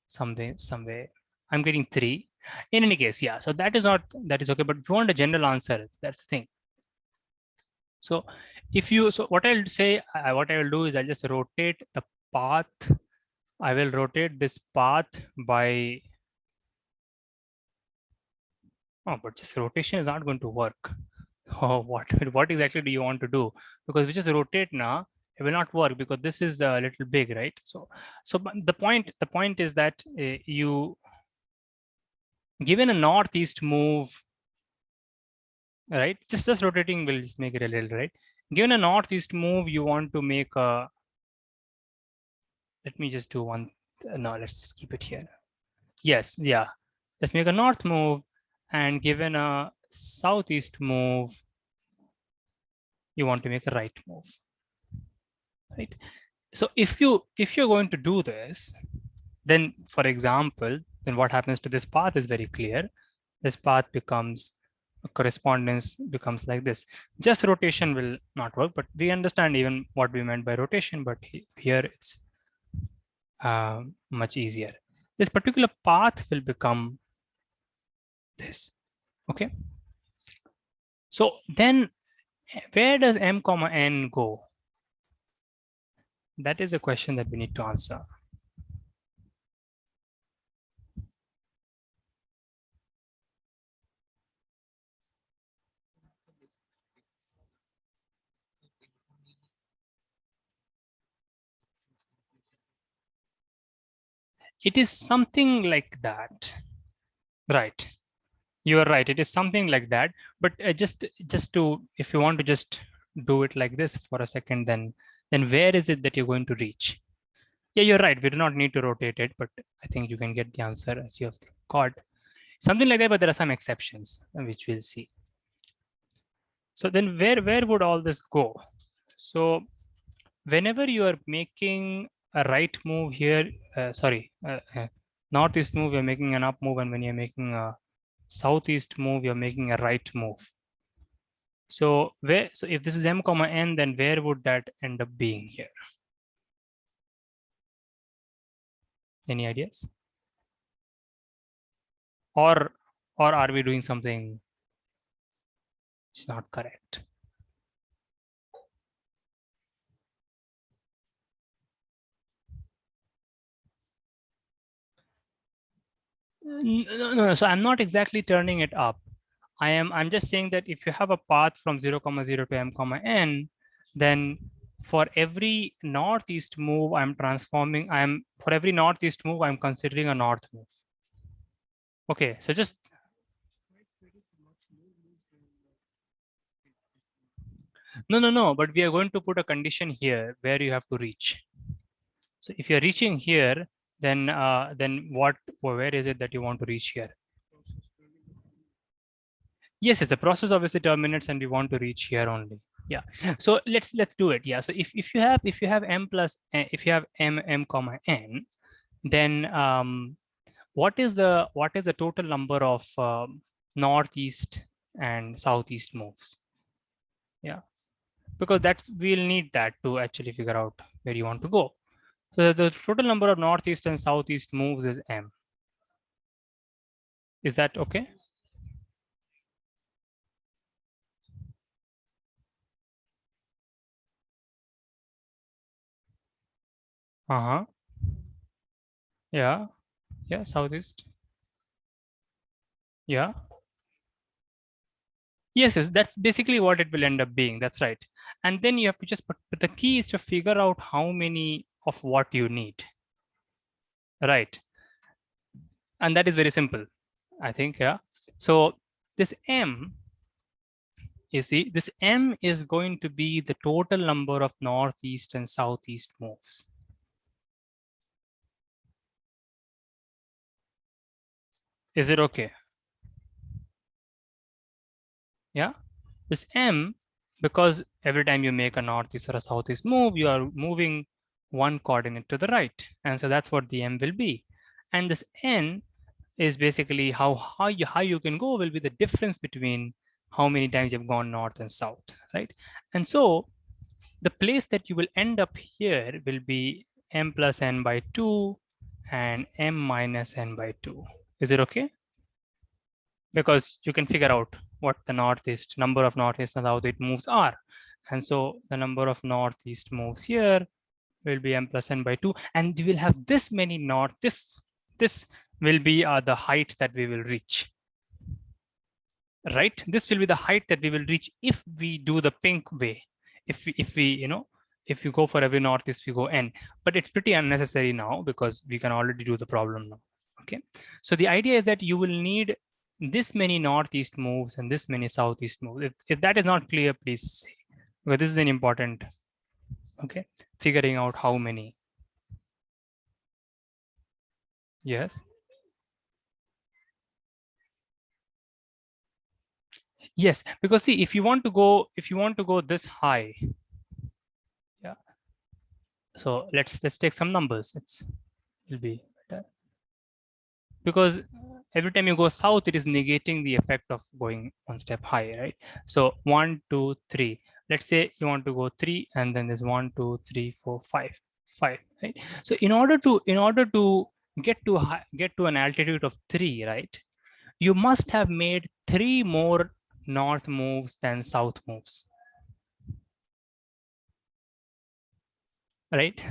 some way. I'm getting 3. In any case, yeah. So that is okay. But if you want a general answer, that's the thing. So if you, so what I'll say, what I will do is I'll just rotate the path. I will rotate this path by, oh, but just rotation is not going to work. Oh, what exactly do you want to do? Because we just rotate now, it will not work because this is a little big, right? So the point is that you, given a northeast move, right? Just rotating will just make it a little, right? Given a northeast move, you want to make a, let me just do one. No, let's just keep it here. Yes, yeah. Let's make a north move, and given a southeast move, you want to make a right move, right? So if you're going to do this, then for example, then what happens to this path is very clear. This path becomes, correspondence becomes like this. Just rotation will not work, but we understand even what we meant by rotation, but here it's much easier. This particular path will become this, okay? So then where does m comma n go? That is a question that we need to answer. It is something like that, right? You are right. It is something like that. But just to, if you want to just do it like this for a second, then where is it that you're going to reach? Yeah, you're right. We do not need to rotate it, but I think you can get the answer as you have got something like that. But there are some exceptions which we'll see. So then where would all this go? So whenever you are making a right move here, northeast move, you're making an up move, and when you're making a southeast move, you're making a right move. So if this is m comma n, then where would that end up being here? Any ideas? Or are we doing something which is not correct? No. So I'm not exactly turning it up. I'm just saying that if you have a path from 0, 0 to m comma n, then for every northeast move, I'm transforming, for every northeast move, I'm considering a north move. Okay, so just, no, but we are going to put a condition here where you have to reach. So if you're reaching here, then where is it that you want to reach here? Yes, the process obviously terminates and we want to reach here only. Yeah, so let's do it. Yeah, so if you have m plus, if you have m comma n, then what is the total number of northeast and southeast moves? Yeah, because we'll need that to actually figure out where you want to go. So the total number of northeast and southeast moves is m. Is that okay? Uh-huh. Yeah. Yeah, southeast. Yeah. Yes, that's basically what it will end up being. That's right. And then you have to just, but the key is to figure out how many of what you need. Right. And that is very simple, I think. Yeah. So this m, you see, this m is going to be the total number of northeast and southeast moves. Is it okay? Yeah. This m, because every time you make a northeast or a southeast move, you are moving one coordinate to the right. And so that's what the m will be. And this n is basically how you can go will be the difference between how many times you've gone north and south, right? And so the place that you will end up here will be m plus n by 2 and m minus n by 2. Is it okay? Because you can figure out what the northeast number of northeast and southeast moves are. And so the number of northeast moves here will be m plus n by 2. And we will have this many north. This will be the height that we will reach. Right? This will be the height that we will reach if we do the pink way. If we if you go for every northeast, we go n. But it's pretty unnecessary now because we can already do the problem now. Okay. So the idea is that you will need this many northeast moves and this many southeast moves. If that is not clear, please say, because this is an important, okay, figuring out how many. Yes. Yes, because see, if you want to go this high, yeah. So let's take some numbers. It'll be better. Because every time you go south, it is negating the effect of going one step higher, right? So 1, 2, 3. Let's say you want to go 3, and then there's 1, 2, 3, 4, 5, right? So in order to get to an altitude of 3, right, you must have made 3 more north moves than south moves, right?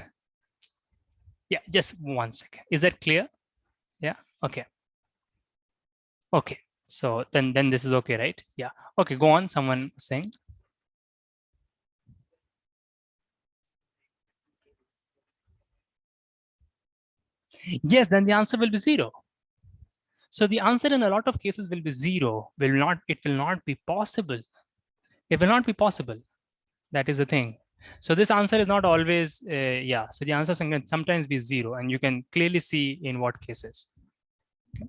Yeah, just 1 second. Is that clear? Yeah. Okay. Okay. So then this is okay, right? Yeah. Okay, go on. Someone was saying. Yes, then the answer will be 0. So the answer in a lot of cases will be 0. It will not be possible. It will not be possible. That is the thing. So this answer is not always, yeah. So the answer can sometimes be 0, and you can clearly see in what cases. Okay.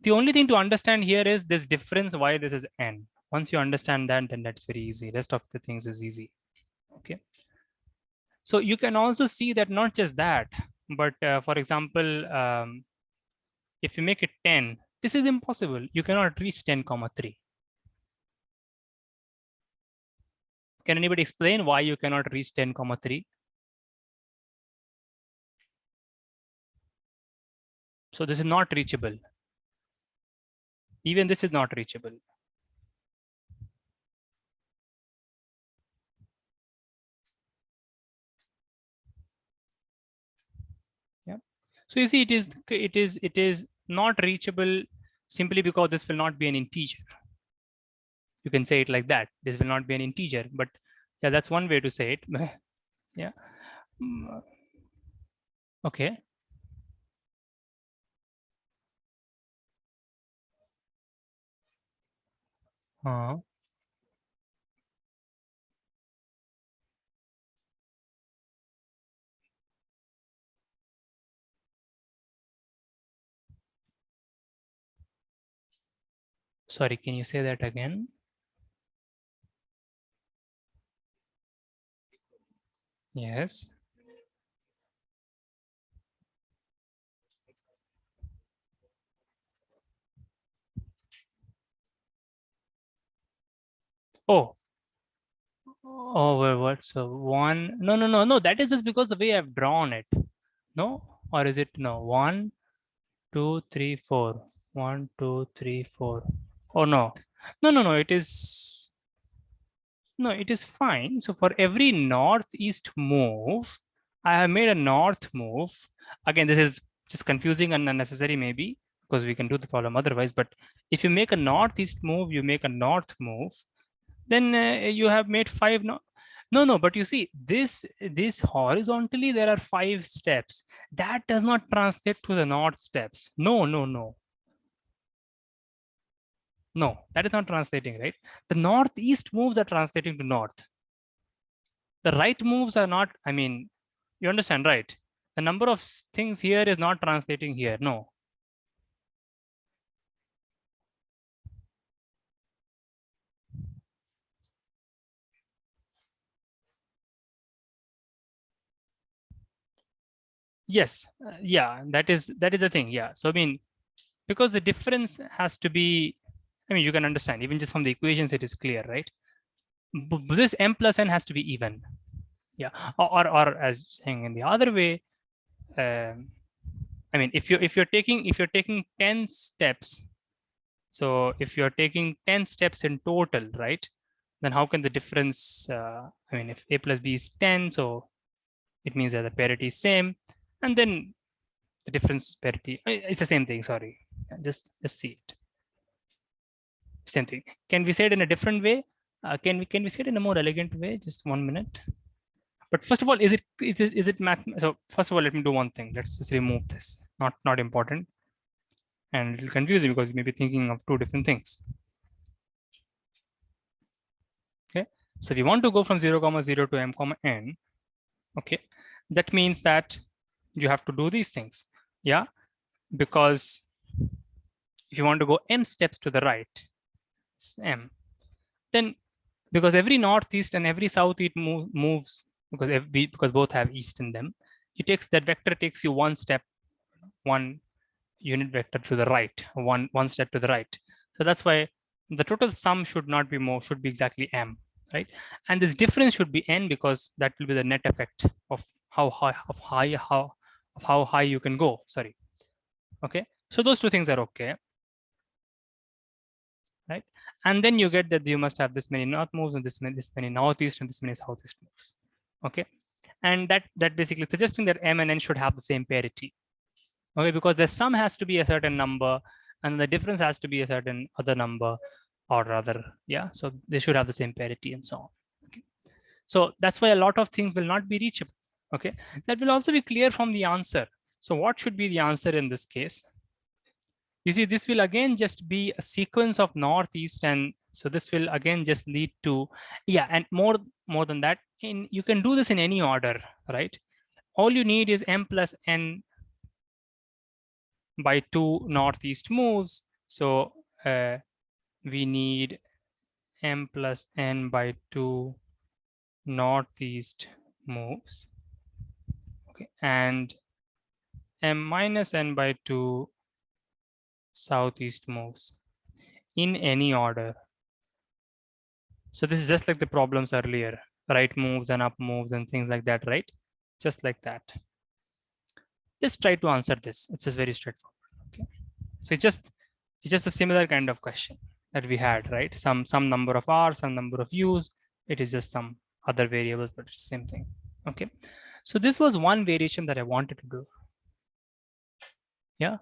The only thing to understand here is this difference, why this is n. Once you understand that, then that's very easy. Rest of the things is easy. Okay. So you can also see that not just that, but for example, if you make it 10, this is impossible. You cannot reach 10,3. Can anybody explain why you cannot reach 10,3? So this is not reachable. Even this is not reachable. Yeah. So you see, it is not reachable simply because this will not be an integer. You can say it like that. This will not be an integer, but yeah, that's one way to say it. Yeah. Okay. Sorry, can you say that again? Yes. Oh. Oh, well, what? So 1. No. That is just because the way I've drawn it. No? Or is it no? 1, 2, 3, 4. 1, 2, 3, 4. Oh, no. No. It is. No, it is fine. So for every northeast move, I have made a north move. Again, this is just confusing and unnecessary, maybe, because we can do the problem otherwise. But if you make a northeast move, you make a north move, then you have made 5. No, but you see this horizontally there are 5 steps. That does not translate to the north steps. No, that is not translating, right? The northeast moves are translating to north. The right moves are not. I mean, you understand, right? The number of things here is not translating here. No. Yes. Yeah, that is the thing. Yeah. So I mean, because the difference has to be, I mean, you can understand even just from the equations, it is clear, right? This m plus n has to be even. Yeah. Or as saying in the other way, I mean, if you're taking 10 steps, so if you're taking 10 steps in total, right? then how can the difference, I mean, if a plus b is 10, so it means that the parity is same, and then the difference is parity. It's the same thing, sorry. Just see it. Same thing. Can we say it in a different way? Can we say it in a more elegant way? Just 1 minute. But first of all, is it math? So first of all, let me do one thing. Let's just remove this. Not important. And it will confuse you because you may be thinking of two different things. Okay. So if you want to go from 0, 0 to m, n, okay, that means that you have to do these things. Yeah. Because if you want to go m steps to the right, m, then because every northeast and every southeast moves because both have east in them, that vector takes you one step, one unit vector to the right, one step to the right. So that's why the total sum should not be more, should be exactly m, right? And this difference should be n because that will be the net effect of how high you can go. Sorry. Okay. So those two things are okay. Right. And then you get that you must have this many north moves and this many northeast and this many southeast moves. Okay. And that basically suggesting that m and n should have the same parity. Okay, because the sum has to be a certain number and the difference has to be a certain other number or rather, yeah. So they should have the same parity and so on. Okay. So that's why a lot of things will not be reachable. Okay. That will also be clear from the answer. So what should be the answer in this case? You see, this will again just be a sequence of northeast, and so this will again just lead to, yeah, and more than that, you can do this in any order, right? All you need is m plus n by 2 northeast moves. So we need m plus n by 2 northeast moves. Okay, and m minus n by 2 southeast moves in any order. So this is just like the problems earlier, right moves and up moves and things like that, right? Just like that. Just try to answer this. It's just very straightforward. Okay. So it's just a similar kind of question that we had, right? Some number of r, some number of u's. It is just some other variables, but it's the same thing. Okay. So this was one variation that I wanted to do. Yeah.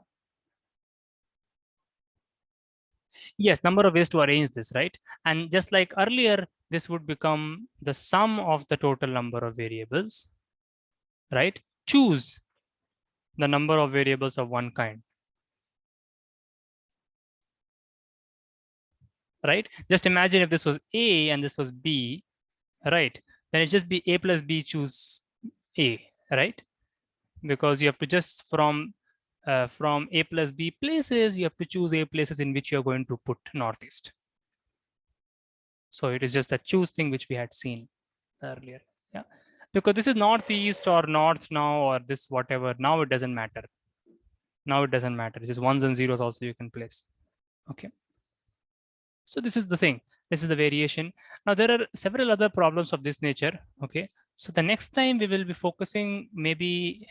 Yes, number of ways to arrange this, right? And just like earlier, this would become the sum of the total number of variables, right? Choose the number of variables of one kind. Right? Just imagine if this was A and this was B, right? Then it just be A plus B choose A, right? Because you have to just from A plus B places, you have to choose A places in which you're going to put northeast. So it is just a choose thing which we had seen earlier. Yeah. Because this is northeast or north now or this whatever. Now it doesn't matter. Now it doesn't matter. It's just ones and zeros also you can place. Okay. So this is the thing. This is the variation. Now there are several other problems of this nature. Okay. So the next time we will be focusing, maybe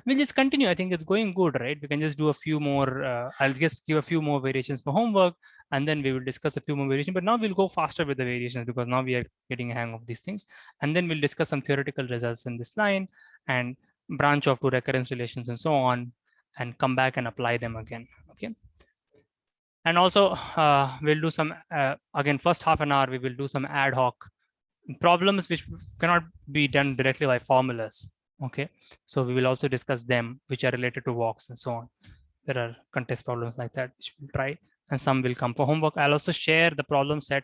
we'll just continue. I think it's going good, right? We can just do a few more. I'll just give a few more variations for homework, and then we will discuss a few more variations. But now we'll go faster with the variations because now we are getting a hang of these things. And then we'll discuss some theoretical results in this line and branch off to recurrence relations and so on, and come back and apply them again. Okay. And also we'll do some, again, first half an hour, we will do some ad hoc problems which cannot be done directly by formulas. Okay, so we will also discuss them, which are related to walks and so on. There are contest problems like that, which we'll try, and some will come for homework. I'll also share the problem set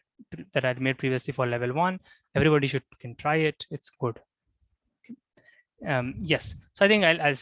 that I made previously for level 1. Everybody can try it. It's good. Yes, so I think I'll